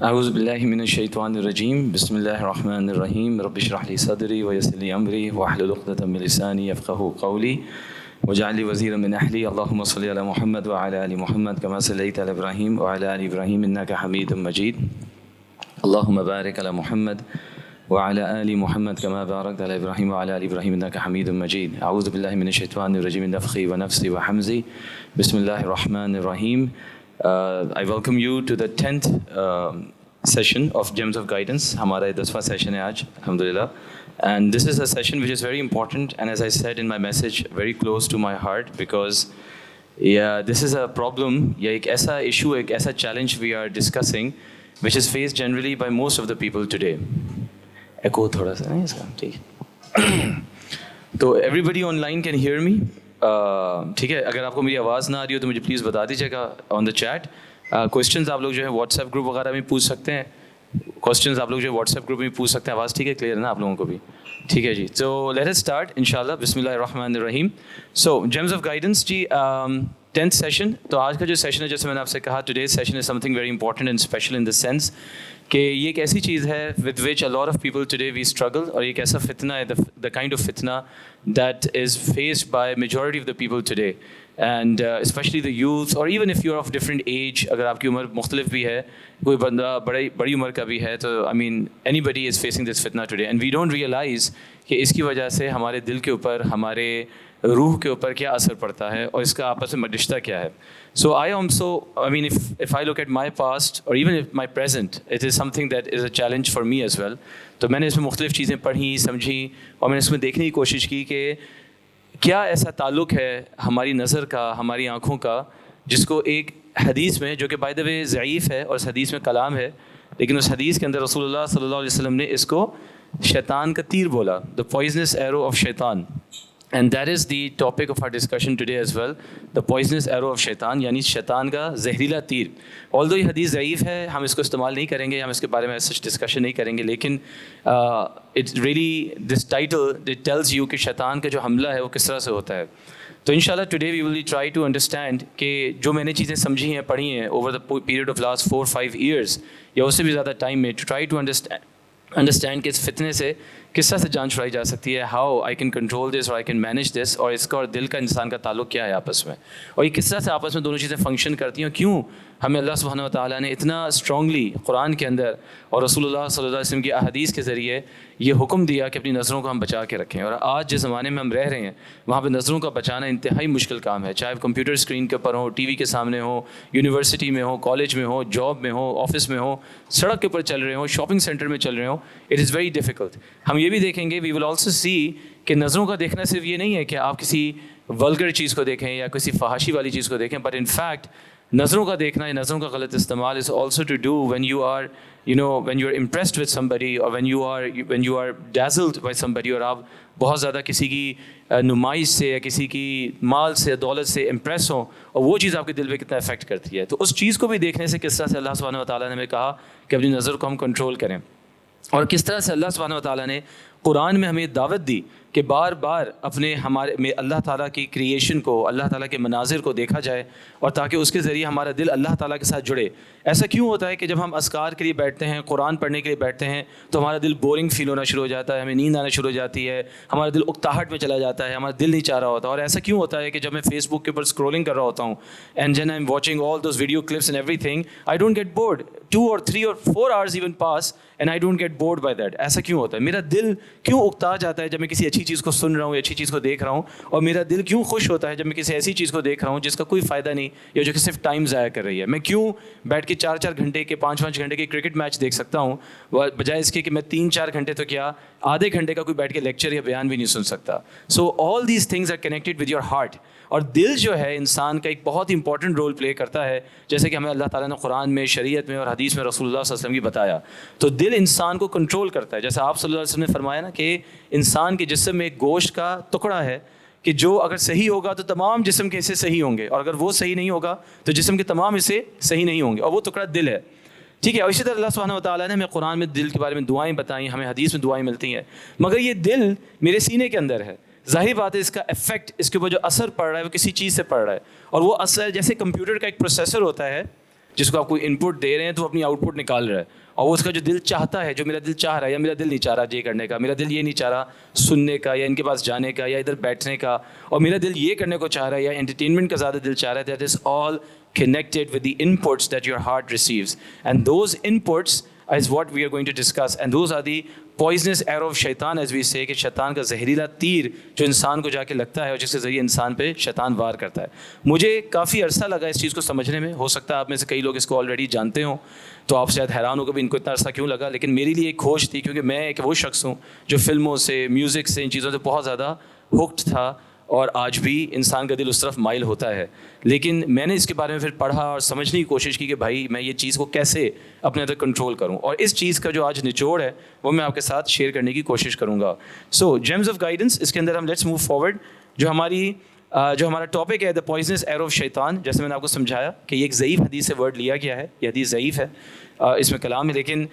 اعوذ باللہ من الشیطان الرجیم بسم اللہ الرحمن الرحیم رب اشرح لی صدری ویسر لی امری واحلل عقدۃ من لسانی یفقہوا قولی واجعل لی وزیرا من اہلی اللہم صل علی محمد وعلی آل محمد کما صلیت علی ابراہیم وعلی آل ابراہیم انک حمید مجید اللہم بارک علی محمد وعلی آل محمد کما بارکت علی ابراہیم وعلی آل ابراہیم انک حمید مجید اعوذ باللہ من الشیطان الرجیم من نفخی ونفسی وحمزی بسم اللہ الرحمن الرحیم. I welcome you to the 10th session of Gems of Guidance. ہمارا 10واں session ہے آج الحمدللہ. And this is a session which is very important and as I said in my message very close to my heart because this is a problem یا ایک ایسا issue ایک ایسا challenge we are discussing which is faced generally by most of the people today. Echo تھوڑا سا نہیں اس کا ٹھیک. تو everybody online can hear me. ٹھیک ہے, اگر آپ کو میری آواز نہ آ رہی ہو تو مجھے پلیز بتا دیجیے گا آن دا چیٹ. کویشچنز آپ لوگ جو ہے واٹس ایپ گروپ وغیرہ میں پوچھ سکتے ہیں. کویشچنز آپ لوگ جو ہے واٹس ایپ گروپ میں پوچھ سکتے ہیں. آواز ٹھیک ہے, کلیئر ہے نا آپ لوگوں کو بھی؟ ٹھیک ہے جی. تو لیٹ اس اسٹارٹ انشاءاللہ. بسم اللہ الرحمن الرحیم. سو جیمز آف گائیڈنس جی 10th سیشن. تو آج کا جو سیشن ہے جیسے میں نے آپ سے کہا today's session is something very important and special in the sense کہ یہ ایک ایسی چیز ہے with which a lot of people today we struggle, اور ایک ایسا فتنہ ہے دا کائنڈ آف فتنہ that is faced by majority of the people today and especially the youth, اور even if you are of different age, اگر آپ کی عمر مختلف بھی ہے, کوئی بندہ بڑی عمر کا بھی ہے, تو آئی مین any body is facing this فتنہ today and we don't realize کہ اس کی وجہ سے ہمارے دل کے اوپر, ہمارے روح کے اوپر کیا اثر پڑتا ہے اور اس کا آپس میں رشتہ کیا ہے. So I also, I mean, if I look at my past or even if my present, it is something that is a challenge for me as well. تو میں نے اس میں مختلف چیزیں پڑھی, سمجھی, اور میں نے اس میں دیکھنے کی کوشش کی کہ کیا ایسا تعلق ہے ہماری نظر کا, ہماری آنکھوں کا, جس کو ایک حدیث میں, جو کہ بائی دا وے ضعیف ہے اور اس حدیث میں کلام ہے, لیکن اس حدیث کے اندر رسول اللہ صلی اللہ علیہ وسلم نے اس کو شیطان کا تیر بولا, the poisonous arrow of شیطان. And that is the topic of our discussion today as well, the poisonous arrow of شیطان, یعنی شیطان کا زہریلا تیر. although یہ حدیث ضعیف ہے, ہم اس کو استعمال نہیں کریں گے, ہم اس کے بارے میں سچ ڈسکشن نہیں کریں گے, لیکن it's really this title it tells you کہ شیطان کا جو حملہ ہے وہ کس طرح سے ہوتا ہے. تو انشاءاللہ today we will try to understand کہ جو میں نے چیزیں سمجھی ہیں, پڑھی ہیں over the period of last 4-5 years یا اس سے بھی زیادہ ٹائم میں, ٹو ٹرائی ٹو انڈرسٹینڈ کہ اس فتنے سے کس طرح سے جان چھڑائی جا سکتی ہے, how I can control this اور آئی کین مینیج دس, اور اس کا اور دل کا انسان کا تعلق کیا ہے آپس میں, اور یہ کس طرح سے آپس میں دونوں چیزیں فنکشن کرتی ہیں, اور کیوں ہمیں اللہ سبحانہ و تعالیٰ نے اتنا اسٹرانگلی قرآن کے اندر اور رسول اللہ صلی اللہ علیہ وسلم کی احادیث کے ذریعے یہ حکم دیا کہ اپنی نظروں کو ہم بچا کے رکھیں. اور آج جس زمانے میں ہم رہ رہے ہیں وہاں پہ نظروں کا بچانا انتہائی مشکل کام ہے, چاہے کمپیوٹر اسکرین کے اوپر ہو, ٹی وی کے سامنے ہو, یونیورسٹی میں ہو, کالج میں ہو, جاب میں ہو, آفس میں ہو, سڑک کے اوپر چل رہے ہوں, شاپنگ سینٹر میں چل رہے ہوں. It is very difficult. ہم یہ بھی دیکھیں گے, وی ول آلسو سی کہ نظروں کا دیکھنا صرف یہ نہیں ہے کہ آپ کسی ولگر چیز کو دیکھیں یا کسی فحاشی والی چیز کو دیکھیں, بٹ ان فیکٹ نظروں کا دیکھنا یا نظروں کا غلط استعمال is also to do when you are when you are impressed with somebody or when you are dazzled by somebody, اور آپ بہت زیادہ کسی کی نمائش سے یا کسی کی مال سے دولت سے امپریس ہوں, اور وہ چیز آپ کے دل پہ کتنا افیکٹ کرتی ہے. تو اس چیز کو بھی دیکھنے سے کس طرح سے اللہ سبحانہ و تعالیٰ نے ہمیں کہا کہ اپنی نظر کو ہم کنٹرول کریں, اور کس طرح سے اللہ سبحانہ و تعالیٰ نے قرآن میں ہمیں دعوت دی کہ بار بار اپنے ہمارے میں اللہ تعالیٰ کی کریشن کو, اللہ تعالیٰ کے مناظر کو دیکھا جائے, اور تاکہ اس کے ذریعے ہمارا دل اللہ تعالیٰ کے ساتھ جڑے. ایسا کیوں ہوتا ہے کہ جب ہم اذکار کے لیے بیٹھتے ہیں, قرآن پڑھنے کے لیے بیٹھتے ہیں, تو ہمارا دل بورنگ فیل ہونا شروع ہو جاتا ہے, ہمیں نیند آنا شروع ہو جاتی ہے, ہمارا دل اکتاہٹ میں چلا جاتا ہے, ہمارا دل نہیں چاہ رہا ہوتا. اور ایسا کیوں ہوتا ہے کہ جب میں فیس بک کے اوپر اسکرولنگ کر رہا ہوتا ہوں and then I am watching all those video clips and everything, I don't get bored. 2 or 3 or 4 hours even pass and I don't get bored by that. ایسا کیوں ہوتا ہے؟ میرا دل کیوں اکتا جاتا ہے جب میں کسی اچھی چیز کو سن رہا ہوں یا اچھی چیز کو دیکھ رہا ہوں, اور میرا دل کیوں خوش ہوتا ہے جب میں کسی ایسی چیز کو دیکھ رہا ہوں جس کا کوئی فائدہ نہیں یا جو کہ صرف ٹائم ضائع کر رہی ہے. میں کیوں بیٹھ کے 4-4 گھنٹے کے 5-5 گھنٹے کے کرکٹ میچ دیکھ سکتا ہوں بجائے اس کے کہ میں 3-4 گھنٹے تو کیا آدھے گھنٹے کا کوئی بیٹھ کے لیکچر یا بیان بھی نہیں سن سکتا. So all these things are connected with your heart. اور دل جو ہے انسان کا ایک بہت امپورٹنٹ رول پلے کرتا ہے, جیسے کہ ہمیں اللہ تعالیٰ نے قرآن میں, شریعت میں اور حدیث میں رسول اللہ صلی اللہ علیہ وسلم کی بتایا. تو دل انسان کو کنٹرول کرتا ہے. جیسے آپ صلی اللہ علیہ وسلم نے فرمایا نا کہ انسان کے جسم میں ایک گوشت کا ٹکڑا ہے کہ جو اگر صحیح ہوگا تو تمام جسم کے حصے صحیح ہوں گے, اور اگر وہ صحیح نہیں ہوگا تو جسم کے تمام حصے صحیح نہیں ہوں گے, اور وہ ٹکڑا دل ہے. ٹھیک ہے. اور اسی طرح اللہ سبحانہ و تعالیٰ نے ہمیں قرآن میں دل کے بارے میں دعائیں بتائیں, ہمیں حدیث میں دعائیں ملتی ہیں, مگر یہ دل میرے سینے کے اندر ہے. ظاہر بات ہے اس کا افیکٹ, اس کے اوپر جو اثر پڑ رہا ہے وہ کسی چیز سے پڑ رہا ہے, اور وہ اثر جیسے کمپیوٹر کا ایک پروسیسر ہوتا ہے, جس کو آپ کوئی ان پٹ دے رہے ہیں تو وہ اپنی آؤٹ پٹ نکال رہا ہے, اور وہ اس کا جو دل چاہتا ہے, جو میرا دل چاہ رہا ہے یا میرا دل نہیں چاہ رہا یہ کرنے کا, میرا دل یہ نہیں چاہ رہا سننے کا یا ان کے پاس جانے کا یا ادھر بیٹھنے کا, اور میرا دل یہ کرنے کو چاہ رہا ہے یا انٹرٹینمنٹ کا زیادہ دل چاہ رہا ہے, that is all connected with the inputs that your heart receives, and those inputs is what we are going to discuss, and those are the poisonous arrow of shaitan, as we say, کہ شیطان کا زہریلا تیر جو انسان کو جا کے لگتا ہے اور جس کے ذریعے انسان پہ شیطان وار کرتا ہے. مجھے کافی عرصہ لگا اس چیز کو سمجھنے میں, ہو سکتا ہے آپ میں سے کئی لوگ اس کو آلریڈی جانتے ہوں تو آپ شاید حیران ہو کہ ان کو اتنا عرصہ کیوں لگا, لیکن میرے لیے ایک کھوج تھی, کیونکہ میں ایک وہ شخص ہوں جو فلموں سے, میوزک سے, ان چیزوں سے بہت زیادہ ہوکڈ تھا, اور آج بھی انسان کا دل اس طرف مائل ہوتا ہے. لیکن میں نے اس کے بارے میں پھر پڑھا اور سمجھنے کی کوشش کی کہ بھائی میں یہ چیز کو کیسے اپنے اندر کنٹرول کروں, اور اس چیز کا جو آج نچوڑ ہے وہ میں آپ کے ساتھ شیئر کرنے کی کوشش کروں گا. سو جیمز آف گائیڈنس, اس کے اندر ہم لیٹس موو فارورڈ. جو ہمارا ٹاپک ہے دا پوائزنس ایرو آف شیطان, جیسے میں نے آپ کو سمجھایا کہ یہ ایک ضعیف حدیث سے ورڈ لیا گیا ہے, یہ حدیث ضعیف ہے, اس میں کلام ہے, لیکن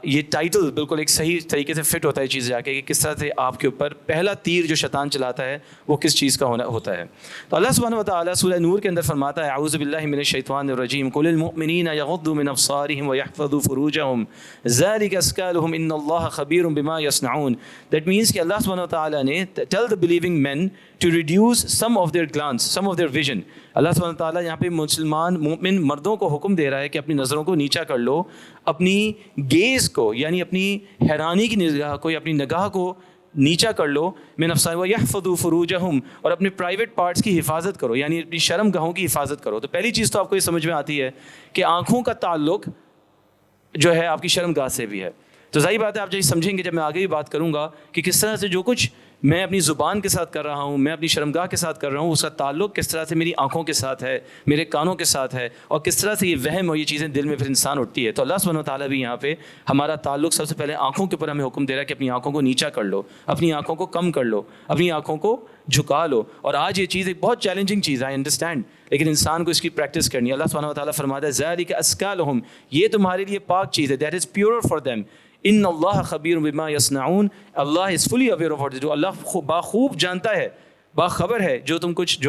یہ ٹائٹل بالکل ایک صحیح طریقے سے فٹ ہوتا ہے چیز جا کے کہ کس طرح سے آپ کے اوپر پہلا تیر جو شیطان چلاتا ہے وہ کس چیز کا ہوتا ہے. تو اللہ سبحانہ و تعالیٰ سورہ نور کے اندر فرماتا ہے اعوذ باللہ من الشیطان الرجیم قل للمؤمنین یغضوا من ابصارهم ویحفظوا فروجهم ذلک ازکی لهم ان اللہ خبیر بما یصنعون. دیٹ مینس کہ اللہ سبحانہ و تعالیٰ نے tell the believing men to reduce some of their glance, some of their vision. اللہ سبحانہ و تعالیٰ یہاں پہ مسلمان مومن مردوں کو حکم دے رہا ہے کہ اپنی نظروں کو نیچا کر لو, اپنی گیز کو یعنی اپنی حیرانی کی نگاہ کو یا اپنی نگاہ کو نیچا کر لو, من ابصارہم ویحفظوا فروجہم, اور اپنے پرائیویٹ پارٹس کی حفاظت کرو یعنی اپنی شرم گاہوں کی حفاظت کرو. تو پہلی چیز تو آپ کو یہ سمجھ میں آتی ہے کہ آنکھوں کا تعلق جو ہے آپ کی شرم گاہ سے بھی ہے. تو ظاہر بات ہے آپ جب سمجھیں گے جب میں آگے بھی بات کروں گا کہ کس طرح سے جو کچھ میں اپنی زبان کے ساتھ کر رہا ہوں, میں اپنی شرمگاہ کے ساتھ کر رہا ہوں, اس کا تعلق کس طرح سے میری آنکھوں کے ساتھ ہے, میرے کانوں کے ساتھ ہے, اور کس طرح سے یہ وہم اور یہ چیزیں دل میں پھر انسان اٹھتی ہے. تو اللہ سبحانہ و تعالیٰ بھی یہاں پہ ہمارا تعلق سب سے پہلے آنکھوں کے اوپر ہمیں حکم دے رہا ہے کہ اپنی آنکھوں کو نیچا کر لو, اپنی آنکھوں کو کم کر لو, اپنی آنکھوں کو جھکا لو. اور آج یہ چیز ایک بہت چیلنجنگ چیز ہے, آئی انڈرسٹینڈ, لیکن انسان کو اس کی پریکٹس کرنی ہے. اللہ سبحانہ و تعالیٰ فرماتا ہے ذالک ازکی لہم, یہ تمہارے لیے پاک چیز ہے, that is pure for them, ان اللہ خبیر بما یصنعون, اللہ is fully aware of it, جو اللہ باخوب جانتا ہے, باخبر ہے جو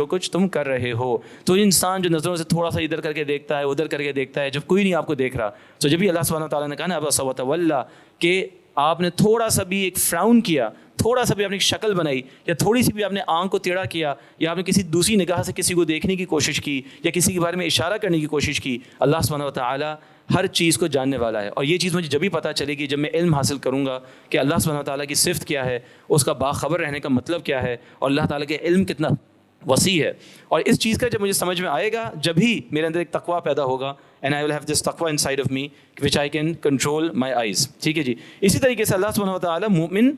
کچھ تم کر رہے ہو. تو انسان جو نظروں سے تھوڑا سا ادھر کر کے دیکھتا ہے, ادھر کر کے دیکھتا ہے, جب کوئی نہیں آپ کو دیکھ رہا, تو جب بھی اللہ سبحانہ و تعالیٰ نے کہا نا ابس وتولی, کہ آپ نے تھوڑا سا بھی ایک فراؤن کیا, تھوڑا سا بھی اپنی شکل بنائی, یا تھوڑی سی بھی آپ نے آنکھ کو ٹیڑھا کیا, یا آپ نے کسی دوسری نگاہ سے کسی کو دیکھنے کی کوشش کی, یا کسی کے بارے میں اشارہ کرنے کی کوشش کی, اللہ سبحانہ و تعالیٰ ہر چیز کو جاننے والا ہے. اور یہ چیز مجھے جبھی پتہ چلے گی جب میں علم حاصل کروں گا کہ اللہ سبحانہ و تعالیٰ کی صفت کیا ہے, اس کا باخبر رہنے کا مطلب کیا ہے, اور اللہ تعالیٰ کے علم کتنا وسیع ہے. اور اس چیز کا جب مجھے سمجھ میں آئے گا, جب ہی میرے اندر ایک تقویٰ پیدا ہوگا, and I will have this taqwa inside of me which I can control my eyes. ٹھیک ہے جی. اسی طریقے سے اللہ سبحانہ و تعالیٰ مومن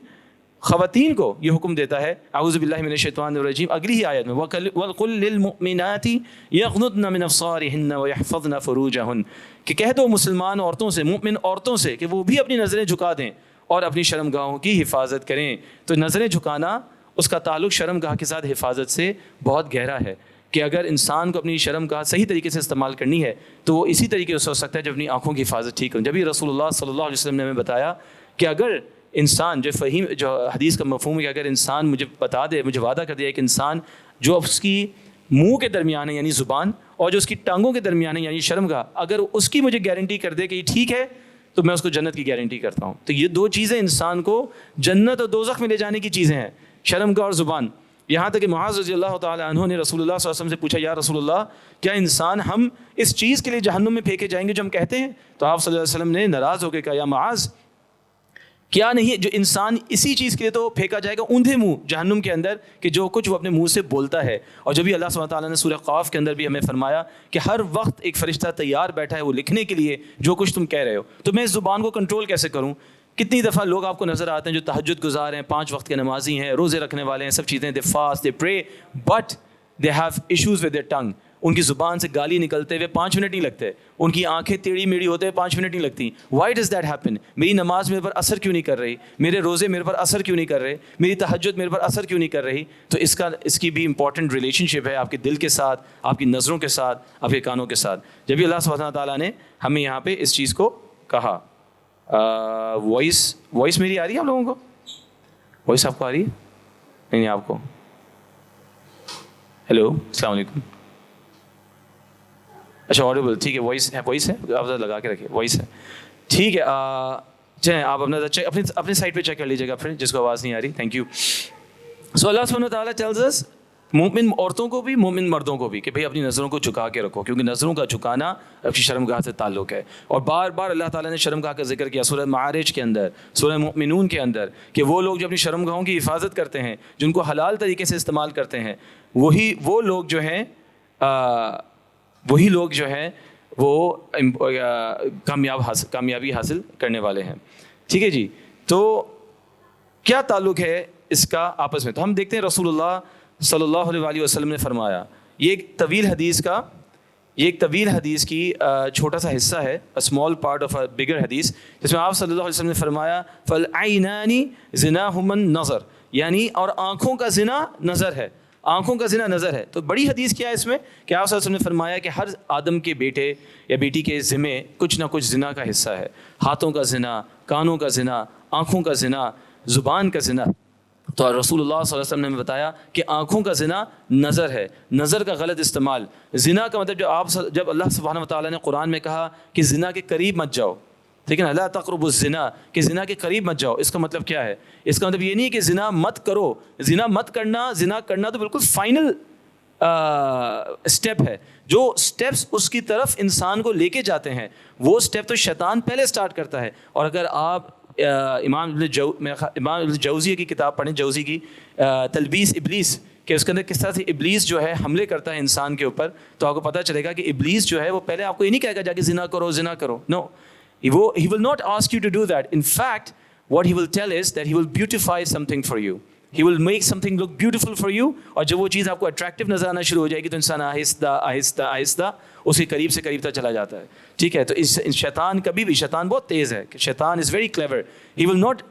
خواتین کو یہ حکم دیتا ہے اعوذ باللہ من الشیطان الرجیم, اگلی ہی آیت میں وَقُلْ لِلْمُؤْمِنَاتِ يَغْضُضْنَ مِنْ أَبْصَارِهِنَّ وَيَحْفَظْنَ فُرُوجَهُنَّ, کہ کہہ دو مسلمان عورتوں سے, مومن عورتوں سے, کہ وہ بھی اپنی نظریں جھکا دیں اور اپنی شرمگاہوں کی حفاظت کریں. تو نظریں جھکانا, اس کا تعلق شرمگاہ کے ساتھ حفاظت سے بہت گہرا ہے, کہ اگر انسان کو اپنی شرمگاہ صحیح طریقے سے استعمال کرنی ہے تو وہ اسی طریقے سے ہو سکتا ہے جب اپنی آنکھوں کی حفاظت ٹھیک کریں. جبھی رسول اللہ صلی اللہ علیہ وسلم نے ہمیں بتایا کہ اگر انسان جو حدیث کا مفہوم ہے کہ اگر انسان مجھے بتا دے, مجھے وعدہ کر دے کہ انسان جو اس کی منہ کے درمیان ہے یعنی زبان, اور جو اس کی ٹانگوں کے درمیان ہے یعنی شرمگاہ, اگر اس کی مجھے گارنٹی کر دے کہ یہ ٹھیک ہے تو میں اس کو جنت کی گارنٹی کرتا ہوں. تو یہ دو چیزیں انسان کو جنت اور دوزخ میں لے جانے کی چیزیں ہیں, شرمگاہ اور زبان. یہاں تک کہ معاذ رضی اللہ تعالیٰ عنہ نے رسول اللہ صلی اللہ علیہ وسلم سے پوچھا, یا رسول اللہ کیا انسان ہم اس چیز کے لیے جہنم میں پھینکے جائیں گے جو ہم کہتے ہیں؟ تو آپ صلی اللہ علیہ وسلم نے ناراض ہو کے کہا, یا معاذ کیا نہیں, جو انسان اسی چیز کے لیے تو پھینکا جائے گا اوندھے منہ جہنم کے اندر, کہ جو کچھ وہ اپنے منہ سے بولتا ہے. اور جب بھی اللہ سبحانہ تعالیٰ نے سورہ قاف کے اندر بھی ہمیں فرمایا کہ ہر وقت ایک فرشتہ تیار بیٹھا ہے وہ لکھنے کے لیے جو کچھ تم کہہ رہے ہو, تو میں اس زبان کو کنٹرول کیسے کروں؟ کتنی دفعہ لوگ آپ کو نظر آتے ہیں جو تہجد گزار ہیں, 5 وقت کے نمازی ہیں, روزے رکھنے والے ہیں, سب چیزیں, دے fast, they pray, but they have issues with their tongue. ان کی زبان سے گالی نکلتے ہوئے 5 منٹ نہیں لگتے, ان کی آنکھیں ٹیڑھی میڑھی ہوتے ہوئے 5 منٹ نہیں لگتی. Why does that happen? میری نماز میرے پر اثر کیوں نہیں کر رہی, میرے روزے میرے پر اثر کیوں نہیں کر رہے, میری تہجد میرے پر اثر کیوں نہیں کر رہی؟ تو اس کی بھی امپورٹنٹ ریلیشن شپ ہے آپ کے دل کے ساتھ, آپ کی نظروں کے ساتھ, آپ کے کانوں کے ساتھ. جب بھی اللہ سبحانہ تعالیٰ نے ہمیں یہاں پہ اس چیز کو کہا. وائس میری آ رہی ہے آپ لوگوں کو؟ وائس آپ کو آ رہی ہے؟ نہیں آپ کو؟ ہیلو, السلام علیکم. اچھا آڈیبل ٹھیک ہے, وائس ہے آپ لگا کے رکھیے, وائس ہے ٹھیک ہے. چلیں آپ اپنا اپنے سائٹ پہ چیک کر لیجیے گا پھر جس کو آواز نہیں آ رہی. Thank you. سو اللہ سبحانہ و تعالیٰ ٹیلز اس, مومن عورتوں کو بھی مومن مردوں کو بھی, کہ بھئی اپنی نظروں کو جھکا کے رکھو, کیونکہ نظروں کا جھکانا اپنی شرمگاہ سے تعلق ہے. اور بار بار اللہ تعالیٰ نے شرمگاہ کا ذکر کیا سورہ معارج کے اندر, سورہ مؤمنون کے اندر, کہ وہ لوگ جو اپنی شرمگاہوں کی حفاظت کرتے ہیں, جن کو حلال طریقے سے استعمال کرتے ہیں, وہ لوگ جو ہیں وہ کامیابی حاصل کرنے والے ہیں. ٹھیک ہے جی. تو کیا تعلق ہے اس کا آپس میں؟ تو ہم دیکھتے ہیں رسول اللہ صلی اللہ علیہ وسلم نے فرمایا, یہ ایک طویل حدیث کی چھوٹا سا حصہ ہے, اسمال پارٹ آف اے بگر حدیث, جس میں آپ صلی اللہ علیہ وسلم نے فرمایا فالعینان زناہما النظر, یعنی اور آنکھوں کا زنا نظر ہے, آنکھوں کا زنا نظر ہے. تو بڑی حدیث کیا ہے اس میں کہ آپ صلی اللہ علیہ وسلم نے فرمایا کہ ہر آدم کے بیٹے یا بیٹی کے ذمے کچھ نہ کچھ زنا کا حصہ ہے. ہاتھوں کا زنا, کانوں کا زنا, آنکھوں کا زنا, زبان کا زنا. تو رسول اللہ صلی اللہ علیہ وسلم نے بتایا کہ آنکھوں کا زنا نظر ہے, نظر کا غلط استعمال. زنا کا مطلب جب اللہ سبحانہ و تعالیٰ نے قرآن میں کہا کہ زنا کے قریب مت جاؤ, ٹھیک ہے نا, لا تقربوا الزنا, کہ زنا کے قریب مت جاؤ, اس کا مطلب کیا ہے؟ اس کا مطلب یہ نہیں کہ زنا مت کرو, زنا مت کرنا, زنا کرنا تو بالکل فائنل اسٹیپ ہے. جو اسٹیپس اس کی طرف انسان کو لے کے جاتے ہیں وہ اسٹیپ تو شیطان پہلے اسٹارٹ کرتا ہے. اور اگر آپ امام ابن جوزی کی کتاب پڑھیں, جوزی کی تلبیس ابلیس, کہ اس کے اندر کس طرح سے ابلیس جو ہے حملے کرتا ہے انسان کے اوپر, تو آپ کو پتہ چلے گا کہ ابلیس جو ہے وہ پہلے آپ کو یہ نہیں کہے گا جا کے زنا کرو. نو, he will not ask you to do that. In fact, what he will tell is that he will beautify something for you. He will make something look beautiful for you. اور جب وہ چیز آپ کو اٹریکٹیو نظر آنا شروع ہو جائے گی تو انسان آہستہ اس کے قریب سے قریب تک چلا جاتا ہے. ٹھیک ہے. تو شیطان شیطان بہت تیز ہے, شیطان is very clever. He will not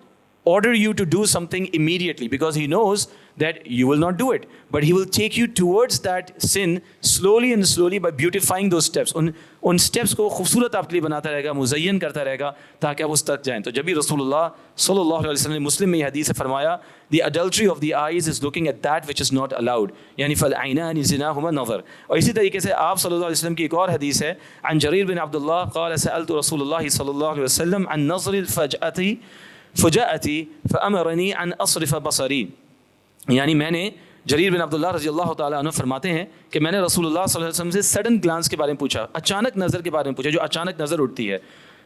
order you to do something immediately because he knows that you will not do it, but he will take you towards that sin slowly and slowly by beautifying those steps. In steps کو خوبصورت آپ کے لیے بناتا رہے گا, مزین کرتا رہے گا تاکہ آپ اس تک جائیں. تو جب بھی رسول اللہ صلی اللہ علیہ وسلم نے مسلم میں یہ حدیث سے فرمایا the adultery of the eyes is looking at that which is not allowed, یعنی فالعینان زناہما النظر. اور اسی طریقے سے آپ صلی اللہ علیہ وسلم کی ایک اور حدیث ہے, عن جریر بن عبد اللہ قال سألت رسول اللہ صلی اللہ علیہ وسلم عن نظر فجأتی فأمرنی ان اصرف بصری, یعنی میں نے, جریر بن عبداللہ رضی اللہ تعالیٰ عنہ فرماتے ہیں کہ میں نے رسول اللہ صلی اللہ علیہ وسلم سے سڈن گلانس کے بارے میں پوچھا, اچانک نظر کے بارے میں پوچھا, جو اچانک نظر اٹھتی ہے.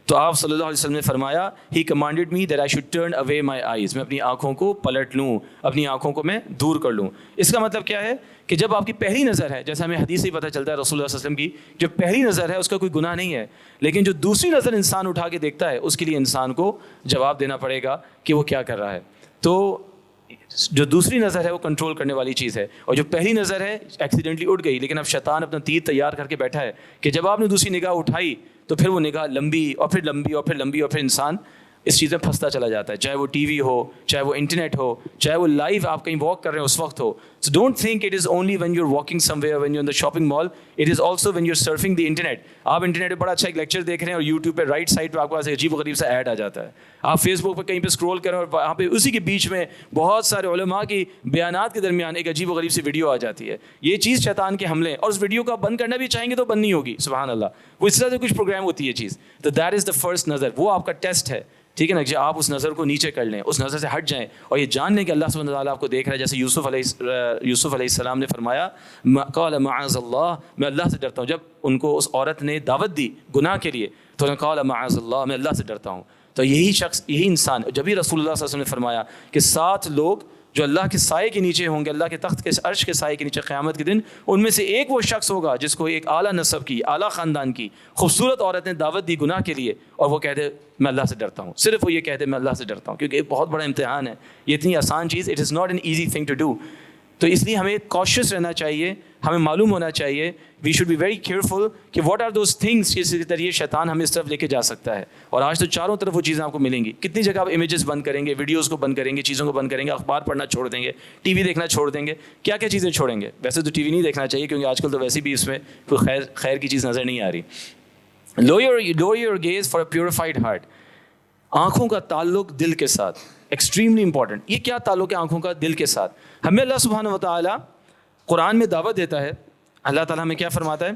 تو آپ صلی اللہ علیہ وسلم نے فرمایا he commanded me that I should turn away my eyes, میں اپنی آنکھوں کو پلٹ لوں, اپنی آنکھوں کو میں دور کر لوں. اس کا مطلب کیا ہے کہ جب آپ کی پہلی نظر ہے, جیسے ہمیں حدیث سے ہی پتہ چلتا ہے رسول اللہ صلی اللہ علیہ وسلم کی, جو پہلی نظر ہے اس کا کوئی گناہ نہیں ہے, لیکن جو دوسری نظر انسان اٹھا کے دیکھتا ہے اس کے لیے انسان کو جواب دینا پڑے گا کہ وہ کیا کر رہا ہے. تو جو دوسری نظر ہے وہ کنٹرول کرنے والی چیز ہے, اور جو پہلی نظر ہے ایکسیڈنٹلی اٹھ گئی, لیکن اب شیطان اپنا تیر تیار کر کے بیٹھا ہے کہ جب آپ نے دوسری نگاہ اٹھائی تو پھر وہ نگاہ لمبی اور پھر لمبی اور پھر لمبی, اور پھر انسان اس چیز میں پھنستا چلا جاتا ہے, چاہے وہ ٹی وی ہو, چاہے وہ انٹرنیٹ ہو, چاہے وہ لائیو آپ کہیں واک کر رہے ہیں اس وقت ہو. So don't think it is only when you're walking somewhere, when you're in the shopping mall. It is also when you're surfing the internet. آپ انٹرنیٹ پہ بڑا اچھا ایک لیکچر دیکھ رہے ہیں اور یوٹیوب پہ رائٹ سائڈ پہ آپ کے پاس عجیب و غریب سا ایڈ آ جاتا ہے. آپ فیس بک پہ کہیں پہ اسکرول کریں اور وہاں پہ اسی کے بیچ میں بہت سارے علماء کی بیانات کے درمیان ایک عجیب و غریب سی ویڈیو آ جاتی ہے. یہ چیز شیطان کے حملے, اور اس ویڈیو کو بند کرنا بھی چاہیں گے تو بند نہیں ہوگی. سبحان اللہ, وہ اس طرح سے کچھ پروگرام ہوتی ہے چیز. تو دیٹ از دا فرسٹ نظر, وہ آپ کا ٹیسٹ ہے. ٹھیک ہے نا, کہ آپ اس نظر کو نیچے کر لیں, اس نظر سے ہٹ جائیں اور یہ جان لیں کہ اللہ سبحانہ وتعالیٰ آپ کو دیکھ رہا ہے. جیسے یوسف علیہ السلام نے فرمایا قال معاذ اللہ, میں اللہ سے ڈرتا ہوں. جب ان کو اس عورت نے دعوت دی گناہ کے لیے تو انہوں نے قال معاذ اللہ, میں اللہ سے ڈرتا ہوں. تو یہی شخص, یہی انسان, جب بھی رسول اللہ صلی اللہ علیہ وسلم نے فرمایا کہ 7 لوگ جو اللہ کے سائے کے نیچے ہوں گے, اللہ کے تخت کے عرش کے سائے کے نیچے قیامت کے دن, ان میں سے ایک وہ شخص ہوگا جس کو ایک اعلیٰ نسب کی, اعلیٰ خاندان کی خوبصورت عورت نے دعوت دی گناہ کے لیے, اور وہ کہہ دے میں اللہ سے ڈرتا ہوں. صرف وہ یہ کہہ دے میں اللہ سے ڈرتا ہوں, کیونکہ ایک بہت بڑا امتحان ہے, یہ اتنی آسان چیز, it is not an easy thing to do. تو اس لیے ہمیں کاشیس رہنا چاہیے, ہمیں معلوم ہونا چاہیے, we should be very careful کہ واٹ آر دوز تھنگس جس کے ذریعے شیطان ہمیں اس طرف لے کے جا سکتا ہے. اور آج تو چاروں طرف وہ چیزیں آپ کو ملیں گی. کتنی جگہ آپ امیجز بند کریں گے, ویڈیوز کو بند کریں گے, چیزوں کو بند کریں گے, اخبار پڑھنا چھوڑ دیں گے, ٹی وی دیکھنا چھوڑ دیں گے, کیا کیا چیزیں چھوڑیں گے. ویسے تو ٹی وی نہیں دیکھنا چاہیے کیونکہ آج کل تو ویسے بھی اس میں کوئی خیر کی چیز نظر نہیں آ رہی. lower your gaze for a purified heart. آنکھوں کا تعلق دل کے ساتھ ایکسٹریملی امپورٹنٹ. یہ کیا تعلق ہے آنکھوں کا دل کے ساتھ؟ ہمیں اللہ سبحانہ و تعالیٰ قرآن میں دعوت دیتا ہے. اللہ تعالیٰ ہمیں کیا فرماتا ہے؟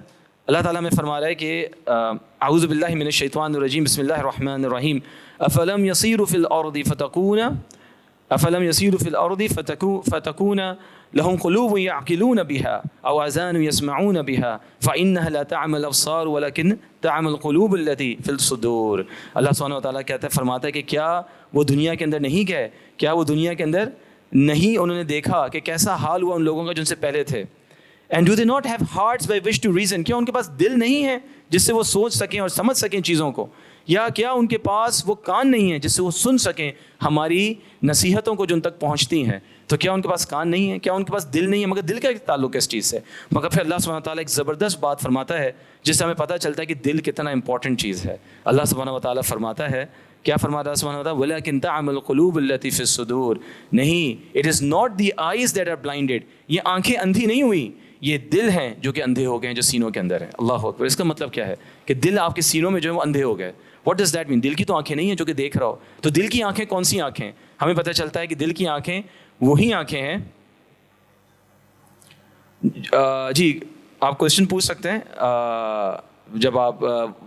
اللہ تعالیٰ میں فرما رہا ہے کہ اعوذ باللہ من الشیطان الرجیم بسم اللہ الرحمن الرحیم افلم یسیروا فی الارض فتکون لهم قلوب يعقلون بها او اذان يسمعون بها فانها لا تعمى الابصار ولكن تعمى القلوب التي في الصدور. اللہ سبحانہ وتعالیٰ کہتا ہے، فرماتا ہے کہ کیا وہ دنیا کے اندر نہیں گئے، کیا وہ دنیا کے اندر نہیں انہوں نے دیکھا کہ کیسا حال ہوا ان لوگوں کا جن سے پہلے تھے. And do they not have hearts by which to reason, کیا ان کے پاس دل نہیں ہے جس سے وہ سوچ سکیں اور سمجھ سکیں چیزوں کو، یا کیا ان کے پاس وہ کان نہیں ہیں جس سے وہ سن سکیں ہماری نصیحتوں کو جو ان تک پہنچتی ہیں. تو کیا ان کے پاس کان نہیں ہے، کیا ان کے پاس دل نہیں ہے؟ مگر دل کا تعلق ہے اس چیز سے. مگر پھر اللہ سبحانہ وتعالیٰ ایک زبردست بات فرماتا ہے جس سے ہمیں پتہ چلتا ہے کہ دل کتنا امپورٹنٹ چیز ہے. اللہ سبحانہ وتعالیٰ فرماتا ہے، کیا فرماتا ہے اللہ سبحانہ وتعالیٰ؟ وَلَكِنْ تَعْمَى الْقُلُوبُ الَّتِي فِي الصُّدُورِ، نہیں، it is not the eyes that are blinded، یہ آنکھیں اندھی نہیں ہوئی، یہ دل ہیں جو کہ اندھے ہو گئے ہیں، جو سینوں کے اندر ہیں. اللہ اکبر. اس کا مطلب کیا ہے کہ دل آپ کے سینوں میں جو ہے وہ اندھے ہو گئے. واٹ ڈز دیٹ مین؟ دل کی تو آنکھیں نہیں ہیں جو کہ دیکھ رہا ہو. تو دل کی آنکھیں کون سی آنکھیں؟ ہمیں پتہ چلتا ہے کہ دل کی آنکھیں وہی آنکھیں ہیں. جی آپ کوشچن پوچھ سکتے ہیں جب آپ،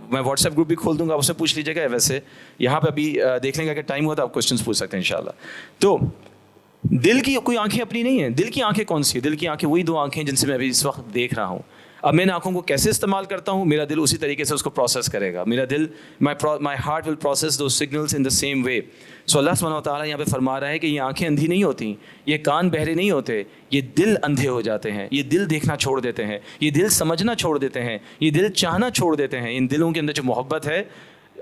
میں واٹس ایپ گروپ بھی کھول دوں گا، آپ اسے پوچھ لیجیے گا. ویسے یہاں پہ ابھی دیکھ لیں گے اگر ٹائم ہوا تو آپ کوشچنس پوچھ سکتے ہیں انشاءاللہ. تو دل کی کوئی آنکھیں اپنی نہیں ہیں. دل کی آنکھیں کون سی ہیں؟ دل کی آنکھیں وہی دو آنکھیں جن سے میں ابھی اس وقت دیکھ رہا ہوں. اب میں ان آنکھوں کو کیسے استعمال کرتا ہوں، میرا دل اسی طریقے سے اس کو پروسیس کرے گا. میرا دل، my heart will process those signals in the same way. So اللہ سبحانہ وتعالیٰ یہاں پہ فرما رہا ہے کہ یہ آنکھیں اندھی نہیں ہوتی، یہ کان بہرے نہیں ہوتے، یہ دل اندھے ہو جاتے ہیں، یہ دل دیکھنا چھوڑ دیتے ہیں، یہ دل سمجھنا چھوڑ دیتے ہیں، یہ دل چاہنا چھوڑ دیتے ہیں. ان دلوں کے اندر جو محبت ہے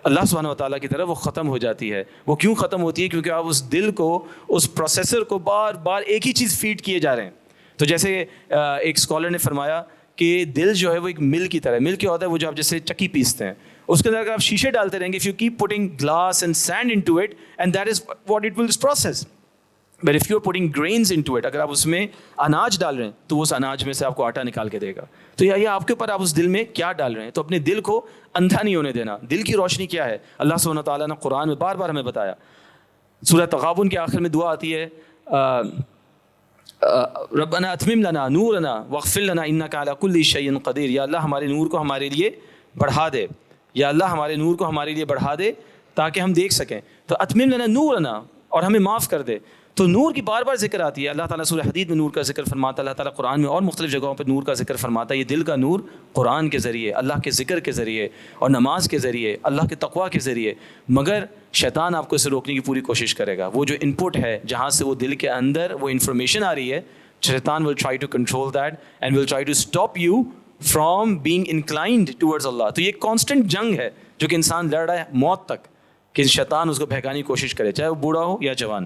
اللہ سبحانہ وتعالیٰ کی طرف، وہ ختم ہو جاتی ہے. وہ کیوں ختم ہوتی ہے؟ کیونکہ آپ اس دل کو، اس پروسیسر کو بار بار ایک ہی چیز فیڈ کیے جا رہے ہیں. تو جیسے ایک اسکالر نے فرمایا کہ دل جو ہے وہ ایک مل کی طرح، مل کیا ہوتا ہے؟ وہ جو آپ جیسے چکی پیستے ہیں، اس کے اندر اگر آپ شیشے ڈالتے رہیں گے، if you keep putting glass and sand into it and that is what it will process. But if you are putting grains into it، اگر آپ اس میں اناج ڈال رہے ہیں تو اس اناج میں سے آپ کو آٹا نکال کے دے گا. تو یہ آپ کے اوپر، آپ اس دل میں کیا ڈال رہے ہیں. تو اپنے دل کو اندھا نہیں ہونے دینا. دل کی روشنی کیا ہے؟ اللہ سبحانہ تعالیٰ نے قرآن میں بار بار ہمیں بتایا. سورہ تغابن کے آخر میں دعا آتی ہے، ربنا اتمم لنا نورنا واغفر لنا انک علی کل شیء قدیر. یا اللہ ہمارے نور کو ہمارے لیے بڑھا دے، یا اللہ ہمارے نور کو ہمارے لیے بڑھا دے تاکہ ہم دیکھ سکیں. تو اتمم لنا نورنا، اور ہمیں معاف کر دے. تو نور کی بار بار ذکر آتی ہے. اللہ تعالیٰ سورہ حدید میں نور کا ذکر فرماتا ہے. اللہ تعالیٰ قرآن میں اور مختلف جگہوں پہ نور کا ذکر فرماتا ہے. یہ دل کا نور قرآن کے ذریعے، اللہ کے ذکر کے ذریعے اور نماز کے ذریعے، اللہ کے تقویٰ کے ذریعے. مگر شیطان آپ کو اسے روکنے کی پوری کوشش کرے گا. وہ جو ان پٹ ہے جہاں سے وہ دل کے اندر وہ انفارمیشن آ رہی ہے، شیطان will try to control that and will try to stop you from being inclined towards Allah. تو یہ ایک کانسٹنٹ جنگ ہے جو کہ انسان لڑ رہا ہے موت تک، کہ شیطان اس کو بہکانے کی کوشش کرے، چاہے وہ بوڑھا ہو یا جوان.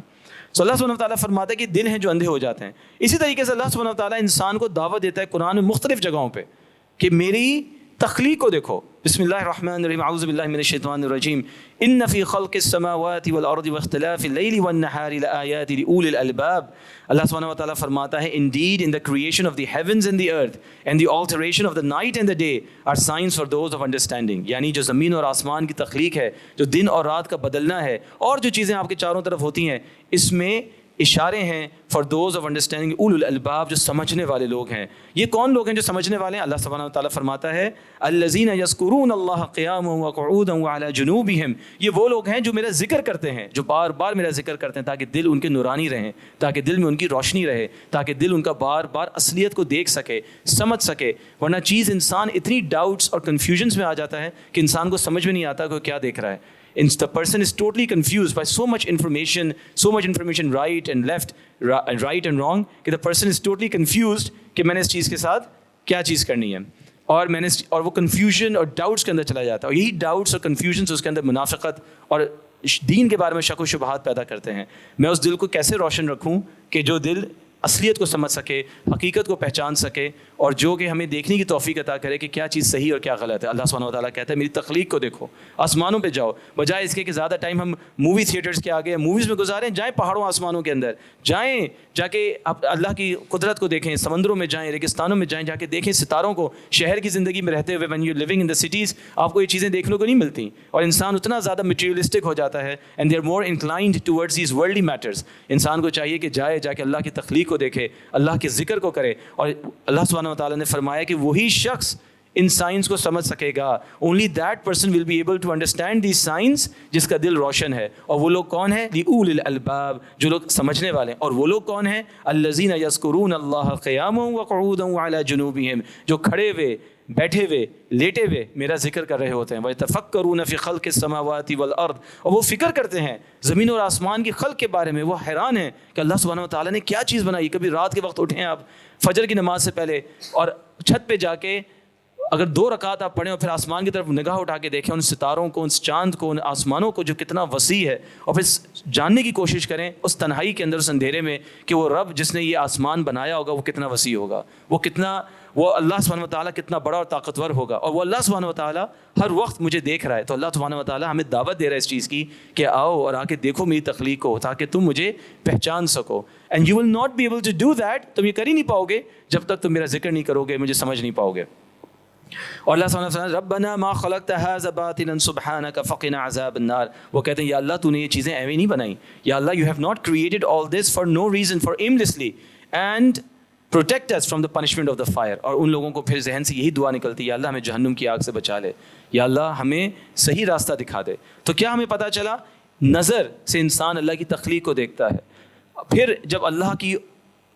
سو اللہ سبحانہ وتعالیٰ فرماتا ہے کہ دل ہیں جو اندھے ہو جاتے ہیں. اسی طریقے سے اللہ سبحانہ وتعالیٰ انسان کو دعوت دیتا ہے قرآن میں مختلف جگہوں پہ کہ میری تخلیق کو دیکھو. بسم اللہ الرحمن الرحیم، اعوذ باللہ من الشیطان الرجیم، ان فی خلق السماوات والارض واختلاف اللیل والنہار لآیات لأولی الالباب. اللہ سبحانہ وتعالیٰ فرماتا ہے indeed in the creation of the heavens and the earth and the alteration of the night and the day are signs for those of understanding. یعنی جو زمین اور آسمان کی تخلیق ہے، جو دن اور رات کا بدلنا ہے، اور جو چیزیں آپ کے چاروں طرف ہوتی ہیں، اس میں اشارے ہیں فار دوز آف انڈرسٹینڈنگ، اول الالباب، جو سمجھنے والے لوگ ہیں. یہ کون لوگ ہیں جو سمجھنے والے ہیں؟ اللہ سبحانہ وتعالیٰ فرماتا ہے الذین یذکرون اللہ قیاما وقعودا وعلی جنوبہم. یہ وہ لوگ ہیں جو میرا ذکر کرتے ہیں، جو بار بار میرا ذکر کرتے ہیں تاکہ دل ان کے نورانی رہیں، تاکہ دل میں ان کی روشنی رہے، تاکہ دل ان کا بار بار اصلیت کو دیکھ سکے، سمجھ سکے. ورنہ چیز انسان اتنی ڈاؤٹس اور کنفیوژنس میں آ جاتا ہے کہ انسان کو سمجھ میں نہیں آتا کہ وہ کیا دیکھ رہا ہے. The person is totally confused by so much information right and left, right and wrong, کہ the person is totally confused کہ میں نے اس چیز کے ساتھ کیا چیز کرنی ہے. اور وہ کنفیوژن اور ڈاؤٹس کے اندر چلا جاتا ہے. اور یہی ڈاؤٹس اور کنفیوژنس اس کے اندر منافقت اور دین کے بارے میں شک و شبہات پیدا کرتے ہیں. میں اس دل کو کیسے روشن رکھوں کہ جو دل اصلیت کو سمجھ سکے، حقیقت کو پہچان سکے، اور جو کہ ہمیں دیکھنے کی توفیق عطا کرے کہ کیا چیز صحیح اور کیا غلط ہے. اللہ سبحانہ وتعالیٰ کہتا ہے میری تخلیق کو دیکھو، آسمانوں پہ جاؤ، بجائے اس کے کہ زیادہ ٹائم ہم مووی تھیٹرز کے آگے موویز میں گزاریں. جائیں پہاڑوں آسمانوں کے اندر، جائیں جا کے آپ اللہ کی قدرت کو دیکھیں، سمندروں میں جائیں، ریگستانوں میں جائیں، جا کے دیکھیں ستاروں کو. شہر کی زندگی میں رہتے ہوئے when you're living in the cities آپ کو یہ چیزیں دیکھنے کو نہیں ملتی، اور انسان اتنا زیادہ مٹیریلسٹک ہو جاتا ہے and they're more inclined towards these worldly matters. انسان کو چاہیے کہ جا کے اللہ کی تخلیق کو دیکھے، اللہ کے ذکر کو کرے. اور اللہ سبحانہ وتعالیٰ نے فرمایا کہ وہی شخص ان سائنس کو سمجھ سکے گا. Only that person will be able to understand the science جس کا دل روشن ہے. اور وہ لوگ کون ہیں؟ لِأُولِي الْأَلْبَابِ جو لوگ سمجھنے والے ہیں. اور وہ لوگ کون ہیں؟ الَّذِينَ يَذْكُرُونَ اللَّهَ قِيَامًا وَقُعُودًا وَعَلَى جُنُوبِهِمْ جو کھڑے ہوئے، بیٹھے ہوئے، لیٹے ہوئے میرا ذکر کر رہے ہوتے ہیں. وَيَتَفَكَّرُونَ فِي خَلْقِ السَّمَاوَاتِ وَالْأَرْضِ اور وہ فکر کرتے ہیں زمین اور آسمان کی خلق کے بارے میں. وہ حیران ہیں کہ اللہ سبحانہ وتعالیٰ نے کیا چیز بنائی. کبھی رات کے وقت اٹھیں آپ فجر کی نماز سے پہلے اور چھت پہ جا کے اگر 2 رکعت آپ پڑھیں اور پھر آسمان کی طرف نگاہ اٹھا کے دیکھیں ان ستاروں کو، ان چاند کو، ان آسمانوں کو جو کتنا وسیع ہے، اور پھر جاننے کی کوشش کریں اس تنہائی کے اندر، اس اندھیرے میں، کہ وہ رب جس نے یہ آسمان بنایا ہوگا وہ کتنا وسیع ہوگا، وہ اللہ سبحانہ وتعالیٰ کتنا بڑا اور طاقتور ہوگا. اور وہ اللہ سبحانہ وتعالیٰ ہر وقت مجھے دیکھ رہا ہے. تو اللہ سبحانہ وتعالیٰ ہمیں دعوت دے رہا ہے اس چیز کی کہ آؤ اور آ کے دیکھو میری تخلیق کو تاکہ تم مجھے پہچان سکو. And you will not be able to do that. تم یہ کر ہی نہیں پاؤ گے جب تک تم میرا ذکر نہیں کرو گے، مجھے سمجھ نہیں پاؤ گے. اور اللہ سبحانہ وتعالیٰ ربنا ما خلقت هذا باطلا سبحانك فقنا عذاب النار. وہ کہتے ہیں یا اللہ تو نے یہ چیزیں ایویں نہیں بنائی. یا اللہ you have not created all this for no reason, for aimlessly, and protect us from the punishment of the fire. اور ان لوگوں کو پھر ذہن سے یہی دعا نکلتی ہے یا اللہ ہمیں جہنم کی آگ سے بچا لے، یا اللہ ہمیں صحیح راستہ دکھا دے. تو کیا ہمیں پتہ چلا؟ نظر سے انسان اللہ کی تخلیق کو دیکھتا ہے. پھر جب اللہ کی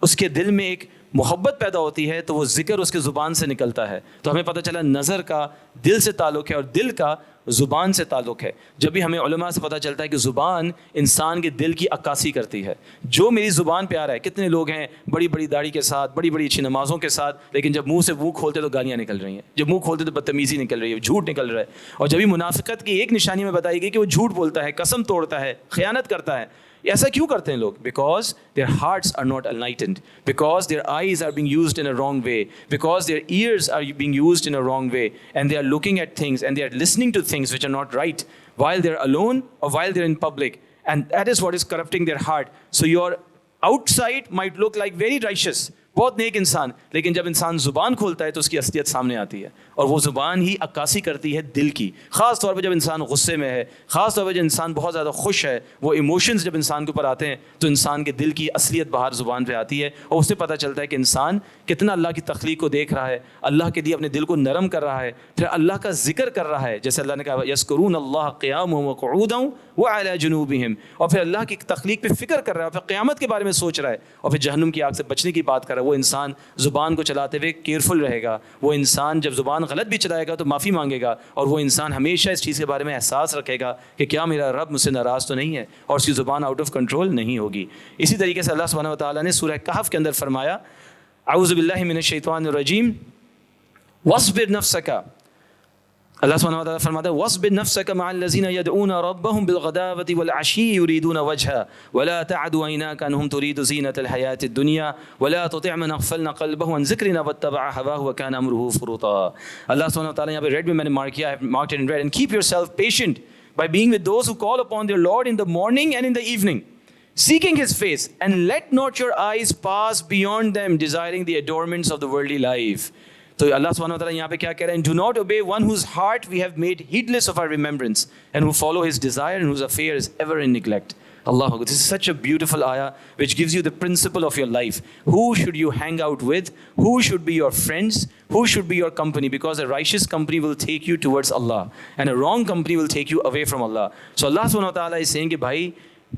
اس کے دل میں ایک محبت پیدا ہوتی ہے تو وہ ذکر اس کے زبان سے نکلتا ہے. تو ہمیں پتہ چلا نظر کا دل سے تعلق ہے اور دل کا زبان سے تعلق ہے. جب بھی ہمیں علماء سے پتہ چلتا ہے کہ زبان انسان کے دل کی عکاسی کرتی ہے. جو میری زبان پہ آ رہا ہے، کتنے لوگ ہیں بڑی بڑی داڑھی کے ساتھ، بڑی بڑی اچھی نمازوں کے ساتھ، لیکن جب منہ سے منہ کھولتے تو گالیاں نکل رہی ہیں، جب منہ کھولتے تو بدتمیزی نکل رہی ہے، جھوٹ نکل رہا ہے. اور جب بھی منافقت کی ایک نشانی میں بتائی گئی کہ وہ جھوٹ بولتا ہے، قسم توڑتا ہے، خیانت کرتا ہے. ایسا کیوں کرتے ہیں لوگ؟ Because their hearts are not enlightened, because their eyes are being used in a wrong way, because their ears are being used in a wrong way, and they are looking at things and they are listening to things which are not right while they're alone or while they're in public, and that is what is corrupting their heart. So your outside might look like very righteous، بہت نیک انسان، لیکن جب انسان زبان کھولتا ہے تو اس کی اصلیت سامنے آتی ہے. اور وہ زبان ہی عکاسی کرتی ہے دل کی. خاص طور پہ جب انسان غصے میں ہے، خاص طور پہ جب انسان بہت زیادہ خوش ہے، وہ ایموشنز جب انسان کے اوپر آتے ہیں تو انسان کے دل کی اصلیت باہر زبان پہ آتی ہے، اور اس سے پتہ چلتا ہے کہ انسان کتنا اللہ کی تخلیق کو دیکھ رہا ہے، اللہ کے لیے اپنے دل کو نرم کر رہا ہے، پھر اللہ کا ذکر کر رہا ہے. جیسے اللہ نے کہا یذکرون اللہ قیاما وقعودا وعلی جنوبہم، اور پھر اللہ کی تخلیق پہ فکر کر رہا ہے، پھر قیامت کے بارے میں سوچ رہا ہے، اور پھر جہنم کی آگ سے بچنے کی بات کر رہا ہے. وہ انسان زبان کو چلاتے ہوئے کیئرفل رہے گا. وہ انسان جب زبان غلط بھی چلائے گا تو معافی مانگے گا، اور وہ انسان ہمیشہ اس چیز کے بارے میں احساس رکھے گا کہ کیا میرا رب مجھ سے ناراض تو نہیں ہے، اور اس کی زبان آؤٹ آف کنٹرول نہیں ہوگی. اسی طریقے سے اللہ سبحانہ وتعالیٰ نے سورہ کہف کے اندر فرمایا اعوذ باللہ من الشیطان الرجیم واصبر نفسک. اللہ سبحانہ وتعالیٰ فرماتا ہے واصبر نفسک مع الذین یدعون ربهم بالغداوۃ والعشی یریدون وجهه ولا تعد عیناک عنهم ترید زینۃ الحیاۃ الدنیا ولا تطع من اغفلنا قلبه عن ذکرنا واتبع هواه وکان امره فرطا. اللہ سبحانہ وتعالیٰ یہاں پہ ریڈ میں نے مارک کیا ہے، marked it in red, and keep yourself patient by being with those who call upon their Lord in the morning and in the evening, seeking his face, and let not your eyes pass beyond them, desiring the adornments of the worldly life. تو اللہ سبحانہ وتعالیٰ یہاں پہ کیا کہہ رہے ہیں؟ Do not obey one whose heart we have made heedless of our remembrance, and who follow his desire, and whose affair is ever in neglect. Allah, this is such a beautiful ayah which gives you the principle of your life. Who should you hang out with? Who should be your friends? Who should be your company? Because a righteous company will take you towards Allah, and a wrong company will take you away from Allah. So Allah subhanahu wa ta'ala is saying کہ بھائی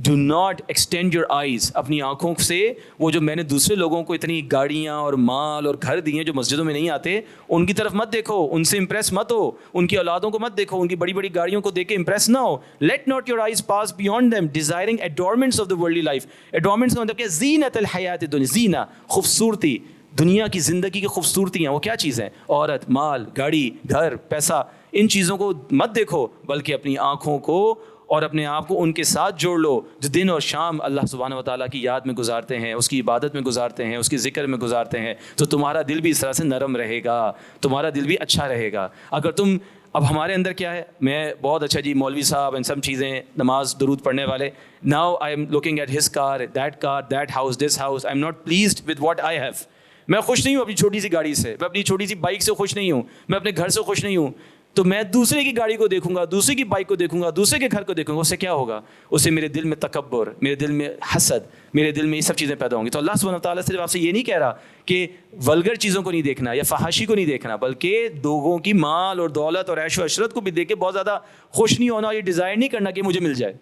do not extend your eyes. اپنی آنکھوں سے وہ جو میں نے دوسرے لوگوں کو اتنی گاڑیاں اور مال اور گھر دیے جو مسجدوں میں نہیں آتے، ان کی طرف مت دیکھو، ان سے امپریس مت ہو، ان کی اولادوں کو مت دیکھو، ان کی بڑی بڑی گاڑیوں کو دیکھ کے امپریس نہ ہو. let not your eyes pass beyond them, desiring adornments of the worldly life. adornments کا مطلب کیا؟ زینت الحیات الدنیا، زینہ خوبصورتی، دنیا کی زندگی کی خوبصورتیاں. وہ کیا چیز ہیں؟ عورت، مال، گاڑی، گھر، پیسہ. ان چیزوں کو مت دیکھو، بلکہ اپنی آنکھوں کو اور اپنے آپ کو ان کے ساتھ جوڑ لو جو دن اور شام اللہ سبحانہ وتعالیٰ کی یاد میں گزارتے ہیں، اس کی عبادت میں گزارتے ہیں، اس کی ذکر میں گزارتے ہیں. تو تمہارا دل بھی اس طرح سے نرم رہے گا، تمہارا دل بھی اچھا رہے گا. اگر تم اب ہمارے اندر کیا ہے، میں بہت اچھا جی مولوی صاحب ان سب چیزیں، نماز درود پڑھنے والے، now I am looking at his car, that house, this house, I am not pleased with what I have. میں خوش نہیں ہوں اپنی چھوٹی سی گاڑی سے، میں اپنی چھوٹی سی بائک سے خوش نہیں ہوں، میں اپنے گھر سے خوش نہیں ہوں. تو میں دوسرے کی گاڑی کو دیکھوں گا, دوسرے کی بائک کو دیکھوں گا, دوسرے کے گھر کو دیکھوں گا, اس سے کیا ہوگا؟ اس سے میرے دل میں تکبر, میرے دل میں حسد, میرے دل میں یہ سب چیزیں پیدا ہوں گی. تو اللہ سبحانہ وتعالیٰ صرف آپ سے یہ نہیں کہہ رہا کہ ولگر چیزوں کو نہیں دیکھنا یا فحاشی کو نہیں دیکھنا, بلکہ لوگوں کی مال اور دولت اور عیش و عشرت کو بھی دیکھ کے بہت زیادہ خوش نہیں ہونا, اور یہ ڈیزائر نہیں کرنا کہ مجھے مل جائے.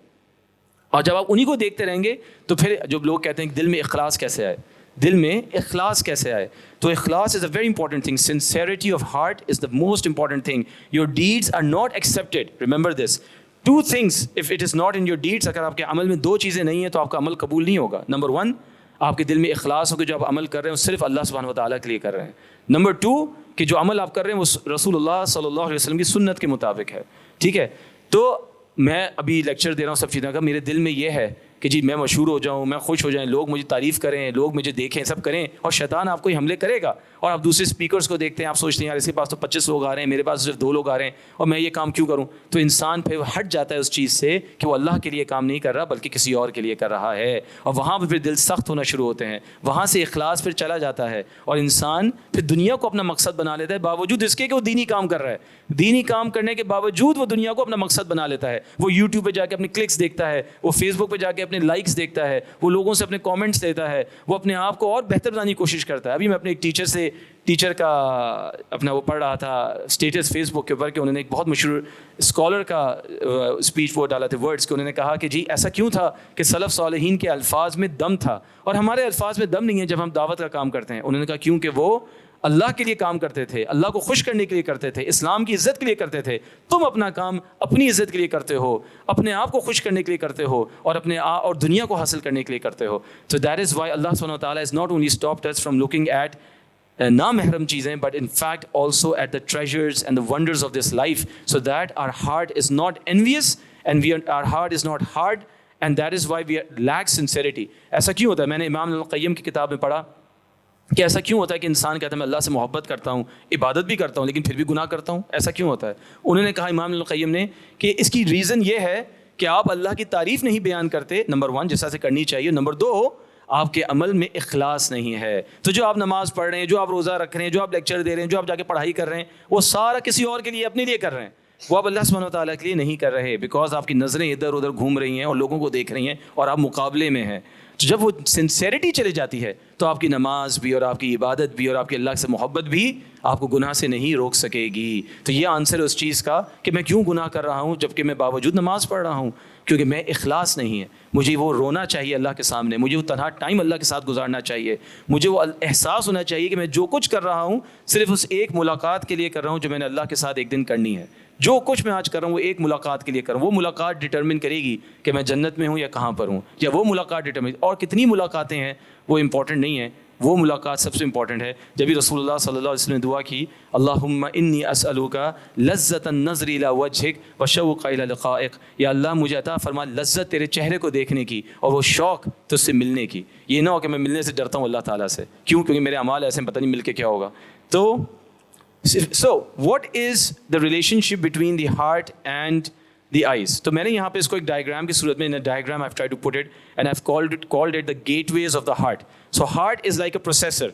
اور جب آپ انہیں کو دیکھتے رہیں گے تو پھر جو لوگ کہتے ہیں کہ دل میں اخلاص کیسے آئے, دل میں اخلاص کیسے آئے, تو اخلاص is a very important thing. Sincerity of heart is the most important thing. Your deeds are not accepted, remember this. Two things if it is not in your deeds, اگر آپ کے عمل میں دو چیزیں نہیں ہیں تو آپ کا عمل قبول نہیں ہوگا. نمبر 1, آپ کے دل میں اخلاص ہو کہ جو آپ عمل کر رہے ہیں وہ صرف اللہ سبحانہ وتعالیٰ کے لیے کر رہے ہیں. نمبر 2, کہ جو عمل آپ کر رہے ہیں وہ رسول اللہ صلی اللہ علیہ وسلم کی سنت کے مطابق ہے. ٹھیک ہے, تو میں ابھی لیکچر دے رہا ہوں سب چیزوں کا, میرے دل میں یہ ہے کہ جی میں مشہور ہو جاؤں, میں خوش ہو جائیں, لوگ مجھے تعریف کریں, لوگ مجھے دیکھیں, سب کریں, اور شیطان آپ کو ہی حملے کرے گا. اور آپ دوسرے اسپیکرس کو دیکھتے ہیں, آپ سوچتے ہیں یار اس کے پاس تو 25 لوگ آ رہے ہیں, میرے پاس صرف 2 لوگ آ رہے ہیں, اور میں یہ کام کیوں کروں؟ تو انسان پھر ہٹ جاتا ہے اس چیز سے کہ وہ اللہ کے لیے کام نہیں کر رہا بلکہ کسی اور کے لیے کر رہا ہے, اور وہاں پہ پھر دل سخت ہونا شروع ہوتے ہیں, وہاں سے اخلاص پھر چلا جاتا ہے, اور انسان پھر دنیا کو اپنا مقصد بنا لیتا ہے, باوجود اس کے کہ وہ دینی کام کر رہا ہے. دینی کام کرنے کے باوجود وہ دنیا کو اپنا مقصد بنا لیتا ہے. وہ یوٹیوب پہ جا کے اپنے کلکس دیکھتا ہے, وہ فیس بک پہ جا کے اپنے لائکس دیکھتا ہے, وہ لوگوں سے اپنے کامنٹس دیتا ہے, وہ اپنے آپ کو اور بہتر بنانے کی کوشش کرتا ہے. ابھی میں اپنے ایک ٹیچر کا اپنا وہ پڑھ رہا تھا اسٹیٹس فیس بک کے اوپر کہ انہوں نے ایک بہت مشہور اسکالر کا اسپیچ وہ ڈالا تھا, ورڈس, کہ انہوں نے کہا کہ جی ایسا کیوں تھا کہ سلف صالحین کے الفاظ میں دم تھا اور ہمارے الفاظ میں دم نہیں ہے جب ہم دعوت کا کام کرتے ہیں. انہوں نے کہا کیونکہ وہ اللہ کے لیے کام کرتے تھے, اللہ کو خوش کرنے کے لیے کرتے تھے, اسلام کی عزت کے لیے کرتے تھے. تم اپنا کام اپنی عزت کے لیے کرتے ہو, اپنے آپ کو خوش کرنے کے لیے کرتے ہو, اور اور دنیا کو حاصل کرنے کے لیے کرتے ہو. So that is why Allah subhanahu wa ta'ala has not only stopped us from looking at نامحرم چیزیں, but in fact also at the treasures and the wonders of this life, so that our heart is not envious and our heart is not hard, and that is why we lack sincerity. ایسا کیوں ہوتا ہے؟ میں نے امام ابن القیم کی کتاب میں پڑھا کہ ایسا کیوں ہوتا ہے کہ انسان کہتا ہے میں اللہ سے محبت کرتا ہوں, عبادت بھی کرتا ہوں, لیکن پھر بھی گناہ کرتا ہوں. ایسا کیوں ہوتا ہے؟ انہوں نے کہا, امام ابن القیم نے, کہ اس کی ریزن یہ ہے کہ آپ اللہ کی تعریف نہیں بیان کرتے, نمبر 1 جس طرح سے کرنی چاہیے, نمبر 2 آپ کے عمل میں اخلاص نہیں ہے. تو جو آپ نماز پڑھ رہے ہیں, جو آپ روزہ رکھ رہے ہیں, جو آپ لیکچر دے رہے ہیں, جو آپ جا کے پڑھائی کر رہے ہیں, وہ سارا کسی اور کے لیے, اپنے لیے کر رہے ہیں, وہ آپ اللہ سبحانہ وتعالیٰ کے لیے نہیں کر رہے, بیکاز آپ کی نظریں ادھر ادھر گھوم رہی ہیں اور لوگوں کو دیکھ رہی ہیں اور آپ مقابلے میں ہیں. تو جب وہ سنسیئرٹی چلی جاتی ہے تو آپ کی نماز بھی اور آپ کی عبادت بھی اور آپ کی اللہ سے محبت بھی آپ کو گناہ سے نہیں روک سکے گی. تو یہ آنسر ہے اس چیز کا کہ میں کیوں گناہ کر رہا ہوں جبکہ میں باوجود نماز پڑھ رہا ہوں, کیونکہ میں اخلاص نہیں ہے. مجھے وہ رونا چاہیے اللہ کے سامنے, مجھے وہ تنہا ٹائم اللہ کے ساتھ گزارنا چاہیے, مجھے وہ احساس ہونا چاہیے کہ میں جو کچھ کر رہا ہوں صرف اس ایک ملاقات کے لیے کر رہا ہوں جو میں نے اللہ کے ساتھ ایک دن کرنی ہے. جو کچھ میں آج کر رہا ہوں وہ ایک ملاقات کے لیے کر رہا ہوں. وہ ملاقات ڈٹرمن کرے گی کہ میں جنت میں ہوں یا کہاں پر ہوں, یا وہ ملاقات ڈٹرمن, اور کتنی ملاقاتیں ہیں وہ امپورٹنٹ نہیں ہے, وہ ملاقات سب سے امپورٹنٹ ہے. جب بھی رسول اللہ صلی اللہ علیہ وسلم نے دعا کی, اللہم انی اسألوک لذت النظر الی وجہک وشوق الی لقائک, یا اللہ مجھے عطا فرما لذت تیرے چہرے کو دیکھنے کی اور وہ شوق تجھ سے ملنے کی. یہ نہ ہو کہ میں ملنے سے ڈرتا ہوں اللہ تعالیٰ سے, کیونکہ میرے اعمال ایسے ہیں, پتہ نہیں مل کے کیا ہوگا. تو So what is the relationship between the heart and the eyes? تو میں نے یہاں پہ اس کو ایک ڈائیگرام کی صورت میں, in a diagram I've tried to put it and I've called it the gateways of the heart. So heart is like a processor.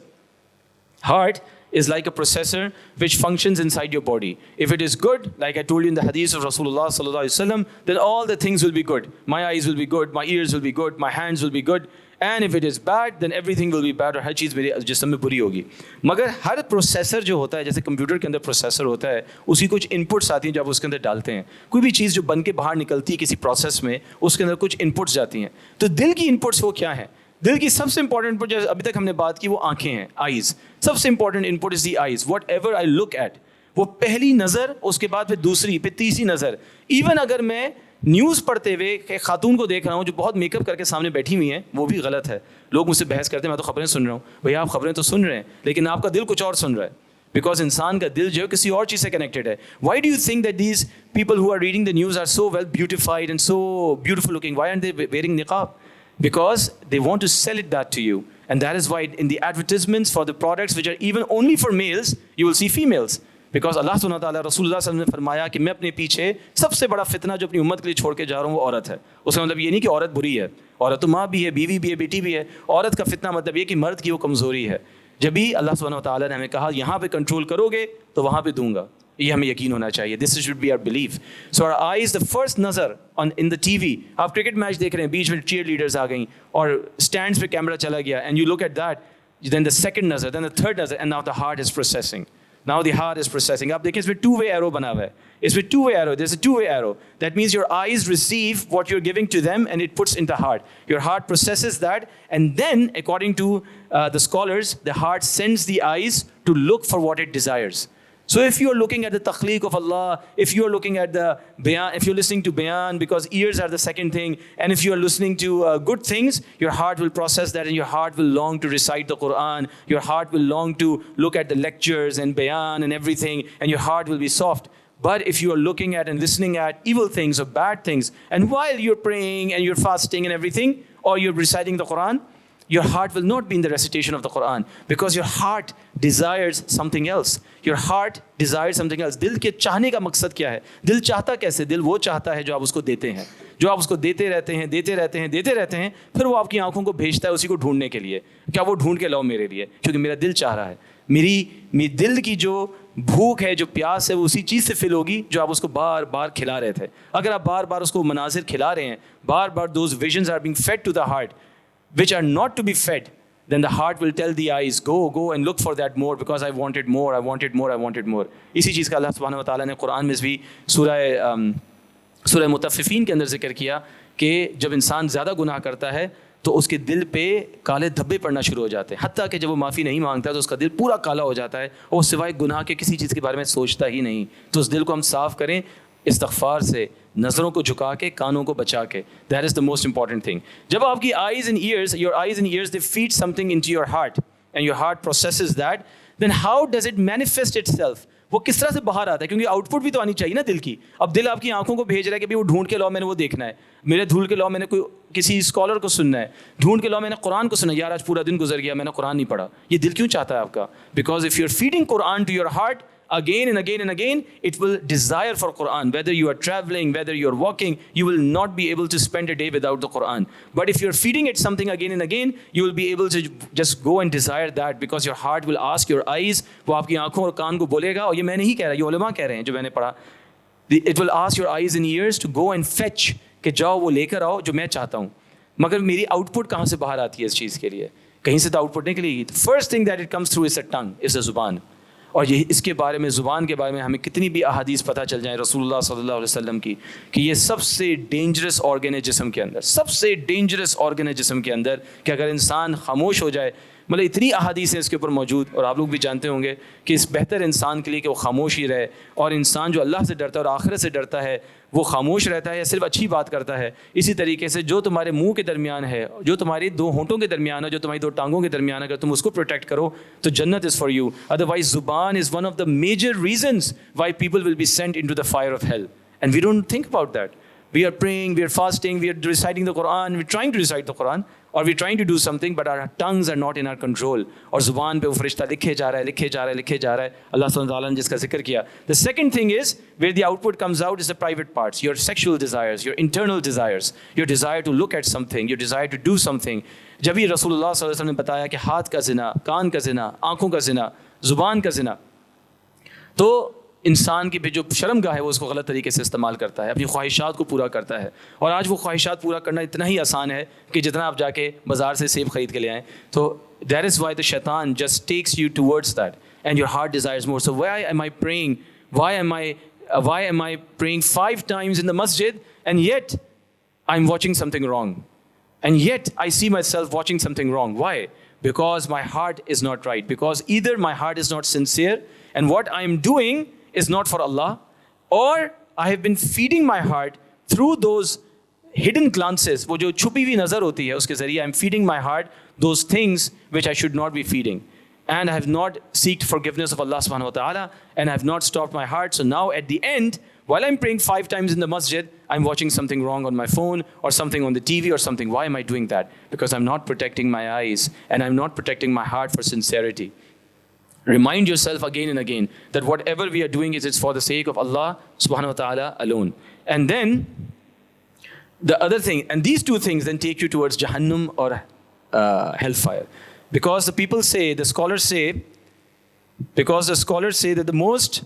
Heart is like a processor which functions inside your body. If it is good, like I told you in the hadith of Rasulullah sallallahu alaihi wasallam, then all the things will be good. My eyes will be good, my ears will be good, my hands will be good. And if it is bad, then everything will be bad, اور ہر چیز میرے جسم میں بری ہوگی. مگر ہر processor جو ہوتا ہے, جیسے کمپیوٹر کے اندر پروسیسر ہوتا ہے, اسی کچھ انپٹس آتی ہیں جو آپ اس کے اندر ڈالتے ہیں. کوئی بھی چیز جو بن کے باہر نکلتی ہے کسی پروسیس میں, اس کے اندر کچھ انپٹس جاتی ہیں. تو دل کی انپٹس وہ کیا ہیں؟ دل کی سب سے امپورٹنٹ انپٹ جو ابھی تک ہم نے بات کی وہ آنکھیں ہیں, آئیز. سب سے important input is the eyes. Whatever I look at, وہ پہلی نظر, اس کے بعد پھر دوسری, پھر تیسری نظر. ایون اگر میں نیوز پڑھتے ہوئے ایک خاتون کو دیکھ رہا ہوں جو بہت میک اپ کر کے سامنے بیٹھی ہوئی ہیں, وہ بھی غلط ہے. لوگ مجھ سے بحث کرتے ہیں میں تو خبریں سن رہا ہوں. بھیا آپ خبریں تو سن رہے ہیں لیکن آپ کا دل کچھ اور سن رہا ہے, بیکاز انسان کا دل جو ہے کسی اور چیز سے کنیکٹڈ ہے. Why do you think that these people who are reading the news are so well beautified and so beautiful looking? Why are they wearing نقاب؟ Because they want to sell it that to you, and that is why in the advertisements for the products which are even only for males, you will see females. Because Allah subhanahu wa ta'ala, رسول اللہ صلی اللہ علیہ وسلم نے فرمایا کہ میں اپنے پیچھے سب سے بڑا فتنہ جو اپنی امت کے لیے چھوڑ کے جا رہا ہوں وہ عورت ہے. اس کا مطلب یہ نہیں کہ عورت بری ہے, عورت تو ماں بھی ہے, بیوی بھی ہے, بیٹی بھی ہے. عورت کا فتنہ مطلب یہ کہ مرد کی وہ کمزوری ہے. جب بھی اللہ سبحانہ و تعالیٰ نے ہمیں کہا یہاں پہ کنٹرول کرو گے تو وہاں پہ دوں گا, یہ ہمیں یقین ہونا چاہیے. This should be our belief. So our eyes, the first نظر in the TV, آپ کرکٹ میچ دیکھ رہے ہیں, بیچ میں چیئر لیڈرز آ گئیں اور اسٹینڈس پہ کیمرہ چلا گیا, and you look at that, then the second نظر, then the third نظر, and now the heart is processing. Now the heart is processing. آپ دیکھیں اس میں two-way arrow بنا ہوا ہے. اس میں two-way arrow. There's a two-way arrow. That means your eyes receive what you're giving to them and it puts in the heart. Your heart processes that, and then according to the scholars, the heart sends the eyes to look for what it desires. So if you're looking at the takhleeq of Allah, if you're looking at the bayan, if you're listening to bayan, because ears are the second thing, and if you're listening to good things, your heart will process that and your heart will long to recite the Quran, your heart will long to look at the lectures and bayan and everything, and your heart will be soft. But if you are looking at and listening at evil things or bad things, and while you're praying and you're fasting and everything, or you're reciting the Quran, your heart will not be in the recitation of the Quran, because your heart desires something else. Your heart desires something else. دل کے چاہنے کا مقصد کیا ہے؟ دل چاہتا کیسے؟ دل وہ چاہتا ہے جو آپ اس کو دیتے ہیں, جو آپ اس کو دیتے رہتے ہیں, دیتے رہتے ہیں, دیتے رہتے ہیں, پھر وہ آپ کی آنکھوں کو بھیجتا ہے اسی کو ڈھونڈنے کے لیے. کیا وہ ڈھونڈ کے لاؤ میرے لیے, کیونکہ میرا دل چاہ رہا ہے. میری دل کی جو بھوک ہے, جو پیاس ہے, وہ اسی چیز سے فل ہوگی جو آپ اس کو بار بار کھلا رہے تھے. اگر آپ بار بار اس کو مناظر کھلا رہے ہیں, بار بار those visions are being fed to the heart which are not to be fed, then the heart will tell the eyes, go and look for that more, because I wanted more, I wanted more, I wanted more. اسی چیز کا اللہ سبحانہ و تعالیٰ نے قرآن میں بھی سورہ مطففین کے اندر ذکر کیا کہ جب انسان زیادہ گناہ کرتا ہے تو اس کے دل پہ کالے دھبے پڑنا شروع ہو جاتے ہیں, حتیٰ کہ جب وہ معافی نہیں مانگتا تو اس کا دل پورا کالا ہو جاتا ہے اور سوائے گناہ کے کسی چیز کے بارے میں سوچتا ہی نہیں. تو اس دل کو ہم صاف کریں استغفار سے, نظروں کو جھکا کے, کانوں کو بچا کے. That is the most important thing. جب آپ کی eyes and ears, your eyes and ears, they feed something into your heart and your heart processes that, then how does it manifest itself. وہ کس طرح سے باہر آتا ہے, کیونکہ آؤٹ پٹ بھی تو آنی چاہیے نا دل کی. اب دل آپ کی آنکھوں کو بھیج رہا ہے کہ وہ ڈھونڈ کے لاؤ, میں نے وہ دیکھنا ہے, میرے ڈھونڈ کے لاؤ, میں نے کوئی کسی اسکالر کو سننا ہے, ڈھونڈ کے لاؤ میں نے قرآن کو سننا ہے. یار آج پورا دن گزر گیا, میں نے قرآن نہیں پڑھا. یہ دل کیوں چاہتا ہے آپ کا؟ Because if you are feeding Quran to your heart, again and again and again, it will desire for Quran. Whether you are traveling, whether you are walking, you will not be able to spend a day without the Quran. But if you are feeding it something again and again, you will be able to just go and desire that, because your heart will ask your eyes, وہ آپ کی آنکھوں اور کان کو بولے گا, اور یہ میں نہیں کہہ رہا, یہ علماء کہہ رہے ہیں جو میں نے پڑھا. It will ask your eyes and ears to go and fetch, کہ جاؤ وہ لے کر آؤ جو میں چاہتا ہوں. مگر میری آؤٹ پٹ کہاں سے باہر آتی ہے اس چیز کے لیے؟ کہیں سے تو آؤٹ پٹ نکلے گی. First thing that it comes through is a tongue, is a زبان. اور یہ اس کے بارے میں, زبان کے بارے میں ہمیں کتنی بھی احادیث پتہ چل جائیں رسول اللہ صلی اللہ علیہ وسلم کی, کہ یہ سب سے ڈینجرس آرگن ہے جسم کے اندر, سب سے ڈینجرس آرگن ہے جسم کے اندر, کہ اگر انسان خاموش ہو جائے, مطلب اتنی احادیث ہیں اس کے اوپر موجود, اور آپ لوگ بھی جانتے ہوں گے کہ اس بہتر انسان کے لیے کہ وہ خاموش ہی رہے. اور انسان جو اللہ سے ڈرتا ہے اور آخرت سے ڈرتا ہے, وہ خاموش رہتا ہے یا صرف اچھی بات کرتا ہے. اسی طریقے سے جو تمہارے منہ کے درمیان ہے, جو تمہاری دو ہونٹوں کے درمیان ہے, جو تمہاری دو ٹانگوں کے درمیان ہے, اگر تم اس کو پروٹیکٹ کرو تو جنت از فار یو. ادروائز زبان is one of the major reasons why people will be sent into the fire of hell, and we don't think about that. We are praying, we are fasting, we are reciting the Quran, we are trying to recite the Quran, or we are trying to do something, but our tongues are not in our control. اور زبان پہ وہ فرشتہ لکھے جا رہا ہے, لکھے جا رہا ہے, لکھے جا رہا ہے. اللہ صلی اللہ علیہ وسلم نے جس کا ذکر کیا. The second thing is, where the output comes out is the private parts, your sexual desires, your internal desires, your desire to look at something, your desire to do something. جب ہی رسول اللہ صلی اللہ علیہ وسلم نے بتایا کہ ہاتھ کا زنا, کان کا زنا, آنکھوں کا زنا, زبان کا زنا, تو انسان کی بھی جو شرم گاہ ہے وہ اس کو غلط طریقے سے استعمال کرتا ہے, اپنی خواہشات کو پورا کرتا ہے. اور آج وہ خواہشات پورا کرنا اتنا ہی آسان ہے کہ جتنا آپ جا کے بازار سے سیب خرید کے لے آئیں. تو دیٹ از وائی دا شیطان just takes you towards that and your heart desires more. So why am I praying, why am I praying 5 times in the masjid and yet I'm watching something wrong, and yet I see myself watching something wrong? Why? Because my heart is not right, because either my heart is not sincere and what I am doing is not for Allah, or I have been feeding my heart through those hidden glances, وہ جو چھپی ہوئی نظر ہوتی ہے اس کے ذریعے I'm feeding my heart those things which I should not be feeding, and I have not sought forgiveness of Allah subhanahu wa ta'ala, and I have not stopped my heart. So now at the end, while I'm praying 5 times in the masjid, I'm watching something wrong on my phone or something on the TV or something. Why am I doing that? Because I'm not protecting my eyes and I'm not protecting my heart for sincerity. Remind yourself again and again that whatever we are doing is it's for the sake of Allah subhanahu wa ta'ala alone. And then the other thing, and these two things then take you towards Jahannam or hellfire. Because the scholars say that the most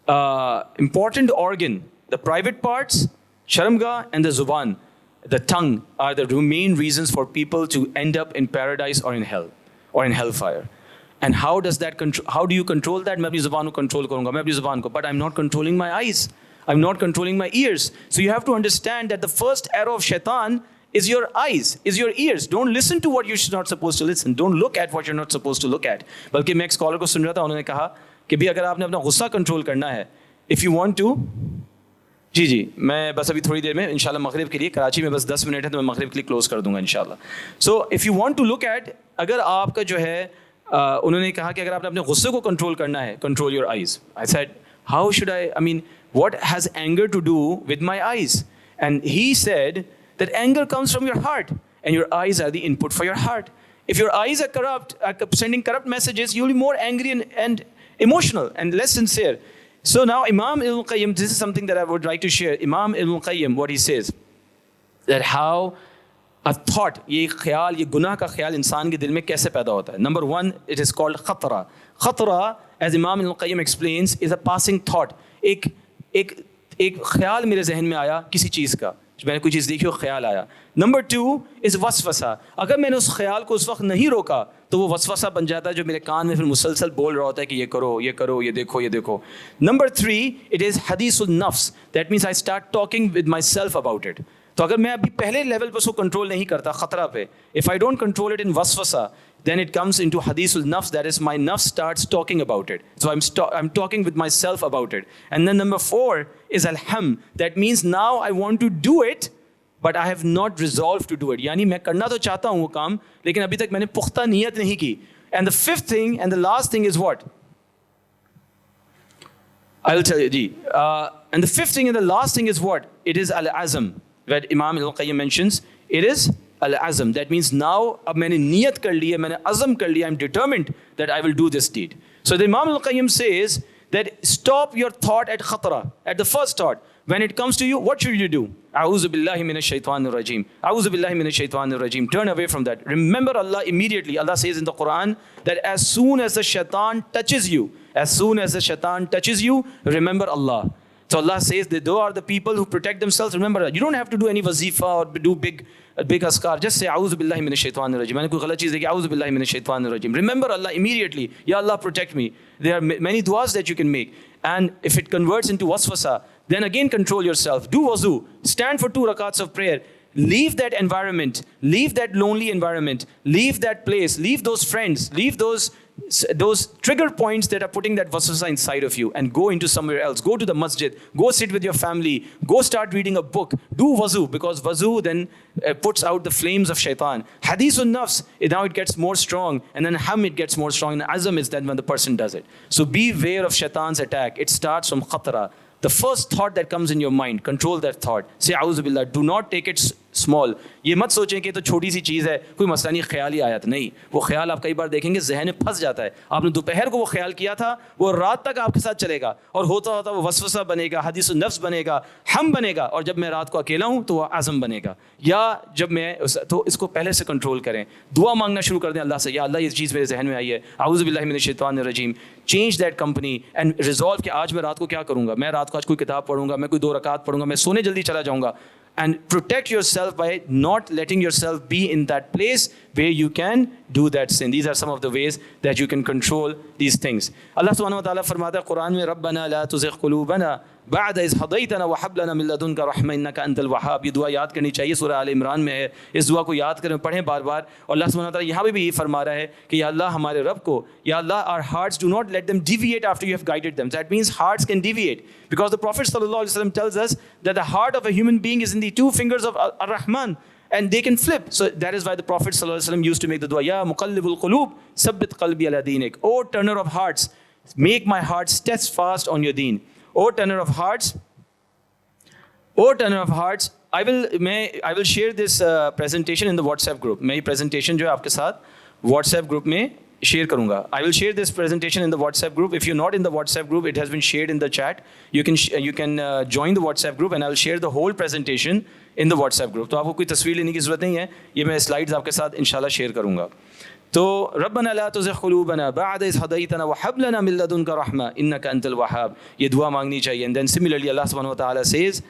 important organ, the private parts, sharmgah and the zuban, the tongue, are the main reasons for people to end up in paradise or in hell or in hellfire. And how does that how do you control that? میں اپنی زبان کو control کروں گا, میں اپنی زبان کو, but I'm not controlling my eyes, I'm not controlling my ears. So you have to understand that the first arrow of shaitan is your eyes, is your ears. Don't listen to what you're not supposed to listen. Don't look at what you're not supposed to look at. بلکہ میں ایک scholar کو سن رہا تھا, انہوں نے کہا کہ بھی اگر آپ نے اپنا غصہ کنٹرول کرنا ہے, if you want to, جی میں بس ابھی تھوڑی دیر میں انشاءاللہ مغرب کے لیے, کراچی میں بس 10 منٹ ہے تو میں مغرب کے لیے کلوز کر دوں گا انشاءاللہ. سو if you want to look at, اگر آپ کا جو ہے انہوں نے کہا کہ اگر آپ نے اپنے غصے کو کنٹرول کرنا ہے, control your eyes. I said, how should I mean, what has anger to do with my eyes? And he said that anger comes from your heart, and your eyes are the input for your heart. If your eyes are corrupt, sending corrupt messages, you'll be more angry and emotional and less sincere. So now Imam Ibn Qayyim, this is something that I would like to share. Imam Ibn Qayyim, what he says, that how a thought, یہ خیال, یہ گناہ کا خیال انسان کے دل میں کیسے پیدا ہوتا ہے. Number one, it is called خطرہ. خطرہ, as Imam Ibn Qayyim explains, is a passing thought. ایک خیال میرے ذہن میں آیا کسی چیز کا, میں نے کوئی چیز دیکھی, وہ خیال آیا. نمبر ٹو از وسوسہ. اگر میں نے اس خیال کو اس وقت نہیں روکا تو وہ وسوسہ بن جاتا ہے جو میرے کان میں پھر مسلسل بول رہا ہوتا ہے کہ یہ کرو, یہ کرو, یہ دیکھو, یہ دیکھو. نمبر تھری, اٹ از حدیث النفس. That means I start talking with my self about it. تو اگر میں ابھی پہلے لیول پہ اس کو کنٹرول نہیں کرتا خطرہ پہ, if I don't control it in وسوسہ, then it comes into hadith al-nafs, that is my nafs starts talking about it. So I'm talking with myself about it. And then number 4 is al-ham. That means now I want to do it, but I have not resolved to do it. Yani میں کرنا تو چاہتا ہوں وہ کام, لیکن ابھی تک میں نے پختہ نیت نہیں کی. And the fifth thing and the last thing is what? I'll tell you. And the fifth thing and the last thing is what? It is al-azam. That Imam al-Qayyim mentions, it is al-azam. That means now اب میں نے نیت کر لی ہے, میں نے عزم کر لیا, I'm determined that I will do this deed. So the Imam al-Qayyim says that stop your thought at khatra, at the first thought. When it comes to you, what should you do? A'udhu billahi minash shaitanir rajim. A'udhu billahi minash shaitanir rajim. Turn away from that. Remember Allah immediately. Allah says in the Quran that as soon as the shaitan touches you, remember Allah. So Allah says that those are the people who protect themselves. Remember, you don't have to do any wazifa or do big askar. Just say, A'udhu billahi minash shaitanir rajim. Maine koi galat cheez dekhi, A'udhu billahi minash shaitanir rajim. Remember Allah immediately. Ya Allah, protect me. There are many du'as that you can make. And if it converts into waswasa, then again control yourself. Do wuzu. Stand for 2 rakats of prayer. Leave that environment. Leave that lonely environment. Leave that place. Leave those friends. Leave those trigger points that are putting that waswasa inside of you, and go into somewhere else. Go to the masjid. Go sit with your family. Go start reading a book. Do wuzu, because wuzu then puts out the flames of shaitan. Hadithun nafs, now it gets more strong, and then ham, it gets more strong, and azam is then when the person does it. So beware of shaitan's attack. It starts from khatra. The first thought that comes in your mind, control that thought. Say A'udhu Billah. Do not take it small. یہ مت سوچیں کہ تو چھوٹی سی چیز ہے, کوئی مسئلہ نہیں, خیال ہی آیا تھا. نہیں, وہ خیال آپ کئی بار دیکھیں گے ذہن میں پھنس جاتا ہے. آپ نے دوپہر کو وہ خیال کیا تھا, وہ رات تک آپ کے ساتھ چلے گا, اور ہوتا ہوتا وہ وسوسہ بنے گا, حدیث النفس بنے گا, ہم بنے گا, اور جب میں رات کو اکیلا ہوں تو وہ عزم بنے گا. یا جب میں تو اس کو پہلے سے کنٹرول کریں, دعا مانگنا شروع کر دیں اللہ سے, یا اللہ یہ چیز میرے ذہن میں آئی ہے, اعوذ باللہ من الشیطان الرجیم. Change that company and resolve کہ آج میں رات کو کیا کروں گا. میں رات کو آج کوئی کتاب پڑھوں گا, میں کوئی 2 رکعت پڑھوں گا, میں سونے جلدی چلا جاؤں گا. And protect yourself by not letting yourself be in that place where you can do that sin. These are some of the ways that you can control these things. Allah subhanahu wa ta'ala فرماتا ہے قرآن میں, ربنا لا تزغ قلوبنا بعد إذ هديتنا وهب لنا من لدنك رحمة إنك أنت الوهاب. یہ دعا یاد کرنی چاہیے, سورہ آل عمران میں ہے. اس دعا کو یاد کریں, پڑھیں بار بار. اور اللہ سبحانہ وتعالیٰ یہاں بھی یہ فرما رہا ہے کہ یا اللہ ہمارے رب کو, یا اللہ our hearts do not let them deviate after you have guided them. That means hearts can deviate, because the Prophet sallallahu alaihi wasallam tells us that the heart of a human being is in the 2 fingers of Ar-Rahman, and they can flip. So that is why the Prophet sallallahu alaihi wasallam used to make the dua, Ya muqallibul qulub sabbit qalbi ala dinik. O turner of hearts, make my heart steadfast on your deen. O turner of hearts, I will share this presentation in the WhatsApp group. میں یہ presentation جو ہے آپ کے ساتھ WhatsApp group میں share کروں گا. I will share this presentation in the WhatsApp group. If you're not in the WhatsApp group, it has been shared in the chat. You can join the WhatsApp group, and I will share the whole presentation in the WhatsApp group. تو آپ کو کوئی تصویر لینے کی ضرورت نہیں ہے, یہ میں slides آپ کے ساتھ انشاءاللہ share کروں گا. تو ربنا لا تزغ قلوبنا بعد اذ هديتنا وهب لنا من لدنك رحمة انك انت الوهاب، یہ دعا مانگنی چاہیے. اینڈ دین سملرلی اللہ سبحانہ وتعالی سیز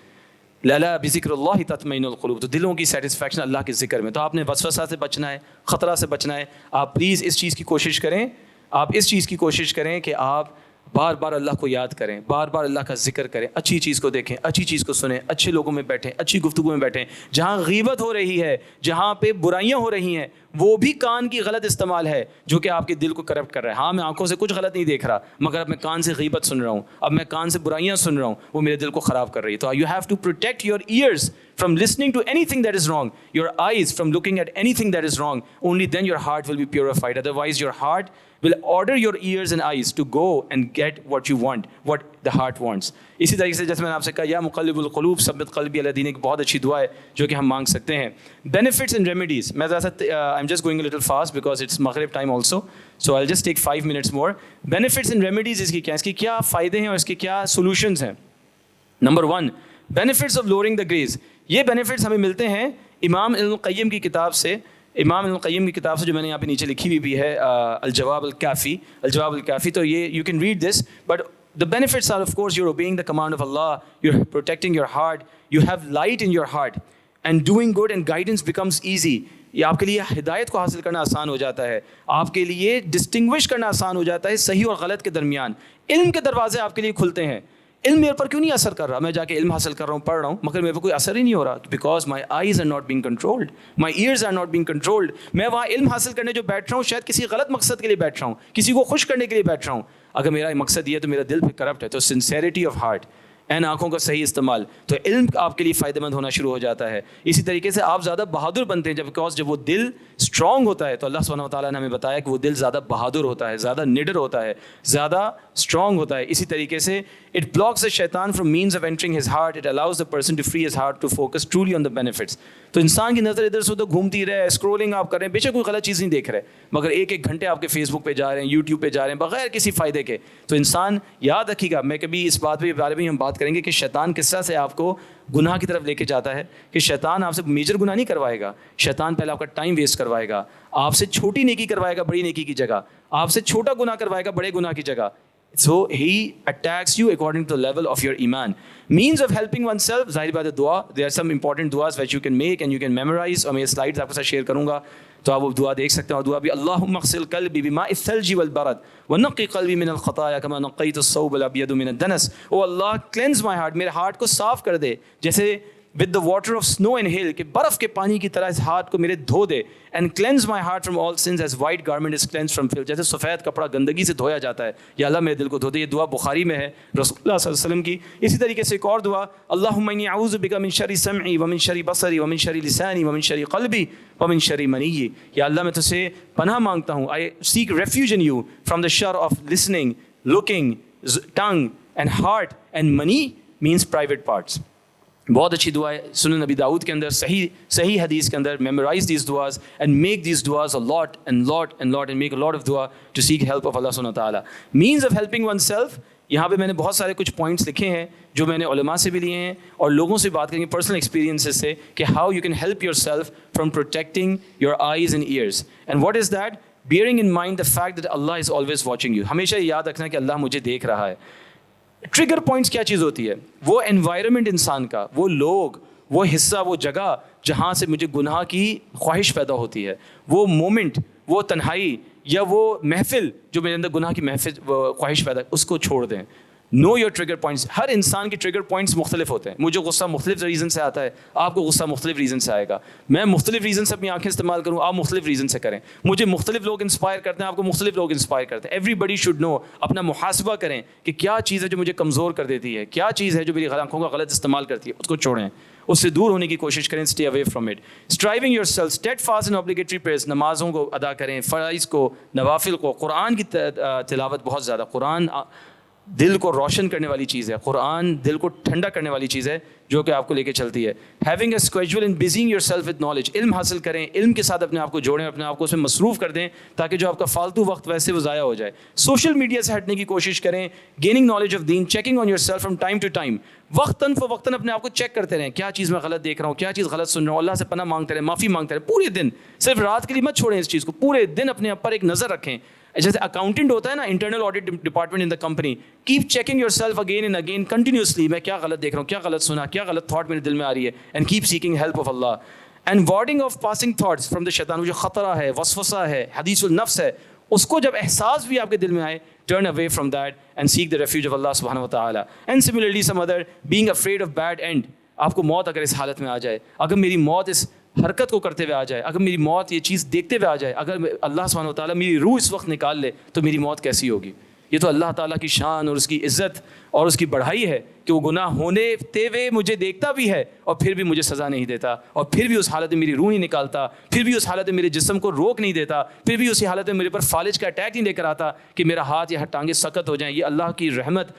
لالا بذکر اللہ تطمئن القلوب، تو دلوں کی سیٹسفیکشن اللہ کے ذکر میں. تو آپ نے وسوسہ سے بچنا ہے، خطرہ سے بچنا ہے. آپ پلیز اس چیز کی کوشش کریں، آپ اس چیز کی کوشش کریں کہ آپ بار بار اللہ کو یاد کریں، بار بار اللہ کا ذکر کریں، اچھی چیز کو دیکھیں، اچھی چیز کو سنیں، اچھے لوگوں میں بیٹھیں، اچھی گفتگو میں بیٹھیں. جہاں غیبت ہو رہی ہے، جہاں پہ برائیاں ہو رہی ہیں، وہ بھی کان کی غلط استعمال ہے جو کہ آپ کے دل کو کرپٹ کر رہا ہے. ہاں میں آنکھوں سے کچھ غلط نہیں دیکھ رہا، مگر اب میں کان سے غیبت سن رہا ہوں، اب میں کان سے برائیاں سن رہا ہوں، وہ میرے دل کو خراب کر رہی ہے. تو you have to protect your ears from listening to anything that is wrong, your eyes from looking at anything that is wrong. Only then your heart will be purified. Otherwise your heart will order your ears and eyes to go and get what you want, what the heart wants. اسی طریقے سے جیسے میں نے آپ سے کہا یا مقلب القلوب ثبت قلبی علی دینک، بہت اچھی دعا ہے جو کہ ہم مانگ سکتے ہیں. Benefits and remedies. میں ذرا سا I'm just going a little fast because it's Maghrib time also, so I'll just take 5 minutes more. Benefits and remedies اس کی کیا، اس کی کیا فائدے ہیں اور اس کے کیا solutions ہیں. Number 1, benefits of lowering the gaze. یہ بینیفٹس ہمیں ملتے ہیں امام ابن القیم کی کتاب سے. امام ابن القیم کی کتاب سے جو میں نے یہاں پہ نیچے لکھی ہوئی بھی ہے الجواب الکافی، الجواب الکافی. تو یہ you can read this, but the benefits are of course you're obeying the command of Allah, you're protecting your heart, you have light in your heart, and doing good and guidance becomes easy. یہ آپ کے لیے ہدایت کو حاصل کرنا آسان ہو جاتا ہے، آپ کے لیے ڈسٹنگوش کرنا آسان ہو جاتا ہے صحیح اور غلط کے درمیان. علم کے دروازے آپ کے لیے کھلتے ہیں. علم میرے پر کیوں نہیں اثر کر رہا؟ میں جا کے علم حاصل کر رہا ہوں، پڑھ رہا ہوں، مگر میرے پر کوئی اثر ہی نہیں ہو رہا. Because my eyes are not being controlled, my ears are not being controlled. میں وہاں علم حاصل کرنے جو بیٹھ رہا ہوں شاید کسی غلط مقصد کے لیے بیٹھ رہا ہوں، کسی کو خوش کرنے کے لیے بیٹھ رہا ہوں. اگر میرا مقصد یہ ہے تو میرا دل پھر کرپٹ ہے. تو سنسیریٹی آف ہارٹ اینڈ آنکھوں کا صحیح استعمال، تو علم آپ کے لیے فائدہ مند ہونا شروع ہو جاتا ہے. اسی طریقے سے آپ زیادہ بہادر بنتے ہیں جب وہ دل اسٹرانگ ہوتا ہے. تو اللہ سبحانہ وتعالیٰ نے ہمیں بتایا کہ وہ دل زیادہ بہادر ہوتا ہے، زیادہ نڈر ہوتا ہے، زیادہ اسٹرانگ ہوتا ہے. اسی طریقے سے اٹ بلاکس دا شیطان from means of entering his heart, it allows the person to free his heart to focus truly on the benefits. تو انسان کی نظر ادھر سے ادھر گھومتی رہے، اسکرولنگ آپ کر رہے ہیں، بے شک کوئی غلط چیز نہیں دیکھ رہے، مگر ایک گھنٹے آپ کے فیس بک پہ جا رہے ہیں، یوٹیوب پہ جا رہے ہیں بغیر کسی فائدے کے. تو انسان یاد رکھیے گا، میں کبھی اس بات پہ بارے میں ہم بات کریں گے کہ شیطان کس طرح سے آپ کو گناہ کی طرف لے کے جاتا ہے. کہ شیطان آپ سے میجر گناہ نہیں کروائے گا، شیطان پہلے آپ کا ٹائم ویسٹ کروائے گا، آپ سے چھوٹی نیکی کروائے گا بڑی نیکی کی جگہ، آپ سے چھوٹا گناہ کروائے گا بڑے گناہ کی جگہ. So he attacks you according to the level of your iman. Means of helping oneself, ظاہر بات ہے دعا. There are some important duas which you can make and you can memorize. اور میں یہ slides آپ کے ساتھ شیئر کروں گا تو آپ وہ دعا دیکھ سکتے ہیں. اور دعا بھی اللہم اغسل قلبی بماء الثلج والبرد ونقی قلبی من الخطایا کما نقیت الثوب الابیض من الدنس. او اللہ cleanse my heart، میرے ہارٹ کو صاف کر دے جیسے with the water of snow and hail، کہ برف کے پانی کی طرح اس ہاتھ کو میرے دھو دے. and cleanse my heart from all sins as white garment is cleansed from filth، جیسے سفید کپڑا گندگی سے دھویا جاتا ہے، یا اللہ میرے دل کو دھو دے. یہ دعا بخاری میں ہے رسول اللہ صلی اللہ علیہ وسلم کی. اسی طریقے سے ایک اور دعا اللہم انی اعوذ بک من شر سمعی ومن شر بصری ومن شر لسانی ومن شر قلبی ومن شر منی. یا اللہ میں تجھ سے پناہ مانگتا ہوں، I seek refuge in you from the shar of listening, looking, tongue and heart. and money means private parts. بہت اچھی دعا ہے سنن نبی داؤد کے اندر، صحیح حدیث کے اندر. میمورائز دیز دعاز اینڈ میک دیز دعاز a lot and make a lot of dua to seek help of Allah subhanahu wa ta'ala. means of helping oneself، یہاں پہ میں نے بہت سارے کچھ پوائنٹس لکھے ہیں جو میں نے علماء سے بھی لیے ہیں اور لوگوں سے بات کریں گے پرسنل ایکسپیرینسز سے کہ how you can help yourself from protecting your eyes and ears. And what is that? Bearing in mind the fact that Allah is always watching you. ہمیشہ یاد رکھنا کہ اللہ مجھے دیکھ رہا ہے. ٹریگر پوائنٹس کیا چیز ہوتی ہے؟ وہ انوائرمنٹ انسان کا، وہ لوگ، وہ حصہ، وہ جگہ جہاں سے مجھے گناہ کی خواہش پیدا ہوتی ہے، وہ مومنٹ، وہ تنہائی یا وہ محفل جو میرے اندر گناہ کی محفل خواہش پیدا، اس کو چھوڑ دیں. Know your trigger points. ہر انسان کے ٹریگر پوائنٹس مختلف ہوتے ہیں. مجھے غصہ مختلف ریزن سے آتا ہے، آپ کو غصہ مختلف ریزن سے آئے گا. میں مختلف ریزن سے اپنی آنکھیں استعمال کروں، آپ مختلف ریزن سے کریں. مجھے مختلف لوگ انسپائر کرتے ہیں، آپ کو مختلف لوگ انسپائر کرتے ہیں. Everybody should know. اپنا محاسبہ کریں کہ کیا چیز ہے جو مجھے کمزور کر دیتی ہے، کیا چیز ہے جو میری آنکھوں کا غلط استعمال کرتی ہے، اس کو چھوڑیں، اس سے دور ہونے کی کوشش کریں. Stay away from it. Striving yourself steadfast in obligatory prayers. نمازوں کو ادا کریں، فرائض کو، نوافل کو. قرآن کی تلاوت بہت زیادہ. قرآن دل کو روشن کرنے والی چیز ہے. قرآن دل کو ٹھنڈا کرنے والی چیز ہے جو کہ آپ کو لے کے چلتی ہے. Having a schedule and busying yourself with knowledge. علم حاصل کریں, علم کے ساتھ اپنے آپ کو جوڑیں, اپنے آپ کو اس میں مصروف کر دیں تاکہ جو آپ کا فالتو وقت ویسے وہ ضائع ہو جائے. سوشل میڈیا سے ہٹنے کی کوشش کریں. گیننگ نالج آف دین, checking on yourself from time to time. وقتاً فوقتاً اپنے آپ کو چیک کرتے رہیں, کیا چیز میں غلط دیکھ رہا ہوں, کیا چیز غلط سن رہا ہوں. اللہ سے پناہ مانگتے رہیں, معافی مانگتے رہیں پورے دن. صرف رات کے لیے مت چھوڑیں اس چیز کو, پورے دن اپنے اوپر ایک نظر رکھیں. جیسے اکاؤنٹنٹ ہوتا ہے نا, internal audit department in the company, keep checking your self again and again continuously. میں کیا غلط دیکھ رہا ہوں, کیا غلط سنا, کیا غلط تھاٹ میرے دل میں آ رہی ہے, and keep seeking help of Allah. And warding off passing thoughts from the Shaitan. وہ جو خطرہ ہے, وسوسہ ہے, حدیث النفس ہے, اس کو جب احساس بھی آپ کے دل میں آئے, turn away from that and seek the refuge of Allah subhanahu wa ta'ala. And similarly some other, being afraid of bad end. آپ کو موت اگر اس حالت میں آ جائے, اگر میری موت اس حرکت کو کرتے ہوئے آ جائے, اگر میری موت یہ چیز دیکھتے ہوئے آ جائے, اگر اللہ سبحانہ و تعالیٰ میری روح اس وقت نکال لے تو میری موت کیسی ہوگی. یہ تو اللہ تعالیٰ کی شان اور اس کی عزت اور اس کی بڑھائی ہے کہ وہ گناہ ہونے ہوئے مجھے دیکھتا بھی ہے اور پھر بھی مجھے سزا نہیں دیتا, اور پھر بھی اس حالت میں میری روح نہیں نکالتا, پھر بھی اس حالت میں میرے جسم کو روک نہیں دیتا, پھر بھی اسی حالت میں میرے پر فالج کا اٹیک نہیں لے کر آتا کہ میرا ہاتھ یا ٹانگیں سخت ہو جائیں. یہ اللہ کی رحمت,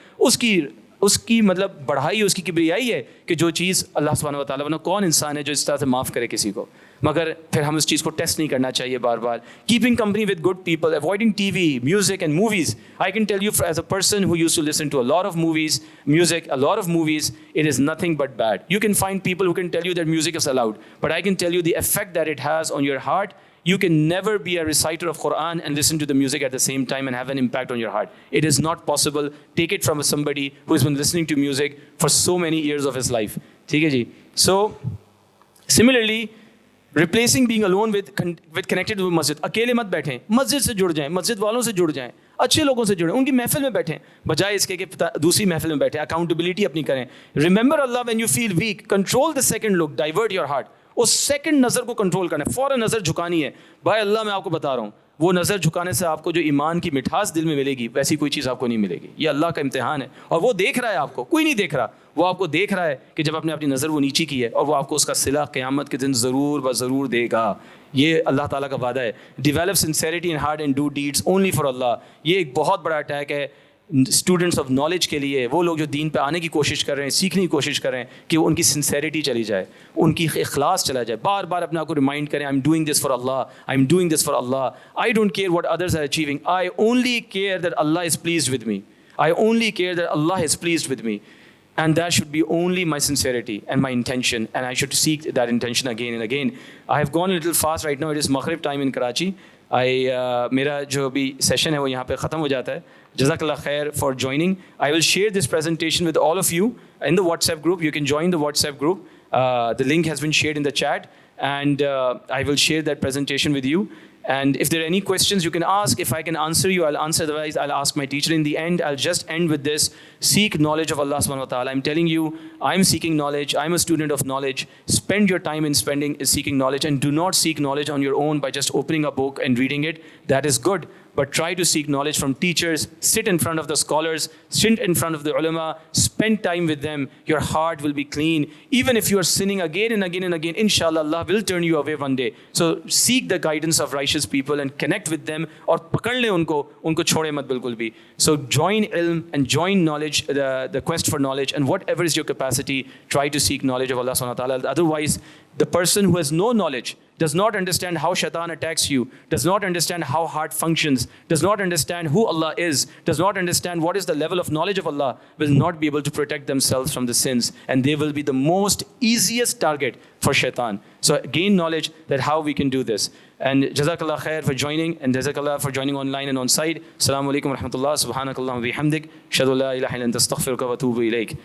اس کی مطلب بڑھائی, اس کی کبریائی ہے کہ جو چیز اللہ سبحانہ و تعالیٰ, ورنہ کون انسان ہے جو اس طرح سے معاف کرے کسی کو. مگر پھر ہم اس چیز کو ٹیسٹ نہیں کرنا چاہیے بار بار. Keeping company with good people, avoiding T V, music and movies. I can tell you as a person who used to listen to a lot of movies, music, a lot of movies, it is nothing but bad. You can find people who can tell you that music is allowed, but I can tell you the effect that it has on your heart. You can never be a reciter of Quran and listen to the music at the same time and have an impact on your heart. It is not possible. Take it from somebody who has been listening to music for so many years of his life. ٹھیک ہے جی. So similarly, replacing being alone with connected with masjid. اکیلے مت بیٹھیں, مسجد سے جڑ جائیں, مسجد والوں سے جڑ جائیں, اچھے لوگوں سے جڑیں, ان کی محفل میں بیٹھیں بجائے اس کے کہ دوسری محفل میں بیٹھیں. اکاؤنٹیبلٹی اپنی کریں. Remember Allah when you feel weak. Control the second look. Divert your heart. اس سیکنڈ نظر کو کنٹرول کرنا ہے, فوراً نظر جھکانی ہے. بھائی اللہ میں آپ کو بتا رہا ہوں, وہ نظر جھکانے سے آپ کو جو ایمان کی مٹھاس دل میں ملے گی ویسی کوئی چیز آپ کو نہیں ملے گی. یہ اللہ کا امتحان ہے, اور وہ دیکھ رہا ہے آپ کو, کوئی نہیں دیکھ رہا, وہ آپ کو دیکھ رہا ہے کہ جب آپ نے اپنی نظر وہ نیچی کی ہے, اور وہ آپ کو اس کا صلہ قیامت کے دن ضرور بضرور دے گا. یہ اللہ تعالیٰ کا وعدہ ہے. Develop sincerity in heart and do deeds only for Allah. یہ ایک بہت بڑا اٹیک ہے اسٹوڈنٹس آف نالج کے لیے, وہ لوگ جو دین پہ آنے کی کوشش کر رہے ہیں, سیکھنے کی کوشش کر رہے ہیں, کہ ان کی سنسیریٹی چلی جائے, ان کی اخلاص چلا جائے. بار بار اپنے آپ کو ریمائنڈ کریں, I am doing this for Allah, I am doing this for Allah, I don't care what others are achieving, I only care that Allah is pleased with me, I only care that Allah is pleased with me. And that should be only my sincerity and my intention, and I should seek that intention again and again. I have gone a little fast right now. It is Maghrib time in Karachi. میرا جو بھی session ہے وہ یہاں پہ ختم ہو جاتا ہے. جزاک اللہ خیر for joining. I will share this presentation with all of you in the WhatsApp group. You can join the WhatsApp group. The link has been shared in the chat, and I will share that presentation with you. And if there are any questions, you can ask. If I can answer you, I'll answer. Otherwise, I'll ask my teacher. In the end, I'll just end with this. Seek knowledge of Allah subhanahu wa ta'ala. I'm telling you, I'm seeking knowledge. I'm a student of knowledge. Spend your time in seeking knowledge, and do not seek knowledge on your own by just opening a book and reading it. That is good. But try to seek knowledge from teachers. Sit in front of the scholars. Sit in front of the ulama. Spend time with them. Your heart will be clean. Even if you are sinning again and again and again, inshallah, Allah will turn you away one day. So seek the guidance of righteous people and connect with them. Aur pakad le unko chhode mat bilkul bhi. So join ilm and join knowledge, the quest for knowledge, and whatever is your capacity, try to seek knowledge of Allah subhanahu wa ta'ala. Otherwise, the person who has no knowledge, does not understand how shaitan attacks you, does not understand how heart functions, does not understand who Allah is, does not understand what is the level of knowledge of Allah, will not be able to protect themselves from the sins, and they will be the most easiest target for shaitan. So gain knowledge that how we can do this. And jazakallah khair for joining, and jazakallah for joining online and on site. Assalamu alaikum wa rahmatullah. Subhanakallahumma wa bihamdik, ashhadu an la ilaha illa anta, astaghfiruka wa atubu ilaik.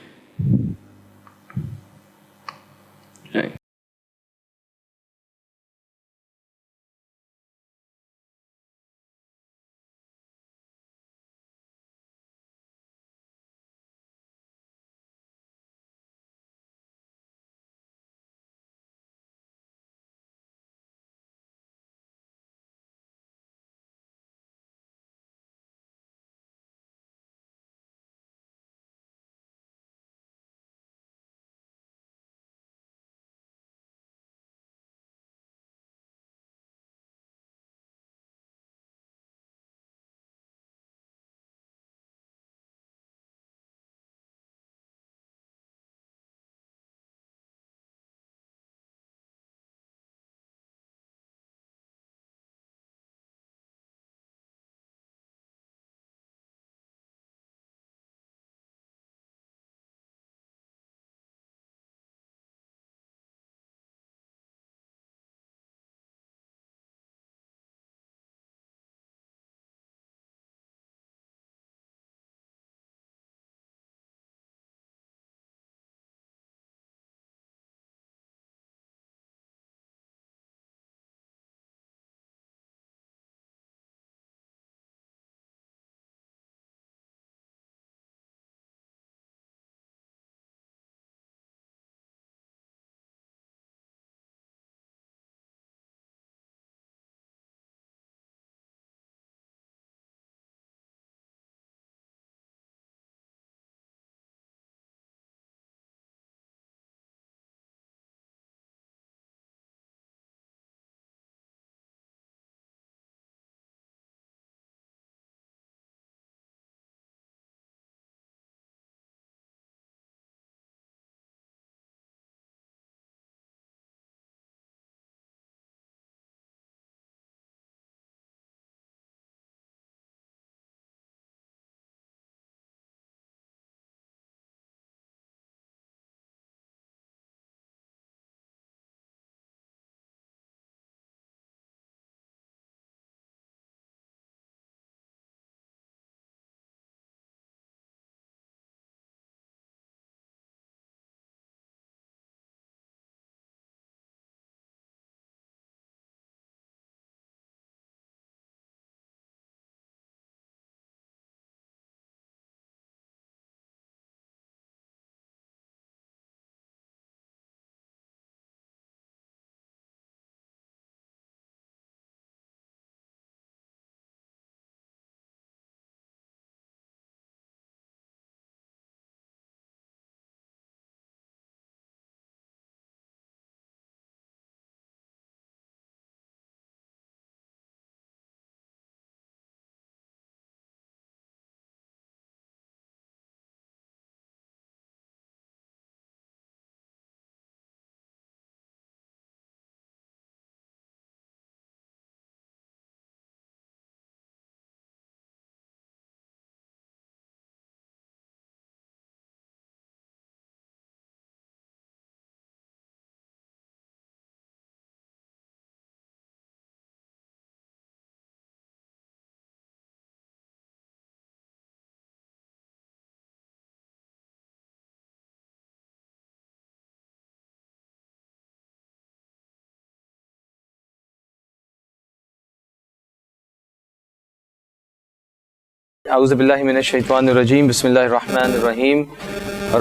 اعوذ باللہ من الشیطان الرجیم بسم اللہ الرحمن الرحیم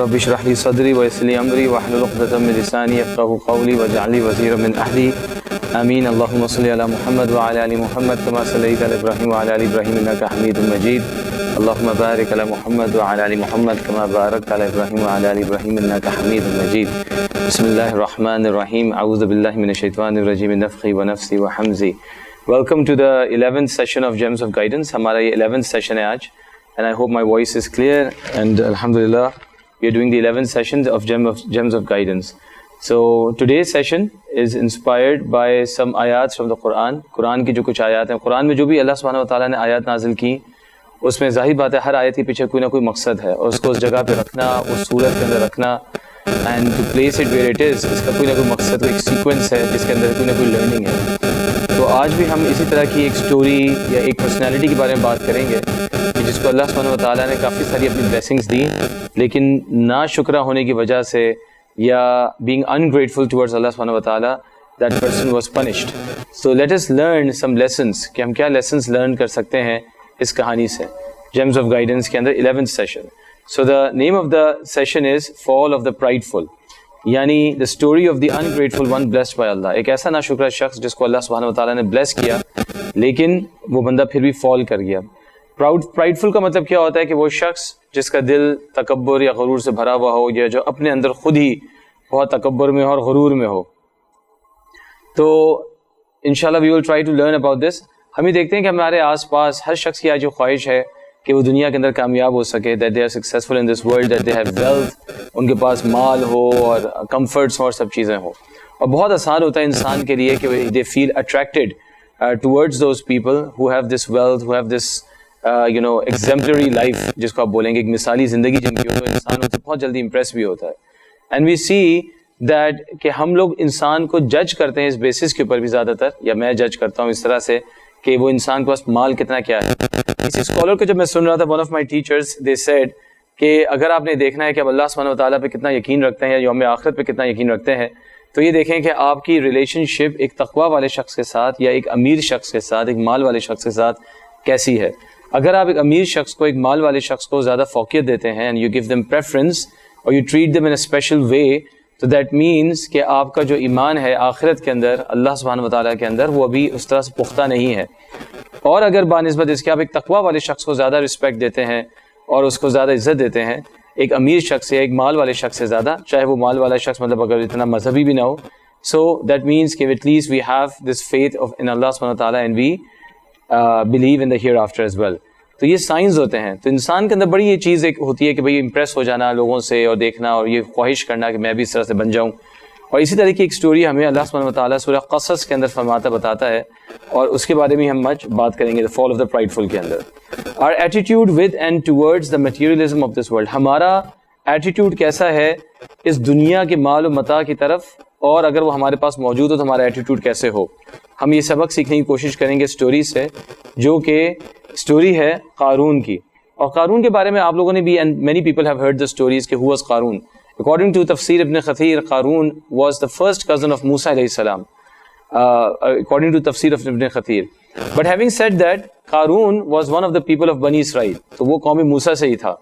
رب اشرح لی صدری ویسر لی امری واحلل عقدۃ من لسانی یفقهوا قولی واجعل لی وزیرا من اہلی آمین اللہم صل علی محمد وعلی آل محمد کما صلیت علی ابراہیم وعلی آل ابراہیم انک حمید مجید اللہم بارک علی محمد وعلی آل محمد کما بارکت علی ابراہیم وعلی آل ابراہیم انک حمید مجید بسم اللہ الرحمن الرحیم اعوذ باللہ من الشیطان الرجیم من نفخی ونفسی وحمزی. Welcome to the 11th session of Gems of Guidance. ہمارا یہ 11th session ہے آج, and I hope my voice is clear, and alhamdulillah we are doing the 11th session of Gems of Guidance. So today's session is inspired by some ayats from the Quran. قرآن کی جو کچھ آیات ہیں, قرآن میں جو بھی اللہ سبحانہ وتعالیٰ نے آیات نازل کی, اس میں ظاہر بات ہے ہر آیت کے پیچھے کوئی نہ کوئی مقصد ہے, اور اس کو اس جگہ پہ رکھنا, اس صورت کے اندر رکھنا, and to place it where it is, اس کا کوئی نہ کوئی مقصد, کوئی ایک سیکوینس ہے جس کے اندر کوئی نہ کوئی لرننگ ہے. تو آج بھی ہم اسی طرح کی ایک سٹوری یا ایک پرسنالٹی کے بارے میں بات کریں گے کہ جس کو اللہ سبحانہ وتعالیٰ نے کافی ساری اپنی بلیسنگز دی, لیکن ناشکرہ ہونے کی وجہ سے یا بینگ ungrateful towards اللہ سبحانہ وتعالیٰ, that person was punished. So let us learn some lessons, کہ ہم کیا lessons learn کر سکتے ہیں اس کہانی سے. Gems of Guidance کے اندر 11th session. So the name of the session is Fall of the Prideful, یعنی the story of the ungrateful one blessed by Allah. ایک ایسا ناشکرہ شخص جس کو اللہ سبحانہ وتعالیٰ نے بلیس کیا, لیکن وہ بندہ پھر بھی فال کر گیا. پرائڈفل کا مطلب کیا ہوتا ہے کہ وہ شخص جس کا دل تکبر یا غرور سے بھرا ہوا ہو, یا جو اپنے اندر خود ہی بہت تکبر میں ہو اور غرور میں ہو. تو انشاءاللہ we will try to learn about this. ہم یہ دیکھتے ہیں کہ ہمارے آس پاس ہر شخص کی آج جو خواہش ہے کہ وہ دنیا کے اندر کامیاب ہو سکے, that they are successful in this world, that they have wealth, ان کے پاس مال ہو اور کمفرٹس ہوں اور سب چیزیں ہوں. اور بہت آسان ہوتا ہے انسان کے لیے کہ they feel attracted towards those people who have this wealth, who have this exemplary life, جس کو آپ بولیں گے ایک مثالی زندگی جن کی ہو, تو انسان ان سے بہت جلدی امپریس بھی ہوتا ہے. And we see that کہ ہم لوگ انسان کو جج کرتے ہیں اس بیسس کے اوپر بھی زیادہ تر, یا میں جج کرتا ہوں اس طرح سے کہ وہ انسان کے پاس مال کتنا کیا ہے. کسی اسکالر کو جب میں سن رہا تھا, one of my teachers they said کہ اگر آپ نے دیکھنا ہے کہ اب اللہ سبحانہ وتعالیٰ پہ کتنا یقین رکھتے ہیں یا یوم آخرت پہ کتنا یقین رکھتے ہیں, تو یہ دیکھیں کہ آپ کی ریلیشن شپ ایک تقویٰ والے شخص کے ساتھ یا ایک امیر شخص کے ساتھ, ایک مال والے شخص کے ساتھ کیسی ہے. اگر آپ ایک امیر شخص کو, ایک مال والے شخص کو زیادہ فوقیت دیتے ہیں, and you give them preference or you treat them in a special way, تو دیٹ مینس کہ آپ کا جو ایمان ہے آخرت کے اندر اللہ سبحانہ وتعالیٰ کے اندر, وہ ابھی اس طرح سے پختہ نہیں ہے. اور اگر بانسبت اس کے آپ ایک تقویٰ والے شخص کو زیادہ رسپیکٹ دیتے ہیں اور اس کو زیادہ عزت دیتے ہیں ایک امیر شخص یا ایک مال والے شخص سے زیادہ, چاہے وہ مال والا شخص مطلب اگر اتنا مذہبی بھی نہ ہو, سو دیٹ مینس کہ at least we have this faith in Allah سبحانہ وتعالیٰ and we believe in the hereafter as well. تو یہ سائنس ہوتے ہیں. تو انسان کے اندر بڑی یہ چیز ایک ہوتی ہے کہ بھئی امپریس ہو جانا لوگوں سے اور دیکھنا, اور یہ خواہش کرنا کہ میں بھی اس طرح سے بن جاؤں. اور اسی طرح کی ایک سٹوری ہمیں اللہ سبحانہ وتعالیٰ سورہ قصص کے اندر بتاتا ہے, اور اس کے بارے میں ہم آج بات کریں گے, the fall of the prideful کے اندر. Our attitude with and towards the materialism of this world, ہمارا ایٹیٹیوڈ کیسا ہے اس دنیا کے مال و متاع کی طرف, اور اگر وہ ہمارے پاس موجود ہو تو ہمارا ایٹیٹیوڈ کیسے ہو. ہم یہ سبق سیکھنے کی کوشش کریں گے سٹوری سے, جو کہ سٹوری ہے قارون کی. اور قارون کے بارے میں آپ لوگوں نے بھی, and many people have heard the stories کہ who was Qarun. According to Tafsir Ibn Kathir, Qarun was the first cousin of Musa alayhi salam, according to Tafsir of Ibn Kathir. But having said that, Qarun was one of the people of Bani Israel. تو وہ قوم موسیٰ سے ہی تھا,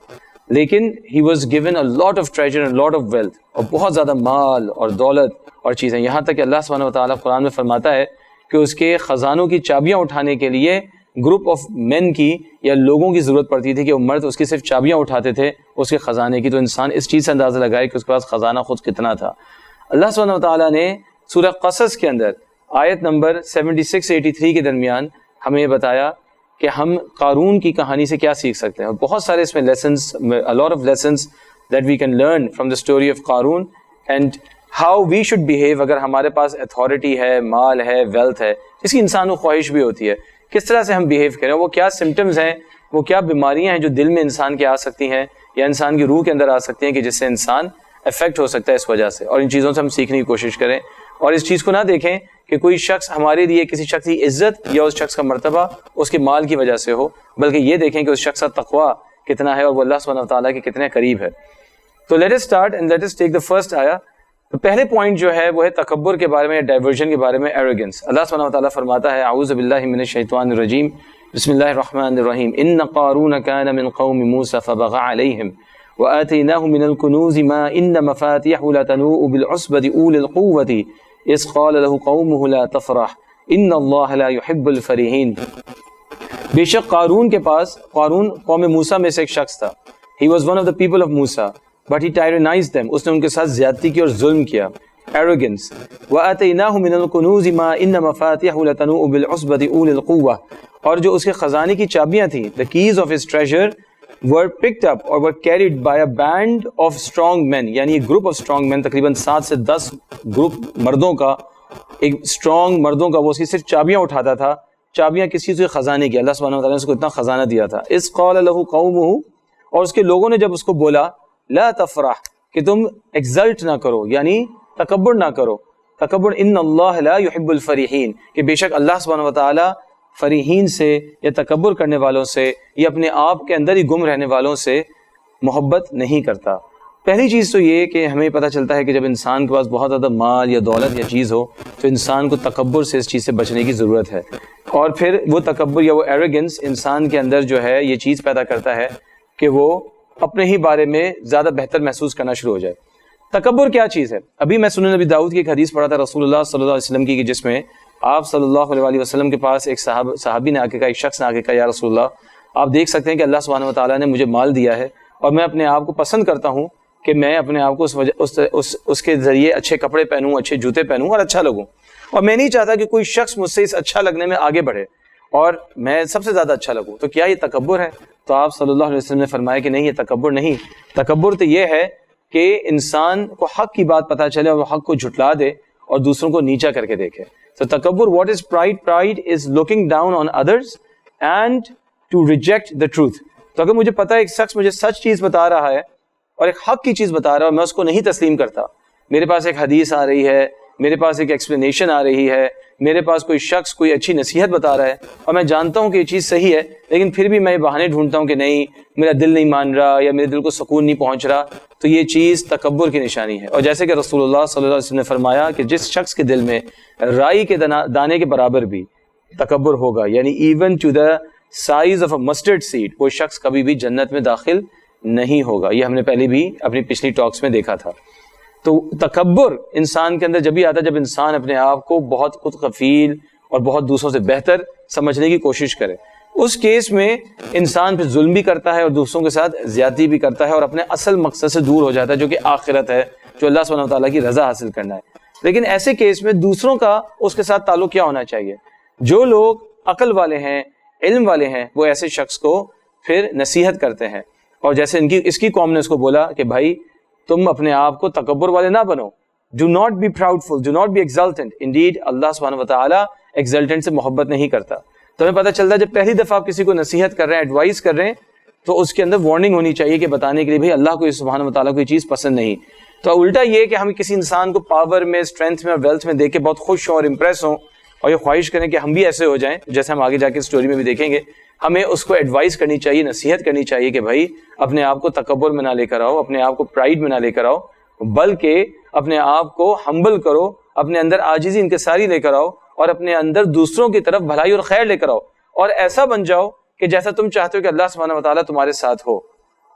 لیکن he was given a lot of treasure and a lot of wealth, اور بہت زیادہ مال اور دولت اور چیزیں, یہاں تک کہ اللہ سبحانہ وتعالیٰ قرآن میں فرماتا ہے کہ اس کے خزانوں کی چابیاں اٹھانے کے لیے گروپ آف مین کی یا لوگوں کی ضرورت پڑتی تھی کہ وہ مرد اس کی صرف چابیاں اٹھاتے تھے اس کے خزانے کی. تو انسان اس چیز سے اندازہ لگائے کہ اس کے پاس خزانہ خود کتنا تھا. اللہ سبحانہ وتعالیٰ نے سورہ قصص کے اندر آیت نمبر 76-83 کے درمیان ہمیں یہ بتایا کہ ہم قارون کی کہانی سے کیا سیکھ سکتے ہیں. اور بہت سارے اس میں lessons, a lot of lessons that we can learn from the story of Qarun, and how we should behave اگر ہمارے پاس اتھارٹی ہے, مال ہے, ویلتھ ہے, جس کی انسان کو خواہش بھی ہوتی ہے, کس طرح سے ہم بیہیو کریں. وہ کیا سمٹمز ہیں, وہ کیا بیماریاں ہیں جو دل میں انسان کے آ سکتی ہیں یا انسان کی روح کے اندر آ سکتی ہیں کہ جس سے انسان افیکٹ ہو سکتا ہے اس وجہ سے. اور ان چیزوں سے ہم سیکھنے کی کوشش کریں, اور اس چیز کو نہ دیکھیں کہ کوئی شخص ہمارے لیے کسی شخص کی عزت یا اس شخص کا مرتبہ اس کے مال کی وجہ سے ہو, بلکہ یہ دیکھیں کہ اس شخص کا تقویٰ کتنا ہے اور وہ اللہ سبحانہ وتعالیٰ کے کتنے قریب ہے. تو let us start and let us take the first آیا. تو پہلے پوائنٹ جو ہے وہ ہے تکبر کے بارے میں, ڈائیورژن کے بارے میں, ایروگنس. اللہ سبحانہ وتعالیٰ فرماتا ہے اعوذ باللہ من الشیطان الرجیم بسم اللہ الرحمن الرحیم ان قارون کان من قوم موسیٰ فبغى علیہم وآتیناہ من الکنوز ما ان مفاتیحہ لتنوء بالعصبۃ اولی القوۃ اذ قال له قومہ لا تفرح ان اللہ لا يحب الفریحین۔ بے شک قارون کے پاس، قارون قوم موسیٰ میں سے ایک شخص تھا. He was one of the people of Musa, but he tyrannized them. اس نے ان کے ساتھ زیادتی کی اور ظلم کیا. Arrogance. وَآتَيْنَاهُ مِنَ الْكُنُوزِ مَا إِنَّ مَفَاتِحَهُ لَتَنُوءُ بِالْعُصْبَةِ أُولِي الْقُوَّةِ، اور جو اس کے خزانے کی چابیاں تھیں، the keys of his treasure were picked up or were carried by a band of strong men، یعنی ایک گروپ of strong men، تقریباً 7 سے 10 گروپ مردوں کا، ایک اسٹرانگ مردوں کا، وہ اس کی صرف چابیاں اٹھاتا تھا. چابیاں کسی چیز کے خزانے کی، اللہ سبحانہ وتعالیٰ نے اس کو اتنا خزانہ دیا تھا. اذ قال له قومه، اور اس کے لوگوں نے جب اس کو بولا لا تفرح، کہ تم ایگزلٹ نہ کرو، یعنی تکبر نہ کرو. تکبر، ان اللہ لا يحب الفریحین، کہ بے شک اللہ سبحانہ وتعالیٰ فریحین سے یا تکبر کرنے والوں سے یا اپنے آپ کے اندر ہی گم رہنے والوں سے محبت نہیں کرتا. پہلی چیز تو یہ کہ ہمیں پتہ چلتا ہے کہ جب انسان کے پاس بہت زیادہ مال یا دولت یا چیز ہو تو انسان کو تکبر سے اس چیز سے بچنے کی ضرورت ہے. اور پھر وہ تکبر یا وہ ایروگنس انسان کے اندر جو ہے یہ چیز پیدا کرتا ہے کہ وہ اپنے ہی بارے میں زیادہ بہتر محسوس کرنا شروع ہو جائے. تکبر کیا چیز ہے؟ ابھی میں سنن نبی داؤد کی ایک حدیث پڑھا تھا رسول اللہ صلی اللہ علیہ وسلم کی، کہ جس میں آپ صلی اللہ علیہ وسلم کے پاس ایک صحابی نے آ کے کہا، ایک شخص نے آ کے کہا، یا رسول اللہ آپ دیکھ سکتے ہیں کہ اللہ سبحانہ وتعالیٰ نے مجھے مال دیا ہے اور میں اپنے آپ کو پسند کرتا ہوں کہ میں اپنے آپ کو اس کے ذریعے اچھے کپڑے پہنوں، اچھے جوتے پہنوں اور اچھا لگوں، اور میں نہیں چاہتا کہ کوئی شخص مجھ سے اس اچھا لگنے میں آگے بڑھے اور میں سب سے زیادہ اچھا لگوں. تو کیا یہ تکبر ہے؟ تو آپ صلی اللہ علیہ وسلم نے فرمایا کہ نہیں، یہ تکبر نہیں. تکبر تو یہ ہے کہ انسان کو حق کی بات پتہ چلے اور وہ حق کو جھٹلا دے اور دوسروں کو نیچا کر کے دیکھے. So تکبر، what is pride? Pride is looking down on others and to reject the truth. تو اگر مجھے پتہ ہے ایک شخص مجھے سچ چیز بتا رہا ہے اور ایک حق کی چیز بتا رہا ہے اور میں اس کو نہیں تسلیم کرتا، میرے پاس ایک حدیث آ رہی ہے، میرے پاس ایک ایکسپلینیشن آ رہی ہے، میرے پاس کوئی شخص کوئی اچھی نصیحت بتا رہا ہے اور میں جانتا ہوں کہ یہ چیز صحیح ہے، لیکن پھر بھی میں بہانے ڈھونڈتا ہوں کہ نہیں، میرا دل نہیں مان رہا یا میرے دل کو سکون نہیں پہنچ رہا، تو یہ چیز تکبر کی نشانی ہے. اور جیسے کہ رسول اللہ صلی اللہ علیہ وسلم نے فرمایا کہ جس شخص کے دل میں رائی کے دانے کے برابر بھی تکبر ہوگا، یعنی even to the size of a mustard seed, وہ شخص کبھی بھی جنت میں داخل نہیں ہوگا. یہ ہم نے پہلے بھی اپنی پچھلی ٹاکس میں دیکھا تھا. تو تکبر انسان کے اندر جب بھی آتا ہے جب انسان اپنے آپ کو بہت خود غفیل اور بہت دوسروں سے بہتر سمجھنے کی کوشش کرے. اس کیس میں انسان پھر ظلم بھی کرتا ہے اور دوسروں کے ساتھ زیادتی بھی کرتا ہے اور اپنے اصل مقصد سے دور ہو جاتا ہے، جو کہ آخرت ہے، جو اللہ سبحانہ وتعالیٰ کی رضا حاصل کرنا ہے. لیکن ایسے کیس میں دوسروں کا اس کے ساتھ تعلق کیا ہونا چاہیے؟ جو لوگ عقل والے ہیں، علم والے ہیں، وہ ایسے شخص کو پھر نصیحت کرتے ہیں. اور جیسے اس کی قوم نے اس کو بولا کہ بھائی تم اپنے آپ کو تکبر والے نہ بنو، do not be proudful, do not be exultant. Indeed اللہ سبحانہ وتعالیٰ ایگزلٹنٹ سے محبت نہیں کرتا. تو ہمیں پتہ چلتا ہے جب پہلی دفعہ آپ کسی کو نصیحت کر رہے ہیں، ایڈوائز کر رہے ہیں، تو اس کے اندر وارننگ ہونی چاہیے کہ بتانے کے لیے بھائی اللہ کو سبحانہ وتعالیٰ کو یہ چیز پسند نہیں. تو الٹا یہ کہ ہم کسی انسان کو پاور میں، اسٹرینتھ میں اور ویلتھ میں دیکھ کے بہت خوش ہوں اور امپریس ہوں اور یہ خواہش کریں کہ ہم بھی ایسے ہو جائیں، جیسے ہم آگے جا کے اسٹوری میں بھی دیکھیں گے. ہمیں اس کو ایڈوائز کرنی چاہیے، نصیحت کرنی چاہیے کہ بھائی اپنے آپ کو تکبر میں نہ لے کر آؤ، اپنے آپ کو پرائڈ میں نہ لے کر آؤ، بلکہ اپنے آپ کو ہمبل کرو، اپنے اندر عاجزی انکساری لے کر آؤ اور اپنے اندر دوسروں کی طرف بھلائی اور خیر لے کر آؤ، اور ایسا بن جاؤ کہ جیسا تم چاہتے ہو کہ اللہ سبحانہ وتعالیٰ تمہارے ساتھ ہو.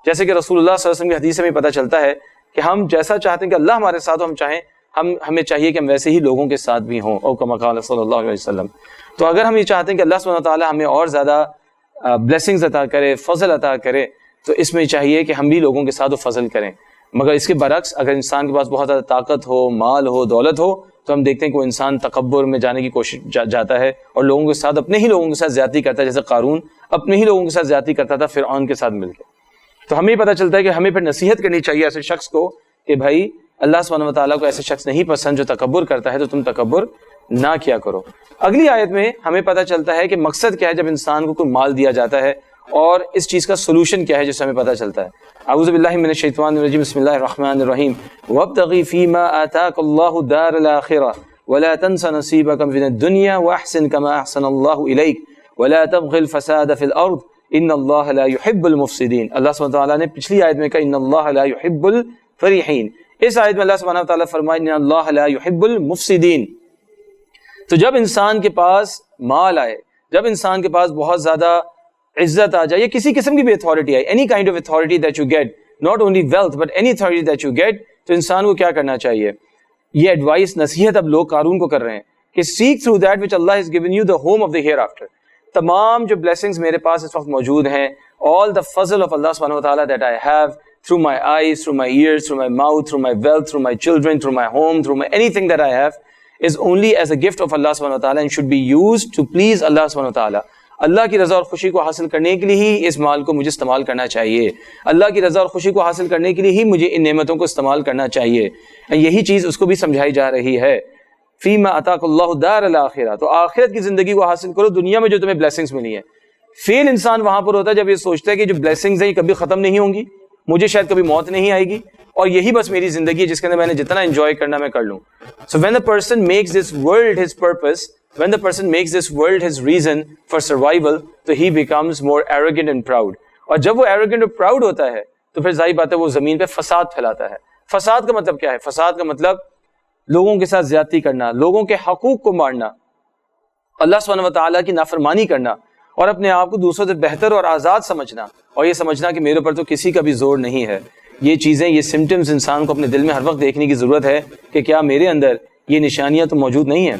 جیسے کہ رسول اللہ صلی اللہ علیہ وسلم کی حدیث سے ہمیں پتہ چلتا ہے کہ ہم جیسا چاہتے ہیں کہ اللہ ہمارے ساتھ ہو، ہمیں چاہیے کہ ہم ویسے ہی لوگوں کے ساتھ بھی ہوں، او کما قال صلی اللہ علیہ وسلم. تو اگر ہم یہ چاہتے ہیں کہ اللہ سبحانہ وتعالیٰ ہمیں اور زیادہ بلیسنگز عطا کرے، فضل عطا کرے، تو اس میں چاہیے کہ ہم بھی لوگوں کے ساتھ فضل کریں. مگر اس کے برعکس اگر انسان کے پاس بہت زیادہ طاقت ہو، مال ہو، دولت ہو، تو ہم دیکھتے ہیں کہ وہ انسان تکبر میں جانے کی کوشش جاتا ہے اور لوگوں کے ساتھ، اپنے ہی لوگوں کے ساتھ زیادتی کرتا ہے، جیسے قارون اپنے ہی لوگوں کے ساتھ زیادتی کرتا تھا فرعون کے ساتھ مل کے. تو ہمیں پتہ چلتا ہے کہ ہمیں پھر نصیحت کرنی چاہیے ایسے شخص کو کہ بھائی اللہ سبحانہ وتعالیٰ کو ایسے شخص نہیں پسند جو تکبر کرتا ہے، تو تم تکبر نہ کیا کرو. اگلی آیت میں ہمیں پتہ چلتا ہے کہ مقصد کیا ہے جب انسان کو کوئی مال دیا جاتا ہے، اور اس چیز کا سولوشن کیا ہے جس سے ہمیں پتہ چلتا ہے. اعوذ باللہ من الشیطان الرجیم، بسم اللہ الرحمن الرحیم. وابتغ فیما آتاک اللہ دار الآخرہ ولا تنس نصیبک من الدنیا واحسن کما احسن اللہ الیک ولا تبغ الفساد فی الارض ان اللہ لا يحب المفسدین. اللہ سبحانہ وتعالیٰ نے پچھلی آیت میں کہا ان اللہ لا يحب الفریحین. اس آیت میں اللہ سبحانہ وتعالیٰ فرمائے ان اللہ لا يحب المفسدین. تو جب انسان کے پاس مال آئے، جب انسان کے پاس بہت زیادہ عزت آ جائے یا کسی قسم کی بھی اتھارٹی آئے, any kind of authority that you get, not only wealth but any authority that you get, تو انسان کو کیا کرنا چاہیے؟ یہ ایڈوائس, نصیحت اب لوگ قارون کو کر رہے ہیں کہ seek through that which Allah has given you the home of the hereafter. تمام جو بلیسنگز میرے پاس اس وقت موجود ہیں, all the fazl of Allah subhanahu wa ta'ala that I have through my eyes, through my ears, through my mouth, through my wealth, through my children, through my home, through my anything that I have is only as a gift of Allah subhanahu wa ta'ala and should be used to please Allah subhanahu wa ta'ala. اللہ کی رضا اور خوشی کو حاصل کرنے کے لیے ہی اس مال کو مجھے استعمال کرنا چاہیے. اللہ کی رضا اور خوشی کو حاصل کرنے کے لیے ہی مجھے ان نعمتوں کو استعمال کرنا چاہیے. یہی چیز اس کو بھی سمجھائی جا رہی ہے. فیما اتاک اللہ دار الاخرہ, تو آخرت کی زندگی کو حاصل کرو دنیا میں جو تمہیں بلیسنگز ملی ہیں. فیل انسان وہاں پر ہوتا ہے جب یہ سوچتا ہے کہ جو بلیسنگز ہیں یہ کبھی ختم نہیں ہوں گی, مجھے شاید کبھی موت نہیں آئے گی اور یہی بس میری زندگی ہے جس کے اندر میں نے جتنا انجوائے کرنا میں کر لوں. So when the person makes this world his purpose, when the person makes this world his reason for survival, تو he becomes more arrogant and proud. اور جب وہ arrogant اور proud ہوتا ہے تو پھر ظاہر بات ہے وہ زمین پہ فساد پھیلاتا ہے. فساد کا مطلب کیا ہے؟ فساد کا مطلب لوگوں کے ساتھ زیادتی کرنا, لوگوں کے حقوق کو مارنا, اللہ سبحانہ و تعالیٰ کی نافرمانی کرنا اور اپنے آپ کو دوسروں سے بہتر اور آزاد سمجھنا, اور یہ سمجھنا کہ میرے اوپر تو کسی کا بھی زور نہیں ہے. یہ چیزیں, یہ سمٹمز انسان کو اپنے دل میں ہر وقت دیکھنے کی ضرورت ہے کہ کیا میرے اندر یہ نشانیاں تو موجود نہیں ہیں.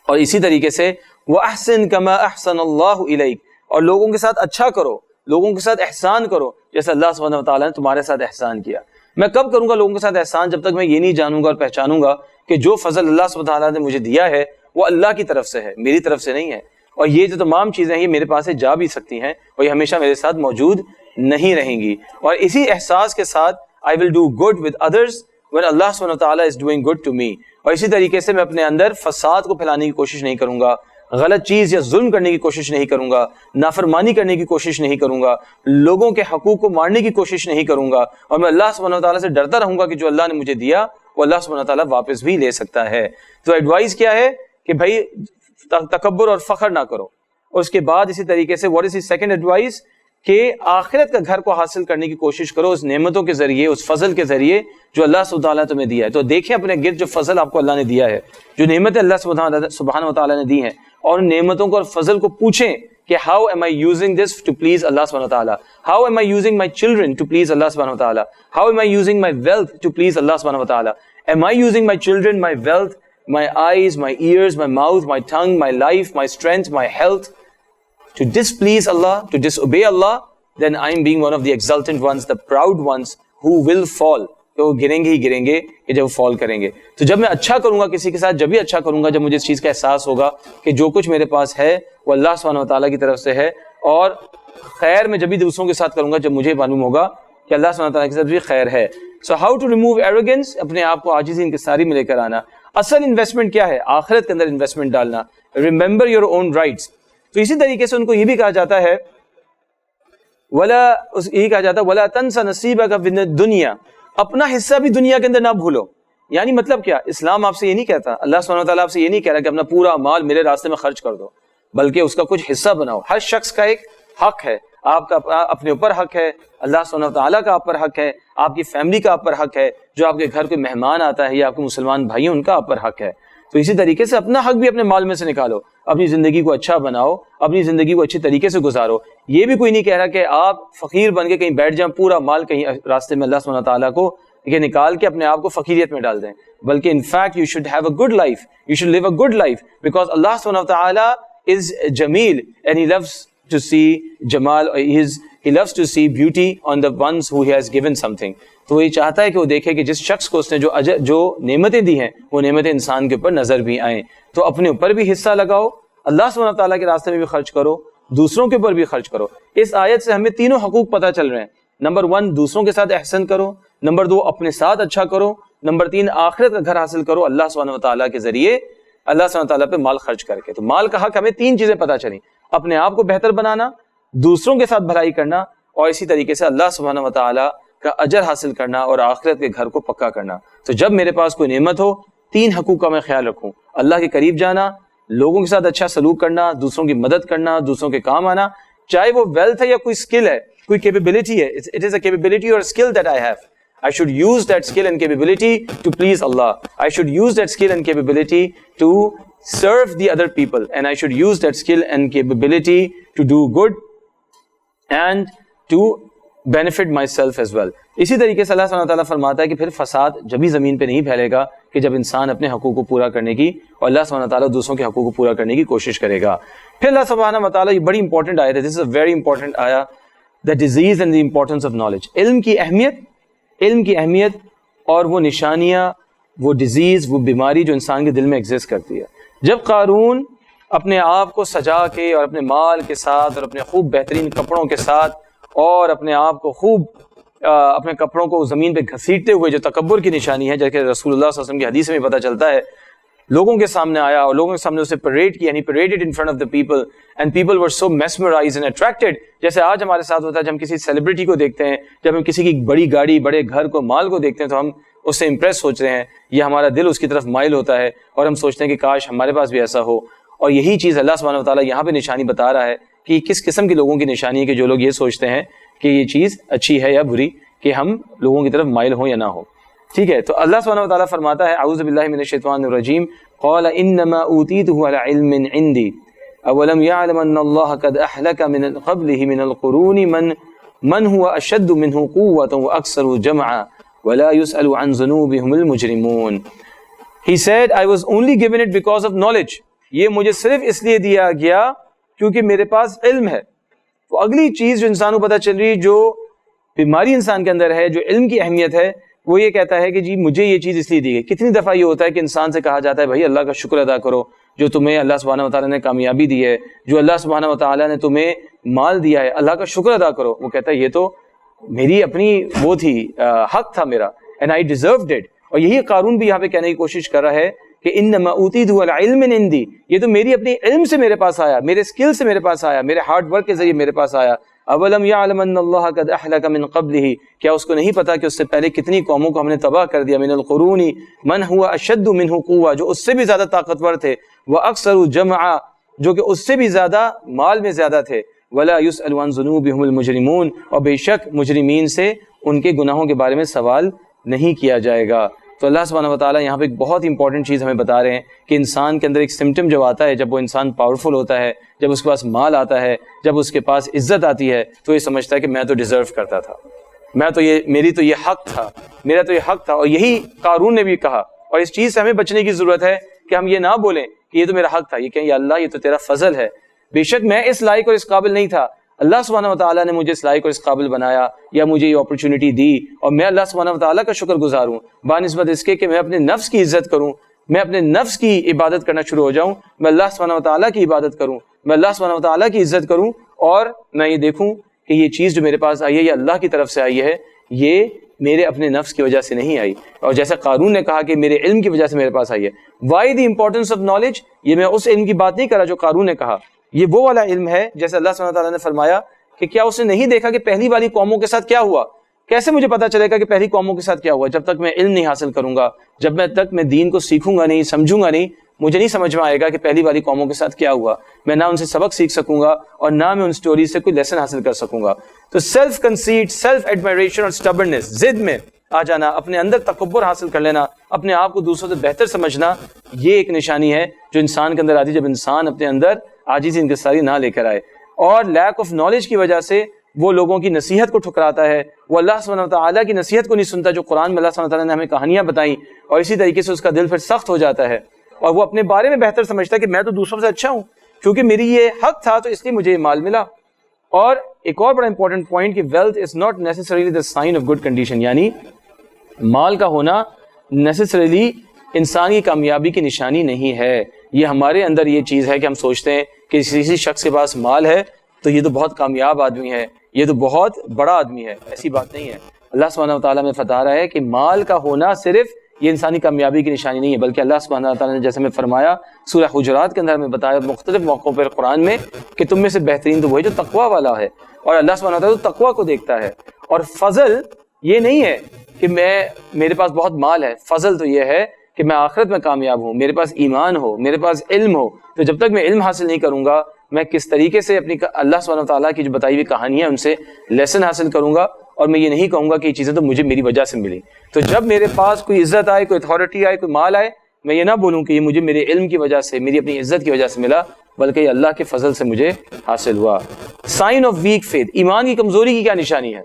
اور اسی طریقے سے وَأَحْسِن كَمَا أَحْسَنَ اللَّهُ إِلَيْكَ, اور لوگوں کے ساتھ اچھا کرو, لوگوں کے ساتھ احسان کرو جیسے اللہ سبحانہ و تعالیٰ نے تمہارے ساتھ احسان کیا. میں کب کروں گا لوگوں کے ساتھ احسان؟ جب تک میں یہ نہیں جانوں گا اور پہچانوں گا کہ جو فضل اللہ سبحانہ و تعالیٰ نے مجھے دیا ہے وہ اللہ کی طرف سے ہے, میری طرف سے نہیں ہے. اور یہ جو تمام چیزیں ہیں یہ میرے پاس سے جا بھی سکتی ہیں اور یہ ہمیشہ میرے ساتھ موجود نہیں رہیں گی. اور اسی احساس کے ساتھ I will do good with others when Allah subhanahu wa ta'ala is doing good to me. اور اسی طریقے سے میں اپنے اندر فساد کو پھیلانے کی کوشش نہیں کروں گا, غلط چیز یا ظلم کرنے کی کوشش نہیں کروں گا, نافرمانی کرنے کی کوشش نہیں کروں گا, لوگوں کے حقوق کو مارنے کی کوشش نہیں کروں گا, اور میں اللہ سبحانہ و تعالیٰ سے ڈرتا رہوں گا کہ جو اللہ نے مجھے دیا وہ اللہ سبحانہ و تعالیٰ واپس بھی لے سکتا ہے. تو ایڈوائز کیا ہے کہ بھائی تکبر اور فخر نہ کرو. اور اس کے بعد اسی طریقے سے what is the second advice کہ آخرت کا گھر کو حاصل کرنے کی کوشش کرو اس نعمتوں کے ذریعے, اس فضل کے ذریعے جو اللہ سبحانہ وتعالیٰ نے تمہیں دیا ہے. تو دیکھیں اپنے گرد جو فضل آپ کو اللہ نے دیا ہے, جو نعمتیں اللہ سبحانہ وتعالیٰ نے دی ہیں, اور ان نعمتوں کو اور فضل کو پوچھیں کہ how am I using this to please Allah subhanahu wa ta'ala, how am I using my children to please Allah subhanahu wa ta'ala, how am I using my wealth to please Allah subhanahu wa ta'ala, am I using my children, my wealth, my eyes, my ears, my mouth, my tongue, my life, my strength, my health to displease Allah, to disobey Allah, then I am being one of the exultant ones, the proud ones who will fall. تو وہ گریں گے ہی گریں گے کہ جب وہ فال کریں گے. تو جب میں اچھا کروں گا کسی کے ساتھ, جب بھی اچھا کروں گا جب مجھے اس چیز کا احساس ہوگا کہ جو کچھ میرے پاس ہے وہ اللہ سبحانہ و تعالیٰ کی طرف سے ہے, اور خیر میں جب بھی دوسروں کے ساتھ کروں گا جب مجھے معلوم ہوگا کہ اللہ سبحانہ و تعالیٰ کی طرف سے خیر ہے. So how to remove arrogance, اپنے آپ کو عاجزی انکساری میں لے کر آنا. اصل انویسٹمنٹ کیا ہے؟ آخرت کے اندر انویسٹمنٹ ڈالنا. Remember your own rights. تو اسی طریقے سے ان کو یہ بھی کہا جاتا ہے یہی کہا جاتا ہے وَلَا تَنْسَ نَصِيبَكَ فِي الدُّنْيَا, اپنا حصہ بھی دنیا کے اندر نہ بھولو. یعنی مطلب کیا؟ اسلام آپ سے یہ نہیں کہتا, اللہ سبحانہ و تعالیٰ آپ سے یہ نہیں کہہ رہا کہ اپنا پورا مال میرے راستے میں خرچ کر دو, بلکہ اس کا کچھ حصہ بناؤ. ہر شخص کا ایک حق ہے, آپ کا اپنے اوپر حق ہے, اللہ سبحانہ و تعالیٰ کا آپ پر حق ہے, آپ کی فیملی کا آپ پر حق ہے, جو آپ کے گھر کوئی مہمان آتا ہے یا آپ کے مسلمان بھائی ہیں ان کا آپ پر حق ہے. تو اسی طریقے سے اپنا حق بھی اپنے مال میں سے نکالو, اپنی زندگی کو اچھا بناؤ, اپنی زندگی کو اچھی طریقے سے گزارو. یہ بھی کوئی نہیں کہہ رہا کہ آپ فقیر بن کے کہیں بیٹھ جائیں, پورا مال کہیں راستے میں اللہ سبحانہ و تعالیٰ کو کہ نکال کے اپنے آپ کو فقیریت میں ڈال دیں, بلکہ in fact you should have a good life, you should live a good life, because Allah سبحانہ و تعالیٰ از جمیل and he loves to see جمال, he loves to see beauty on the ones who he has given something. تو وہ یہ چاہتا ہے کہ وہ دیکھے کہ جس شخص کو اس نے جو نعمتیں دی ہیں وہ نعمتیں انسان کے اوپر نظر بھی آئیں. تو اپنے اوپر بھی حصہ لگاؤ, اللہ سبحانہ تعالیٰ کے راستے میں بھی خرچ کرو, دوسروں کے اوپر بھی خرچ کرو. اس آیت سے ہمیں تینوں حقوق پتہ چل رہے ہیں. نمبر 1 دوسروں کے ساتھ احسان کرو, نمبر 2 اپنے ساتھ اچھا کرو, نمبر 3 آخرت کا گھر حاصل کرو اللہ سبحانہ تعالیٰ کے ذریعے, اللہ سبحانہ تعالیٰ پہ مال خرچ کر کے. تو مال کا حق ہمیں 3 چیزیں پتہ چلیں, اپنے آپ کو بہتر بنانا, دوسروں کے ساتھ بھلائی کرنا, اور اسی طریقے سے اللہ سبحانہ و تعالیٰ کا اجر حاصل کرنا اور آخرت کے گھر کو پکا کرنا. تو جب میرے پاس کوئی نعمت ہو 3 حقوق کا میں خیال رکھوں, اللہ کے قریب جانا, لوگوں کے ساتھ اچھا سلوک کرنا, دوسروں کی مدد کرنا, دوسروں کے کام آنا, چاہے وہ ویلتھ ہے یا کوئی اسکل ہے, کوئی کیپیبلٹی ہے. اٹ از اے کیپیبلٹی اور skill that I have. I should use that skill and capability to please Allah. I should use that skill and capability to serve the other people, and I should use that skill and capability to do good and to benefit myself as well. اسی طریقے سے اللہ سبحانہ وتعالیٰ فرماتا ہے کہ پھر فساد جبھی زمین پہ نہیں پھیلے گا کہ جب انسان اپنے حقوق کو پورا کرنے کی اور اللہ سبحانہ وتعالیٰ دوسروں کے حقوق کو پورا کرنے کی کوشش کرے گا. پھر اللہ سبحانہ وتعالیٰ، یہ بڑی امپورٹنٹ آیت ہے، دس از اے ویری امپورٹنٹ آیا، the disease and the importance of knowledge. علم کی اہمیت اور وہ نشانیاں، وہ ڈیزیز، وہ بیماری جو انسان کے دل میں ایگزسٹ کرتی ہے. جب قارون اپنے آپ کو سجا کے اور اپنے مال کے ساتھ اور اپنے خوب بہترین کپڑوں کے ساتھ اور اپنے آپ کو خوب اپنے کپڑوں کو زمین پہ گھسیٹتے ہوئے، جو تکبر کی نشانی ہے، جیسے رسول اللہ صلی اللہ علیہ وسلم کی حدیث میں پتہ چلتا ہے، لوگوں کے سامنے آیا اور لوگوں کے سامنے اسے پریڈ کیا، یعنی paraded in front of the people and people were so mesmerized and attracted. جیسے آج ہمارے ساتھ ہوتا ہے، جب ہم کسی سیلیبریٹی کو دیکھتے ہیں، جب ہم کسی کی بڑی گاڑی، بڑے گھر کو، مال کو دیکھتے ہیں تو ہم اس سے امپریس سوچ رہے ہیں، یہ ہمارا دل اس کی طرف مائل ہوتا ہے اور ہم سوچتے ہیں کہ کاش ہمارے پاس بھی ایسا ہو. اور یہی چیز اللہ سبحانہ وتعالیٰ یہاں پہ نشانی بتا رہا ہے کہ کس قسم کے لوگوں کی نشانی ہے کہ جو لوگ یہ سوچتے ہیں کہ یہ چیز اچھی ہے یا بری، کہ ہم لوگوں کی طرف مائل ہوں یا نہ ہو. ٹھیک ہے، تو اللہ سبحانہ وتعالیٰ فرماتا ہے اعوذ باللہ من الشیطان الرجیم قال انما اوتیتہ علی علم عندی اولم یعلم ان اللہ قد اہلک من قبلہ من القرون من هو اشد منہ قوة واکثر جمعا ولا يسأل عن ذنوبهم المجرمون. He said I was only given it because of knowledge. یہ مجھے صرف اس لیے دیا گیا کیونکہ میرے پاس علم ہے. تو اگلی چیز جو انسان کو پتہ چل رہی، جو بیماری انسان کے اندر ہے، جو علم کی اہمیت ہے، وہ یہ کہتا ہے کہ جی مجھے یہ چیز اس لیے دی گئی. کتنی دفعہ یہ ہوتا ہے کہ انسان سے کہا جاتا ہے بھائی اللہ کا شکر ادا کرو جو تمہیں اللہ سبحانہ وتعالیٰ نے کامیابی دی ہے، جو اللہ سبحانہ وتعالیٰ نے تمہیں مال دیا ہے، اللہ کا شکر ادا کرو. وہ کہتا ہے یہ تو میری اپنی وہ تھی، حق تھا میرا، اینڈ آئی ڈیزروڈ اٹ. اور یہی قارون بھی یہاں پہ کہنے کی کوشش کر رہا ہے کہ انما اوتیتہ علی علم عندی، یہ تو میری اپنی علم سے میرے پاس آیا، میرے اسکل سے میرے پاس آیا، میرے ہارڈ ورک کے ذریعے میرے پاس آیا. اولم یعلم ان اللہ قد اہلک من قبلہ، کیا اس کو نہیں پتا کہ اس سے پہلے کتنی قوموں کو ہم نے تباہ کر دیا. من القرون من هو اشد منہ قوة، جو اس سے بھی زیادہ طاقتور تھے، واکثر جمعا، جو کہ اس سے بھی زیادہ مال میں زیادہ تھے. ولا يسأل عن ذنوبهم المجرمون، اور بے شک مجرمین سے ان کے گناہوں کے بارے میں سوال نہیں کیا جائے گا. تو اللہ سبحانہ وتعالیٰ یہاں پہ ایک بہت امپورٹنٹ چیز ہمیں بتا رہے ہیں کہ انسان کے اندر ایک سمٹم جب آتا ہے، جب وہ انسان پاورفل ہوتا ہے، جب اس کے پاس مال آتا ہے، جب اس کے پاس عزت آتی ہے، تو یہ سمجھتا ہے کہ میں تو ڈیزرو کرتا تھا، میری تو یہ حق تھا، میرا تو یہ حق تھا. اور یہی قارون نے بھی کہا. اور اس چیز سے ہمیں بچنے کی ضرورت ہے کہ ہم یہ نہ بولیں کہ یہ تو میرا حق تھا، یہ کہیں یا اللہ یہ تو تیرا فضل ہے، بے شک میں اس لائق اور اس قابل نہیں تھا، اللہ سبحانہ وتعالیٰ نے مجھے اس لائق اور اس قابل بنایا یا مجھے یہ اپرچونٹی دی، اور میں اللہ سبحانہ وتعالیٰ کا شکر گزار ہوں بانسبت اس کے کہ میں اپنے نفس کی عزت کروں، میں اپنے نفس کی عبادت کرنا شروع ہو جاؤں، میں اللہ سبحانہ وتعالیٰ کی عبادت کروں، میں اللہ سبحانہ وتعالیٰ کی عزت کروں، اور میں یہ دیکھوں کہ یہ چیز جو میرے پاس آئی ہے یہ اللہ کی طرف سے آئی ہے، یہ میرے اپنے نفس کی وجہ سے نہیں آئی. اور جیسے قارون نے کہا کہ میرے علم کی وجہ سے میرے پاس آئی ہے. Why the importance of knowledge, یہ میں اس علم کی بات نہیں کر رہا جو قارون نے کہا، یہ وہ والا علم ہے جیسے اللہ سبحانہ وتعالیٰ نے فرمایا کہ کیا اس نے نہیں دیکھا کہ پہلی والی قوموں کے ساتھ کیا ہوا. کیسے مجھے پتا چلے گا کہ پہلی قوموں کے ساتھ کیا ہوا؟ جب تک میں علم نہیں حاصل کروں گا، جب میں دین کو سیکھوں گا نہیں، سمجھوں گا نہیں، مجھے نہیں سمجھ میں آئے گا کہ پہلی والی قوموں کے ساتھ کیا ہوا. میں نہ ان سے سبق سیکھ سکوں گا اور نہ میں ان سٹوریز سے کوئی لیسن حاصل کر سکوں گا. تو سیلف کنسیٹ، سیلف ایڈمائریشن اور سٹبرنس، ضد میں آ جانا، اپنے اندر تکبر حاصل کر لینا، اپنے آپ کو دوسروں سے بہتر سمجھنا، یہ ایک نشانی ہے جو انسان کے اندر آتی ہے جب انسان اپنے اندر عاجزی انکساری نہ لے کر آئے. اور لیک آف نالج کی وجہ سے وہ لوگوں کی نصیحت کو ٹھکراتا ہے، وہ اللہ سبحانہ وتعالیٰ کی نصیحت کو نہیں سنتا جو قرآن میں اللہ سبحانہ وتعالیٰ نے ہمیں کہانیاں بتائیں، اور اسی طریقے سے اس کا دل پھر سخت ہو جاتا ہے اور وہ اپنے بارے میں بہتر سمجھتا ہے کہ میں تو دوسروں سے اچھا ہوں کیونکہ میری یہ حق تھا تو اس لیے مجھے یہ مال ملا. اور ایک اور بڑا امپورٹنٹ پوائنٹ کہ wealth is not necessarily the sign of good condition, یعنی مال کا ہونا نیسسریلی انسان کی کامیابی کی نشانی نہیں ہے. یہ ہمارے اندر یہ چیز ہے کہ ہم سوچتے ہیں کہ کسی شخص کے پاس مال ہے تو یہ تو بہت کامیاب آدمی ہے، یہ تو بہت بڑا آدمی ہے. ایسی بات نہیں ہے. اللہ سبحانہ وتعالیٰ میں بتا رہا ہے کہ مال کا ہونا صرف یہ انسانی کامیابی کی نشانی نہیں ہے، بلکہ اللہ سبحانہ وتعالیٰ نے جیسے میں فرمایا سورہ حجرات کے اندر ہمیں بتایا مختلف موقعوں پر قرآن میں کہ تم میں سے بہترین تو وہی جو تقویٰ والا ہے، اور اللہ سبحانہ وتعالیٰ تو تقویٰ کو دیکھتا ہے. اور فضل یہ نہیں ہے کہ میرے پاس بہت مال ہے، فضل تو یہ ہے کہ میں آخرت میں کامیاب ہوں، میرے پاس ایمان ہو، میرے پاس علم ہو. تو جب تک میں علم حاصل نہیں کروں گا، میں کس طریقے سے اپنی اللہ سبحانہ وتعالیٰ کی جو بتائی ہوئی کہانیاں ان سے لیسن حاصل کروں گا، اور میں یہ نہیں کہوں گا کہ یہ چیزیں تو مجھے میری وجہ سے ملی. تو جب میرے پاس کوئی عزت آئے، کوئی اتھارٹی آئے، کوئی مال آئے، میں یہ نہ بولوں کہ یہ مجھے میرے علم کی وجہ سے، میری اپنی عزت کی وجہ سے ملا، بلکہ یہ اللہ کے فضل سے مجھے حاصل ہوا۔ سائن آف ویک فیتھ، ایمان کی کمزوری کی کیا نشانی ہے؟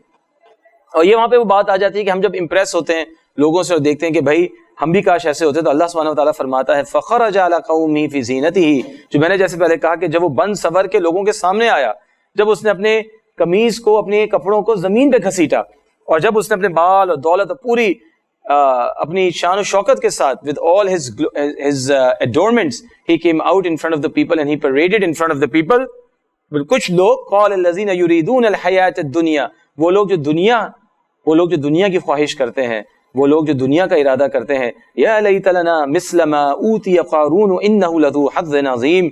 اور یہ وہاں پہ وہ بات آ جاتی ہے کہ ہم جب امپریس ہوتے ہیں لوگوں سے اور دیکھتے ہیں کہ بھائی ہم بھی کاش ایسے ہوتے، تو اللہ سبحانہ وتعالیٰ فرماتا ہے فخرج علی قومہ فی زینتہ، جو میں نے جیسے پہلے کہا کہ جب وہ بند سور کے لوگوں کے سامنے آیا، جب اس نے اپنے قمیص کو، اپنے کپڑوں کو زمین پہ گھسیٹا، اور جب اس نے اپنے بال اور دولت اور پوری اپنی شان و شوکت کے ساتھ with all his adornments he came out in front of the people and he paraded in front of the people، کچھ لوگ قال الذین یریدون الحیاۃ الدنیا، وہ لوگ جو دنیا کی خواہش کرتے ہیں، وہ لوگ جو دنیا کا ارادہ کرتے ہیں، یا لیت لنا مثل ما اوتی قارون انہ لذو حظ عظیم،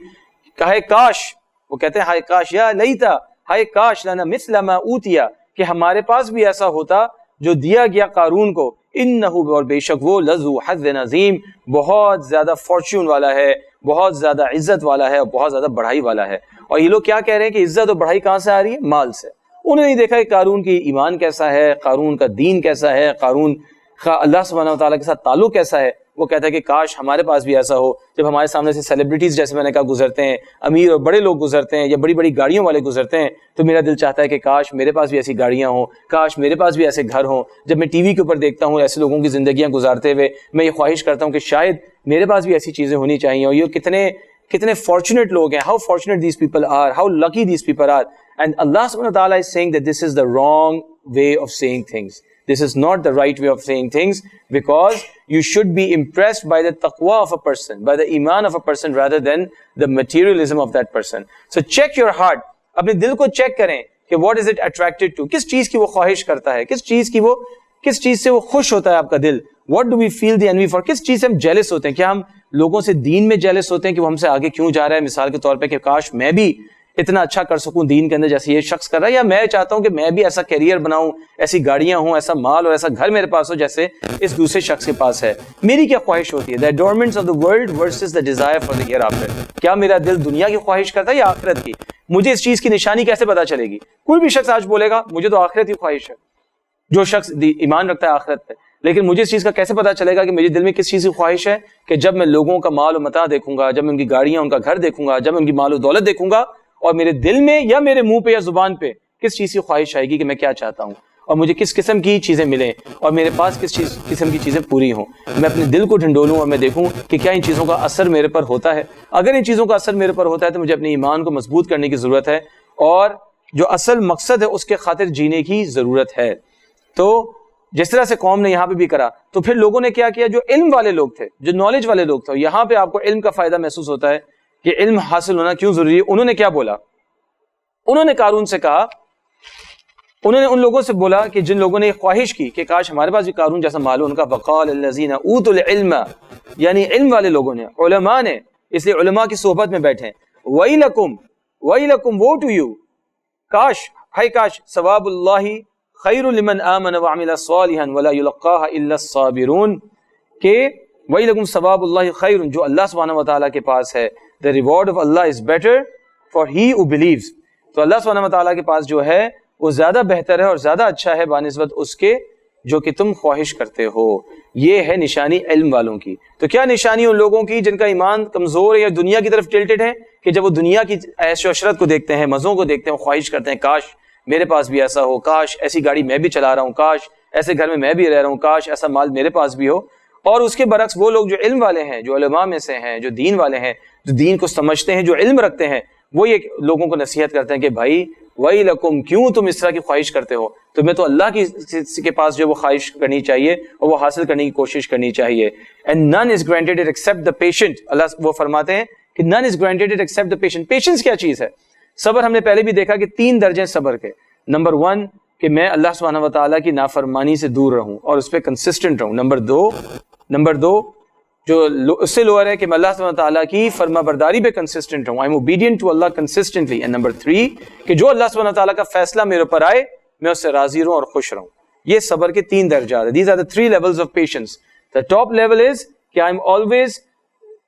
کہے کاش، وہ کہتے ہیں ہائے کاش، یا لیتا، ہائے کاش، لنا مثل ما اوتیا، کہ ہمارے پاس بھی ایسا ہوتا جو دیا گیا قارون کو، انہ، اور بے شک وہ، لذو حظ عظیم، بہت زیادہ فارچون والا ہے، بہت زیادہ عزت والا ہے، اور بہت زیادہ بڑھائی والا ہے۔ اور یہ لوگ کیا کہہ رہے ہیں کہ عزت اور بڑھائی کہاں سے آ رہی ہے؟ مال سے۔ انہوں نے نہیں دیکھا کہ قارون کی ایمان کیسا ہے، قارون کا دین کیسا ہے، قارون کا اللہ سبحانہ وتعالیٰ کے ساتھ تعلق کیسا ہے۔ وہ کہتا ہے کہ کاش ہمارے پاس بھی ایسا ہو، جب ہمارے سامنے سے سیلیبریٹیز جیسے میں نے کہا گزرتے ہیں، امیر اور بڑے لوگ گزرتے ہیں، یا بڑی بڑی گاڑیوں والے گزرتے ہیں، تو میرا دل چاہتا ہے کہ کاش میرے پاس بھی ایسی گاڑیاں ہوں، کاش میرے پاس بھی ایسے گھر ہوں۔ جب میں ٹی وی کے اوپر دیکھتا ہوں ایسے لوگوں کی زندگیاں گزارتے ہوئے، میں یہ خواہش کرتا ہوں کہ شاید میرے پاس بھی ایسی چیزیں ہونی چاہیے۔ اور یہ کتنے فارچونیٹ لوگ ہیں، how fortunate these people are, how lucky these people are. And Allah سبحانہ وتعالیٰ is saying that this is the wrong way of saying things. This is not the right way of saying things, because you should be impressed by the taqwa of a person, by the iman of a person, rather than the materialism of that person. So check your heart. اپنے دل کو check کریں کہ what is it attracted to، کس چیز کی وہ خواہش کرتا ہے، کس چیز سے وہ خوش ہوتا ہے آپ کا دل۔ What do we feel the envy for، کس چیز سے ہم jealous ہوتے ہیں؟ کیا ہم لوگوں سے دین میں jealous ہوتے ہیں کہ وہ ہم سے آگے کیوں جا رہا ہے؟ مثال کے طور پہ کہ کاش میں بھی اتنا اچھا کر سکوں دین کے اندر جیسے یہ شخص کر رہا ہے، یا میں چاہتا ہوں کہ میں بھی ایسا کیریئر بناؤں، ایسی گاڑیاں ہوں، ایسا مال اور ایسا گھر میرے پاس ہو جیسے اس دوسرے شخص کے پاس ہے۔ میری کیا خواہش ہوتی ہے؟ the adornments of the world versus the desire for the hereafter، کیا میرا دل دنیا کی خواہش کرتا ہے یا آخرت کی؟ مجھے اس چیز کی نشانی کیسے پتا چلے گی؟ کوئی بھی شخص آج بولے گا مجھے تو آخرت کی خواہش ہے، جو شخص ایمان رکھتا ہے آخرت پہ، لیکن مجھے اس چیز کا کیسے پتا چلے گا کہ میرے دل میں کس چیز کی خواہش ہے؟ کہ جب میں لوگوں کا مال و متاع دیکھوں گا، جب میں ان کی گاڑیاں، ان کا گھر دیکھوں گا، جب میں ان کی مال و دولت دیکھوں گا، اور میرے دل میں یا میرے منہ پہ یا زبان پہ کس چیز کی خواہش آئے گی کہ میں کیا چاہتا ہوں، اور مجھے کس قسم کی چیزیں ملیں، اور میرے پاس کس قسم کی چیزیں پوری ہوں۔ میں اپنے دل کو ڈھنڈولوں اور میں دیکھوں کہ کیا ان چیزوں کا اثر میرے پر ہوتا ہے۔ اگر ان چیزوں کا اثر میرے پر ہوتا ہے تو مجھے اپنے ایمان کو مضبوط کرنے کی ضرورت ہے، اور جو اصل مقصد ہے اس کے خاطر جینے کی ضرورت ہے۔ تو جس طرح سے قوم نے یہاں پہ بھی کرا، تو پھر لوگوں نے کیا کیا؟ جو علم والے لوگ تھے، جو نالج والے لوگ تھے، یہاں پہ آپ کو علم کا فائدہ محسوس ہوتا ہے کہ علم حاصل ہونا کیوں ضروری ہے۔ انہوں نے کیا بولا؟ انہوں نے قارون سے کہا، انہوں نے ان لوگوں سے بولا کہ جن لوگوں نے خواہش کی کہ کاش ہمارے پاس بھی قارون جیسا مال ہو، ان کا وقال الذین اوتوا العلم، یعنی علم والے لوگوں نے، علماء نے، اس لیے علماء کی صحبت میں بیٹھے، ویلکم وو ٹو یو، کاش، ہائے کاش، ثواب اللہ خیر لمن آمن وعمل صالحا ولا یلقاها الا الصابرون، کہ ویلکم ثواب اللہ خیر، جو اللہ سبحانہ وتعالیٰ کے پاس ہے، the reward of Allah is better for he who believes، تو اللہ سبحانہ وتعالیٰ کے پاس جو ہے وہ زیادہ بہتر ہے اور زیادہ اچھا ہے بنسبت اس کے جو کہ تم خواہش کرتے ہو۔ یہ ہے نشانی علم والوں کی۔ تو کیا نشانی ان لوگوں کی جن کا ایمان کمزور ہے یا دنیا کی طرف ٹلٹڈ ہے، کہ جب وہ دنیا کی عیش و عشرت کو دیکھتے ہیں، مزوں کو دیکھتے ہیں، خواہش کرتے ہیں کاش میرے پاس بھی ایسا ہو، کاش ایسی گاڑی میں بھی چلا رہا ہوں، کاش ایسے گھر میں بھی رہ رہا ہوں، کاش ایسا مال میرے پاس بھی ہو۔ اور اس کے برعکس وہ لوگ جو علم والے ہیں، جو علماء میں سے ہیں، جو دین والے ہیں، جو دین کو سمجھتے ہیں، جو علم رکھتے ہیں، وہ یہ لوگوں کو نصیحت کرتے ہیں کہ بھائی ویلکم، کیوں تم اس طرح کی خواہش کرتے ہو؟ تمہیں تو اللہ کے پاس جو وہ خواہش کرنی چاہیے اور وہ حاصل کرنے کی کوشش کرنی چاہیے۔ And none is granted it except the patient، اللہ وہ فرماتے ہیں کہ none is granted it except the patient۔ Patience کیا چیز ہے؟ صبر ہم نے پہلے بھی دیکھا کہ 3 درجے صبر کے۔ نمبر 1 کہ میں اللہ سبحانہ وتعالیٰ کی نافرمانی سے دور رہوں اور اس پہ کنسسٹنٹ رہوں۔ نمبر 2 جو اس سے لوور ہے کہ میں اللہ سبحانہ تعالیٰ کی فرما برداری پہ کنسسٹنٹ رہوں، I am obedient to Allah consistently. And number 3 کہ جو اللہ سبحانہ تعالیٰ کا فیصلہ میرے اوپر آئے میں اس سے راضی رہوں اور خوش رہوں۔ یہ صبر کے 3 درجات ہیں۔ These are the 3 levels of patience۔ The top level is کہ I am always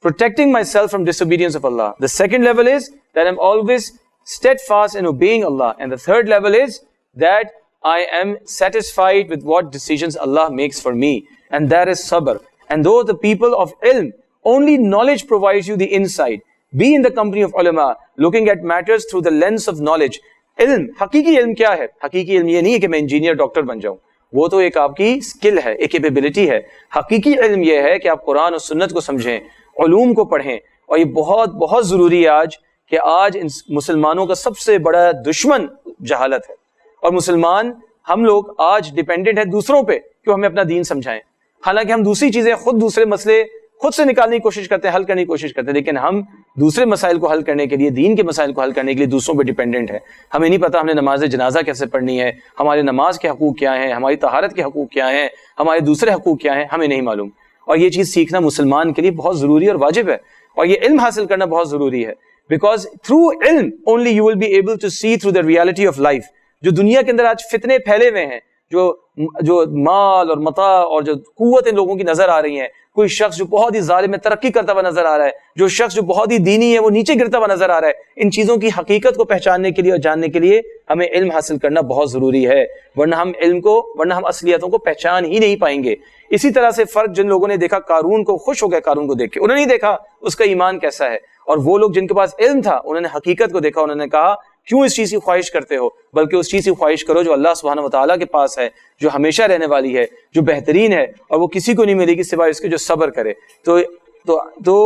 protecting myself from disobedience of Allah۔ The second level is that I am always steadfast in obeying Allah۔ And the third level is that I am satisfied with what decisions Allah makes for me, and that is sabr۔ And though the people of ilm Only knowledge provides you the insight. Be in the company of ulama, looking at matters through the lens of knowledge. علم, حقیقی علم کیا ہے؟ حقیقی علم یہ نہیں ہے کہ میں انجینئر ڈاکٹر بن جاؤں, وہ تو ایک آپ کی اسکل ہے, ایک کیپیبلٹی ہے. حقیقی علم یہ ہے کہ آپ قرآن اور سنت کو سمجھیں, علوم کو پڑھیں. اور یہ بہت بہت ضروری ہے آج, کہ آج مسلمانوں کا سب سے بڑا دشمن جہالت ہے. اور مسلمان ہم لوگ آج ڈیپینڈنٹ ہیں دوسروں پہ کہ ہمیں اپنا دین سمجھائیں. حالانکہ ہم دوسری چیزیں خود, دوسرے مسئلے خود سے نکالنے کی کوشش کرتے ہیں, حل کرنے کی کوشش کرتے ہیں, لیکن ہم دوسرے مسائل کو حل کرنے کے لیے, دین کے مسائل کو حل کرنے کے لیے دوسروں پہ ڈیپینڈنٹ ہے. ہمیں نہیں پتا ہم نے نماز جنازہ کیسے پڑھنی ہے, ہمارے نماز کے حقوق کیا ہیں, ہماری طہارت کے حقوق کیا ہیں, ہمارے دوسرے حقوق کیا ہیں, ہمیں نہیں معلوم. اور یہ چیز سیکھنا مسلمان کے لیے بہت ضروری اور واجب ہے, اور یہ علم حاصل کرنا بہت ضروری ہے. بیکاز تھرو علم only you will be able to see through the reality of life. جو دنیا کے اندر آج فتنے پھیلے ہوئے ہیں, جو مال اور متاع اور جو قوتیں لوگوں کی نظر آ رہی ہیں, کوئی شخص جو بہت ہی ظالم میں ترقی کرتا ہوا نظر آ رہا ہے, جو شخص جو بہت ہی دینی ہے وہ نیچے گرتا ہوا نظر آ رہا ہے, ان چیزوں کی حقیقت کو پہچاننے کے لیے اور جاننے کے لیے ہمیں علم حاصل کرنا بہت ضروری ہے, ورنہ ہم اصلیتوں کو پہچان ہی نہیں پائیں گے. اسی طرح سے فرق جن لوگوں نے دیکھا قارون کو, خوش ہو گئے قارون کو دیکھ کے, انہوں نے نہیں دیکھا اس کا ایمان کیسا ہے. اور وہ لوگ جن کے پاس علم تھا انہوں نے حقیقت کو دیکھا, انہوں نے کہا کیوں اس چیز کی خواہش کرتے ہو, بلکہ اس چیز کی خواہش کرو جو اللہ سبحانہ و تعالیٰ کے پاس ہے, جو ہمیشہ رہنے والی ہے, جو بہترین ہے, اور وہ کسی کو نہیں ملے گی سوائے اس کے جو صبر کرے. تو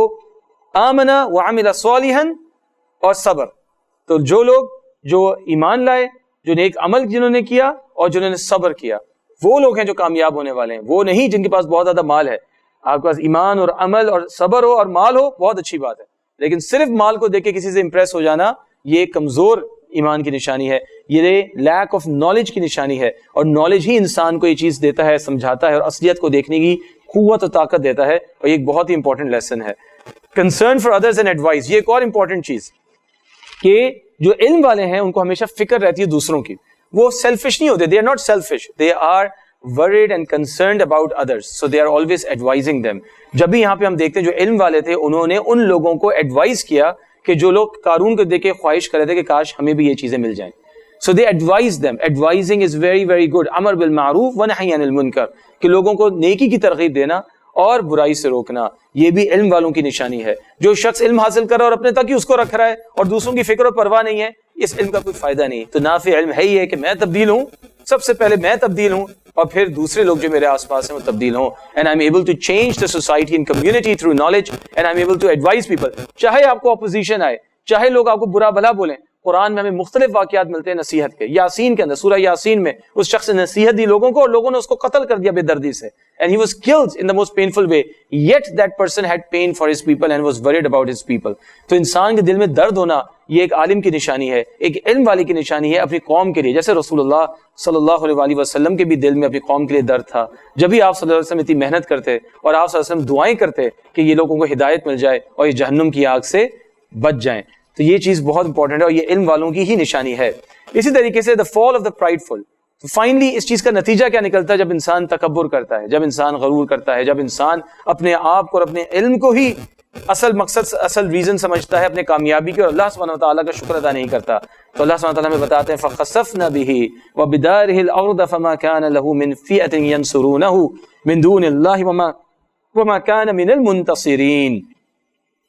آمنا وعمل صالحا, اور صبر. تو جو لوگ جو ایمان لائے, جو نیک عمل جنہوں نے کیا اور جنہوں نے صبر کیا, وہ لوگ ہیں جو کامیاب ہونے والے ہیں. وہ نہیں جن کے پاس بہت زیادہ مال ہے. آپ کے پاس ایمان اور عمل اور صبر ہو اور مال ہو, بہت اچھی بات ہے, لیکن صرف مال کو دیکھ کے کسی سے امپریس ہو جانا یہ ایک کمزور ایمان کی نشانی ہے, یہ لیک آف نالج کی نشانی ہے. اور نالج ہی انسان کو یہ چیز دیتا ہے, سمجھاتا ہے, اور اصلیت کو دیکھنے کی قوت و طاقت دیتا ہے. اور یہ ایک بہت ہی امپورٹنٹ لیسن ہے. Concern for others and advice, یہ ایک اور امپورٹنٹ چیز, کہ جو علم والے ہیں ان کو ہمیشہ فکر رہتی ہے دوسروں کی. وہ سیلفش نہیں ہوتے, they are not selfish, they are worried and concerned about others, so they are always advising them. جب بھی یہاں پہ ہم دیکھتے ہیں جو علم والے تھے انہوں نے ان لوگوں کو ایڈوائز کیا کہ جو لوگ قارون کو دیکھ کے خواہش کر رہے تھے کہ کاش ہمیں بھی یہ چیزیں مل جائیں. So they advise them. Advising is very very good. امر بالمعروف ونہی عن المنکر, کہ لوگوں کو نیکی کی ترغیب دینا اور برائی سے روکنا, یہ بھی علم والوں کی نشانی ہے. جو شخص علم حاصل کر رہا ہے اور اپنے تک ہی اس کو رکھ رہا ہے اور دوسروں کی فکر و پرواہ نہیں ہے, اس علم کا کوئی فائدہ نہیں. تو نافع علم ہے ہی ہے کہ میں تبدیل ہوں, سب سے پہلے میں تبدیل ہوں اور پھر دوسرے لوگ جو میرے آس پاس ہیں وہ تبدیل ہوں. And I'm able to change the society and community through knowledge, and I'm able to advise people. چاہے آپ کو اپوزیشن آئے, چاہے لوگ آپ کو برا بھلا بولیں, قرآن میں ہمیں مختلف واقعات ملتے ہیں نصیحت کے. یاسین کے اندر, سورہ یاسین میں اس شخص نے نصیحت دی لوگوں کو اور لوگوں نے اس کو قتل کر دیا بے دردی سے. And he was killed in the most painful way. Yet that person had pain for his people and was worried about his people. تو انسان کے دل میں درد ہونا یہ ایک عالم کی نشانی ہے, ایک علم والی کی نشانی ہے اپنی قوم کے لیے. جیسے رسول اللہ صلی اللہ علیہ وسلم کے بھی دل میں اپنی قوم کے لیے درد تھا. جب بھی آپ صلی اللہ علیہ وسلم اتنی محنت کرتے اور آپ صلی اللہ علیہ وسلم دعائیں کرتے کہ یہ لوگوں کو ہدایت مل جائے اور یہ جہنم کی آگ سے بچ جائیں. تو یہ چیز بہت امپورٹنٹ ہے اور یہ علم والوں کی ہی نشانی ہے. اسی طریقے سے the fall of the prideful. Finally اس چیز کا نتیجہ کیا نکلتا ہے جب انسان تکبر کرتا ہے, جب انسان غرور کرتا ہے, جب انسان اپنے آپ کو اور اپنے علم کو ہی اصل مقصد, اصل ریزن سمجھتا ہے اپنے کامیابی کے, اور اللہ سبحانہ وتعالیٰ کا شکر ادا نہیں کرتا. تو اللہ سبحانہ وتعالیٰ ہمیں بتاتے ہیں فَخَسَفْنَا بِهِ وَبِدَارِهِ الْأَرْضَ فَمَا كَانَ لَهُ مِنْ فِئَةٍ يَنْصُرُونَهُ مِنْ دُونِ اللَّهِ وَمَا كَانَ مِنَ الْمُنْتَصِرِينَ.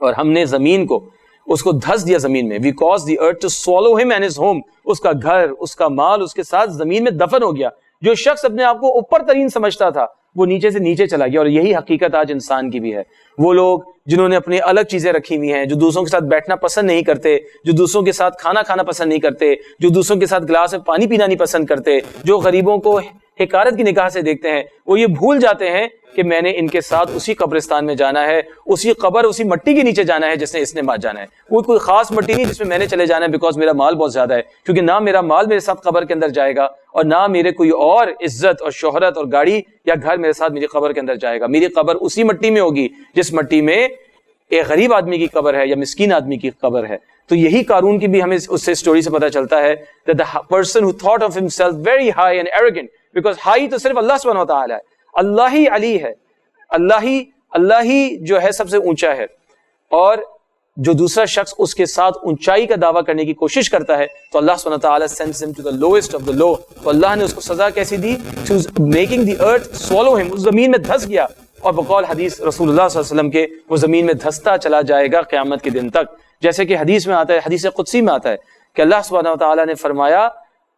اور ہم نے زمین کو, اس کو دھس دیا زمین میں. We caused the earth to swallow him and his home. اس کا گھر, اس کا مال اس کے ساتھ زمین میں دفن ہو گیا. جو شخص اپنے آپ کو اوپر ترین سمجھتا تھا وہ نیچے سے نیچے چلا گیا. اور یہی حقیقت آج انسان کی بھی ہے. وہ لوگ جنہوں نے اپنی الگ چیزیں رکھی ہوئی ہیں, جو دوسروں کے ساتھ بیٹھنا پسند نہیں کرتے, جو دوسروں کے ساتھ کھانا کھانا پسند نہیں کرتے, جو دوسروں کے ساتھ گلاس میں پانی پینا نہیں پسند کرتے, جو غریبوں کو حقارت کی نگاہ سے دیکھتے ہیں, وہ یہ بھول جاتے ہیں کہ میں نے ان کے ساتھ اسی قبرستان میں جانا ہے, اسی قبر, اسی مٹی کے نیچے جانا ہے جس نے اس نے جانا ہے. وہ کوئی خاص مٹی نہیں جس میں نے چلے جانا ہے بیکاز میرا مال بہت زیادہ ہے, کیونکہ نہ میرا مال میرے ساتھ قبر کے اندر جائے گا اور نہ میرے کوئی اور عزت اور شہرت اور گاڑی یا گھر میرے ساتھ میری قبر کے اندر جائے گا. میری قبر اسی مٹی میں ہوگی جس مٹی میں ایک غریب آدمی کی قبر ہے یا مسکین آدمی کی قبر ہے. تو یہی قارون کی بھی ہمیں اس سے سٹوری سے پتہ چلتا ہے that the person who thought of himself very high and arrogant, because high تو صرف اللہ سبحانہ وتعالی ہے, اللہ ہی علی ہے, اللہ ہی جو ہے سب سے اونچا ہے. اور جو دوسرا شخص اس کے ساتھ اونچائی کا دعویٰ کرنے کی کوشش کرتا ہے تو اللہ سبحانہ وتعالی sends him to the lowest of the low. تو اللہ نے اس کو سزا کیسی دی, to making the earth swallow him. اس زمین میں دھس گیا. اور بقول حدیث رسول اللہ صلی اللہ علیہ وسلم کے وہ زمین میں دھستا چلا جائے گا قیامت کے دن تک. جیسے کہ حدیث میں آتا ہے, حدیث قدسی میں آتا ہے کہ اللہ سبحانہ و تعالیٰ نے فرمایا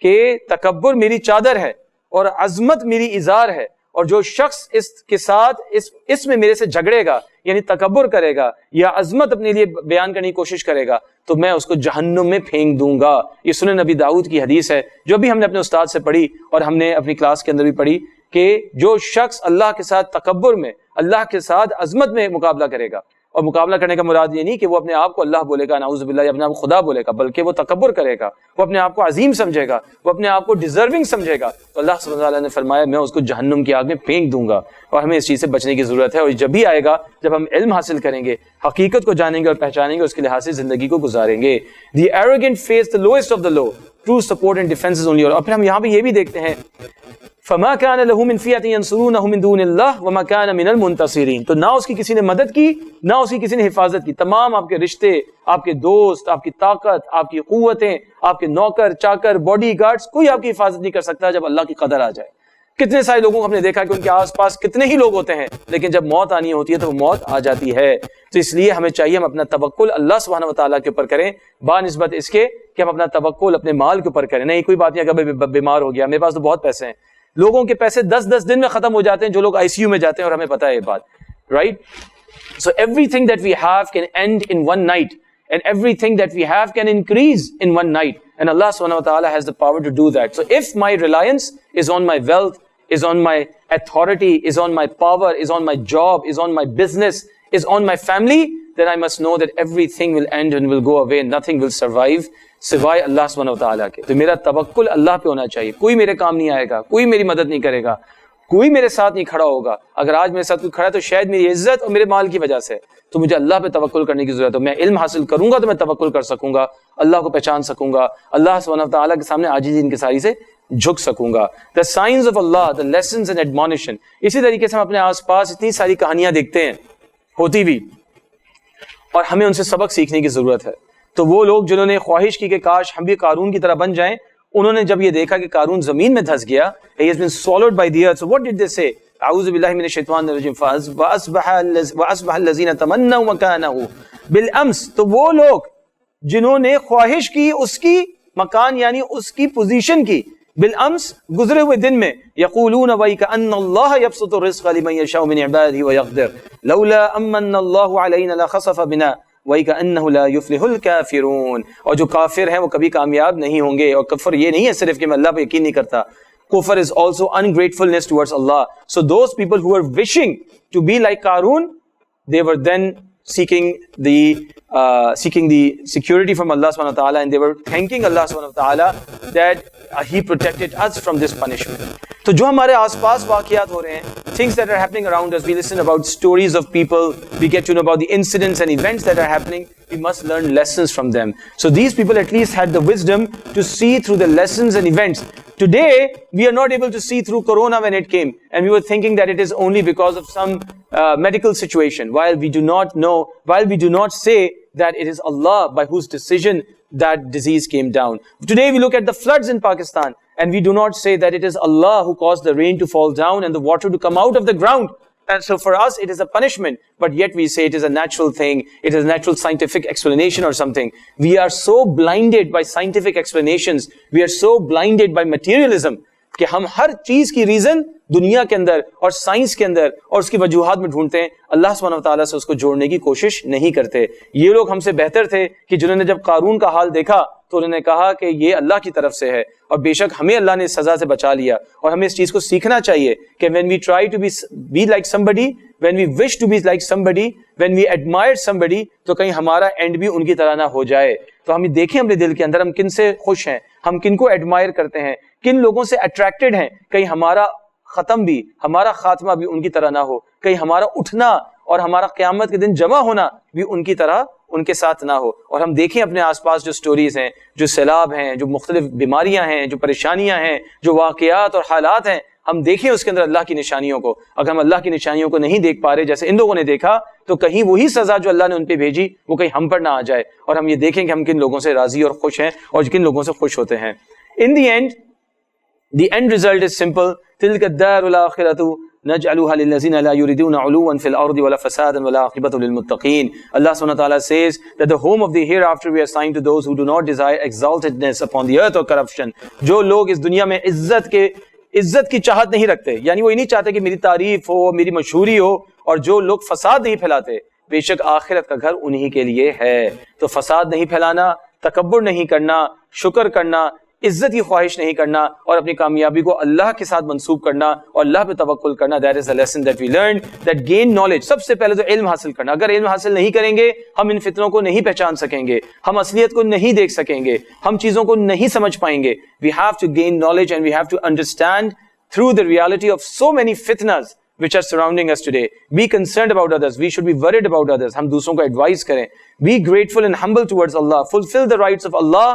کہ تکبر میری چادر ہے اور عظمت میری ازار ہے, اور جو شخص اس کے ساتھ اس میں میرے سے جھگڑے گا, یعنی تکبر کرے گا یا عظمت اپنے لیے بیان کرنے کی کوشش کرے گا, تو میں اس کو جہنم میں پھینک دوں گا. یہ سنن نبی داؤد کی حدیث ہے جو بھی ہم نے اپنے استاد سے پڑھی اور ہم نے اپنی کلاس کے اندر بھی پڑھی کہ جو شخص اللہ کے ساتھ تکبر میں, اللہ کے ساتھ عظمت میں مقابلہ کرے گا, اور مقابلہ کرنے کا مراد یہ نہیں کہ وہ اپنے آپ کو اللہ بولے گا, نعوذ باللہ, یا اپنے آپ کو خدا بولے گا, بلکہ وہ تکبر کرے گا, وہ اپنے آپ کو عظیم سمجھے گا, وہ اپنے آپ کو ڈیزرونگ سمجھے گا, تو اللہ سبحانہ وتعالیٰ نے فرمایا میں اس کو جہنم کی آگ میں پھینک دوں گا. اور ہمیں اس چیز سے بچنے کی ضرورت ہے, اور جب بھی آئے گا جب ہم علم حاصل کریں گے, حقیقت کو جانیں گے اور پہچانیں گے, اس کے لحاظ سے زندگی کو گزاریں گے. The arrogant face the lowest of the low. True support and defense is only. اور پھر ہم یہاں پہ یہ بھی دیکھتے ہیں فما كان له من فئة ينصرونه من دون الله وما كان من المنتصرين. تو نہ اس کی کسی نے مدد کی, نہ اس کی کسی نے حفاظت کی. تمام آپ کے رشتے, آپ کے دوست, آپ کی طاقت, آپ کی قوتیں, آپ کے نوکر چاکر, باڈی گارڈز, کوئی آپ کی حفاظت نہیں کر سکتا جب اللہ کی قدر آ جائے. کتنے سارے لوگوں کو ہم نے دیکھا کہ ان کے آس پاس کتنے ہی لوگ ہوتے ہیں, لیکن جب موت آنی ہوتی ہے تو وہ موت آ جاتی ہے. تو اس لیے ہمیں چاہیے ہم اپنا توکل اللہ سبحانہ وتعالیٰ کے اوپر کریں, بانسبت اس کے کہ ہم اپنا توکل اپنے مال کے اوپر کریں. نہیں کوئی بات نہیں, اگر بیمار ہو گیا, میرے پاس تو بہت پیسے ہیں. لوگوں کے پیسے 10 دن میں ختم ہو جاتے ہیں جو لوگ ICU میں جاتے ہیں, اور ہمیں پتا ہے یہ بات, right. So everything that we have can end in one night, and everything that we have can increase in one night, and Allah subhanahu wa ta'ala has the power to do that. So if my reliance is on my wealth, is on my authority, is on my power, is on my job, is on my business, is on my family, then I must know that everything will end and will go away, and nothing will survive سوائے اللہ سبحانہ و تعالیٰ کے. تو میرا توکل اللہ پہ ہونا چاہیے. کوئی میرے کام نہیں آئے گا, کوئی میری مدد نہیں کرے گا, کوئی میرے ساتھ نہیں کھڑا ہوگا. اگر آج میرے ساتھ کوئی کھڑا ہے تو شاید میری عزت اور میرے مال کی وجہ سے, تو مجھے اللہ پہ توکل کرنے کی ضرورت ہے. میں علم حاصل کروں گا تو میں توکل کر سکوں گا, اللہ کو پہچان سکوں گا, اللہ سبحانہ و تعالیٰ کے سامنے عاجزی انکساری سے جھک سکوں گا. The signs of Allah, the lessons and admonition. اسی طریقے سے ہم اپنے آس پاس اتنی ساری کہانیاں دیکھتے ہیں ہوتی بھی, اور ہمیں ان سے سبق سیکھنے کی ضرورت ہے. تو وہ لوگ جنہوں نے خواہش کی کہ کاش ہم بھی قارون کی طرح بن جائیں, انہوں نے جب یہ دیکھا کہ قارون زمین میں دھس گیا, he has been swallowed by the earth. So what did they say? اعوذ باللہ من الشیطان الرجیم. وَأَصْبَحَ الَّذِينَ تَمَنَّوْا مَكَانَهُ بِالْأَمْسِ. تو وہ لوگ جنہوں نے خواہش کی اس کی مکان یعنی اس کی پوزیشن کی, بالامس گزرے ہوئے دن میں, یقولون وَإِكَأَنَّ اللَّهَ يَبْسُطُ الرِّزْقَ لِمَن يَشَاءُ مِنْ عِبَادِهِ وَيَقْدِرُ لَوْلَا أَمَّنَّ اللَّهُ عَلَيْنَا لَخَسَفَ بِنَا وَإِكَأَنَّهُ لَا يُفْلِحُ الْكَافِرُونَ. اور جو کافر ہیں وہ کبھی کامیاب نہیں ہوں گے. اور کفر یہ نہیں ہے صرف کہ میں اللہ پہ یقین نہیں کرتا, کفر is also ungratefulness towards Allah. So those people who are wishing to be like Qarun, they were then seeking the security from Allah subhanahu wa ta'ala, and they were thanking Allah subhanahu wa ta'ala that He protected us from this punishment. تو جو ہمارے آس پاس واقعات ہو رہے ہیں, things that are happening around us, we listen about stories of people, we get to know about the incidents and events that are happening, we must learn lessons from them. So these people at least had the wisdom to see through the lessons and events. Today, we are not able to see through Corona when it came, and we were thinking that it is only because of some medical situation, while we do not know, while we do not say that it is Allah by whose decision that disease came down. Today we look at the floods in Pakistan, and we do not say that it is Allah who caused the rain to fall down and the water to come out of the ground. And so for us it is a punishment, but yet we say it is a natural thing, it is a natural scientific explanation or something. We are so blinded by scientific explanations, we are so blinded by materialism کہ ہم ہر چیز کی reason دنیا کے اندر اور science کے اندر اور اس کی وجوہات میں ڈھونڈتے ہیں, اللہ سبحانہ وتعالیٰ سے اس کو جوڑنے کی کوشش نہیں کرتے. یہ لوگ ہم سے بہتر تھے کہ جنہوں نے جب قارون کا حال دیکھا تو انہوں نے کہا کہ یہ اللہ کی طرف سے ہے, اور بے شک ہمیں اللہ نے سزا سے بچا لیا. اور ہمیں اس چیز کو سیکھنا چاہیے کہ when we try to be like somebody, when we wish to be like somebody, when we admire somebody, تو کہیں ہمارا اینڈ بھی ان کی طرح نہ ہو جائے. تو ہم دیکھیں اپنے دل کے اندر ہم کن سے خوش ہیں, ہم کن کو ایڈمائر کرتے ہیں, کن لوگوں سے اٹریکٹڈ ہیں, کہیں ہمارا ختم بھی, ہمارا خاتمہ بھی ان کی طرح نہ ہو, کہیں ہمارا اٹھنا اور ہمارا قیامت کے دن جمع ہونا بھی ان کی طرح ان کے ساتھ نہ ہو. اور ہم دیکھیں اپنے آس پاس جو سٹوریز ہیں, جو سیلاب ہیں, جو مختلف بیماریاں ہیں, جو پریشانیاں ہیں, جو واقعات اور حالات ہیں, ہم دیکھیں اس کے اندر اللہ کی نشانیوں کو. اگر ہم اللہ کی نشانیوں کو نہیں دیکھ پا رہے جیسے ان لوگوں نے دیکھا, تو کہیں وہی سزا جو اللہ نے ان پہ بھیجی وہ کہیں ہم پر نہ آ جائے, اور ہم یہ دیکھیں کہ ہم کن لوگوں سے راضی اور خوش ہیں اور کن لوگوں سے خوش ہوتے ہیں. In the end result is simple. تِلْكَ الدَّارُ الْآخِرَةُ نَجْعَلُهَا لِلَّذِينَ لَا يُرِيدُونَ عُلُوًّا فِي الْأَرْضِ وَلَا فَسَادًا وَلَا عَاقِبَةً لِلْمُتَّقِينَ. Allah subhanahu wa ta'ala says that the home of the hereafter we assign to those who do not desire exaltedness upon the earth or corruption. جو لوگ اس دنیا میں عزت کی چاہت نہیں رکھتے، یعنی وہ یہ نہیں چاہتے کہ میری تعریف ہو، میری مشہوری ہو، اور جو لوگ فساد نہیں پھیلاتے، بے شک آخرت کا گھر انہی کے لیے ہے. تو فساد نہیں پھیلانا، تکبر نہیں کرنا، شکر کرنا، عزت کی خواہش نہیں کرنا، اور اپنی کامیابی کو اللہ کے ساتھ منسوب کرنا اور اللہ پہ توکل کرنا. That is the lesson that we learned, that gain knowledge. سب سے پہلے تو علم حاصل کرنا. اگر علم حاصل نہیں کریں گے ہم ان فتنوں کو نہیں پہچان سکیں گے، ہم اصلیت کو نہیں دیکھ سکیں گے، ہم چیزوں کو نہیں سمجھ پائیں گے. We have to gain knowledge and we have to understand through the reality of so many fitnas which are surrounding us today. Be concerned about others. We should be worried about others. ہم دوسروں کو advise کریں. Be grateful and humble towards Allah. Fulfill the rights of Allah,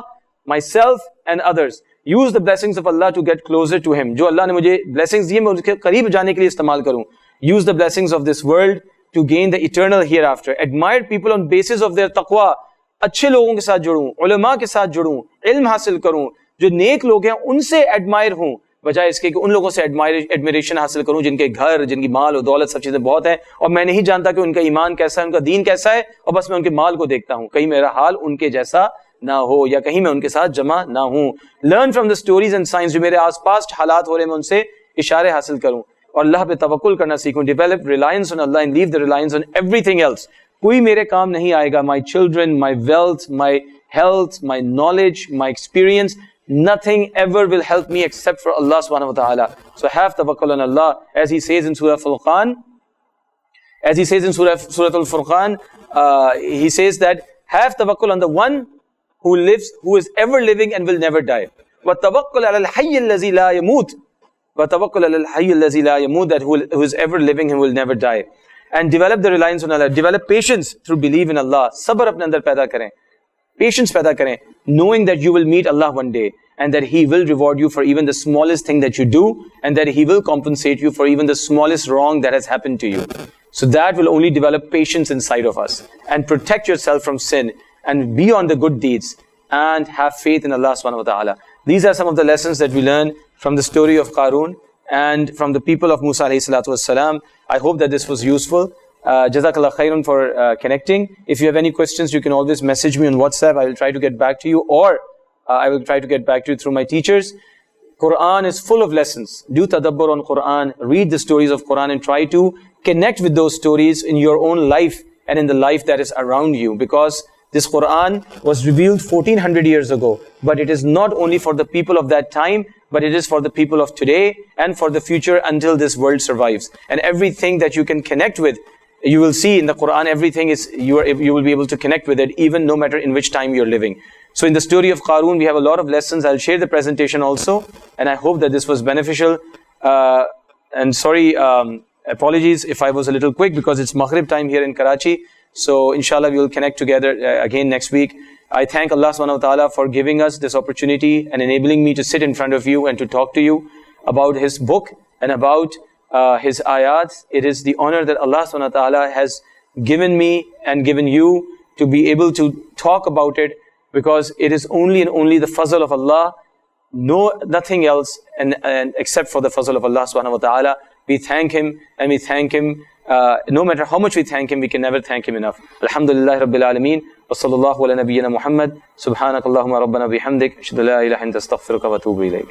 myself and others. Use the blessings of Allah to get closer to Him. جو اللہ نے مجھے blessings دیے میں اس کے قریب جانے کے لیے استعمال کروں. Use the blessings of this world to gain the eternal hereafter. Admire people on basis of their taqwa. اچھے لوگوں کے ساتھ جڑوں، علماء کے ساتھ جڑوں، علم حاصل کروں، جو نیک لوگ ہیں ان سے ایڈمائر ہوں، بجائے اس کے کہ ان لوگوں سے ایڈمیریشن حاصل کروں جن کے گھر، جن کی مال و دولت سب چیزیں بہت ہیں، اور میں نہیں جانتا کہ ان کا ایمان کیسا ہے، ان کا دین کیسا ہے، اور بس میں ان کے مال کو دیکھتا ہوں. کہیں میرا حال ان کے جیسا نہ ہو، یا کہیں میں ان کے ساتھ جمع نہ ہوں. Learn from the stories and science. جو میرے آس پاس حالات ہو رہے ہیں میں ان سے اشارے حاصل کروں اور اللہ پہ توکل کرنا سیکھوں. Develop reliance on Allah and leave the reliance on everything else. کوئی میرے کام نہیں آئے گا. My children, my wealth, my health, my knowledge, my experience, nothing ever will help me except for Allah subhanahu wa ta'ala. So have tawakkul on Allah, as He says in Surah Al-Furqan. As He says in Surah Al-Furqan, He says that have tawakkul on the one who lives, who is ever living and will never die. وَتَوَكُّلْ عَلَى الْحَيِّ الَّذِي لَا يَمُوتُ. وَتَوَكُّلْ عَلَى الْحَيِّ الَّذِي لَا يَمُوتُ, that who is ever living and will never die. And develop the reliance on Allah. Develop patience through belief in Allah. صبر اپنے اندر پیدا کریں، پیشنس پیدا کریں, knowing that you will meet Allah one day and that He will reward you for even the smallest thing that you do, and that He will compensate you for even the smallest wrong that has happened to you. So that will only develop patience inside of us, and protect yourself from sin, and be on the good deeds, and have faith in Allah subhanahu wa ta'ala. These are some of the lessons that we learn from the story of Qarun and from the people of Musa alayhi salatu wassalam. I hope that this was useful. Jazakallah khairan for connecting. If you have any questions, you can always message me on WhatsApp. I will try to get back to you, or I will try to get back to you through my teachers. Quran is full of lessons. Do tadabbur on Quran. Read the stories of Quran and try to connect with those stories in your own life and in the life that is around you. Because this Quran was revealed 1400 years ago. But it is not only for the people of that time, but it is for the people of today and for the future until this world survives. And everything that you can connect with, you will see in the Quran, everything is, you will be able to connect with it, even no matter in which time you're living. So in the story of Qarun, we have a lot of lessons. I'll share the presentation also, and I hope that this was beneficial. And sorry, apologies if I was a little quick, because it's Maghrib time here in Karachi. So inshallah we will connect together again next week. I thank Allah subhanahu wa ta'ala for giving us this opportunity and enabling me to sit in front of you and to talk to you about His book and about His ayats. It is the honor that Allah subhanahu wa ta'ala has given me and given you to be able to talk about it, because it is only and only the fazl of Allah, nothing else, and except for the fazl of Allah subhanahu wa ta'ala. We thank Him, and we thank Him. No matter how much we thank Him, we can never thank Him enough. Alhamdulillah Rabbil Alameen. Wa sallallahu ala nabiyyina Muhammad. Subhanakallahumma rabbana bihamdik. Ashhadu an la ilaha illa anta astaghfiruka wa atubu ilayk.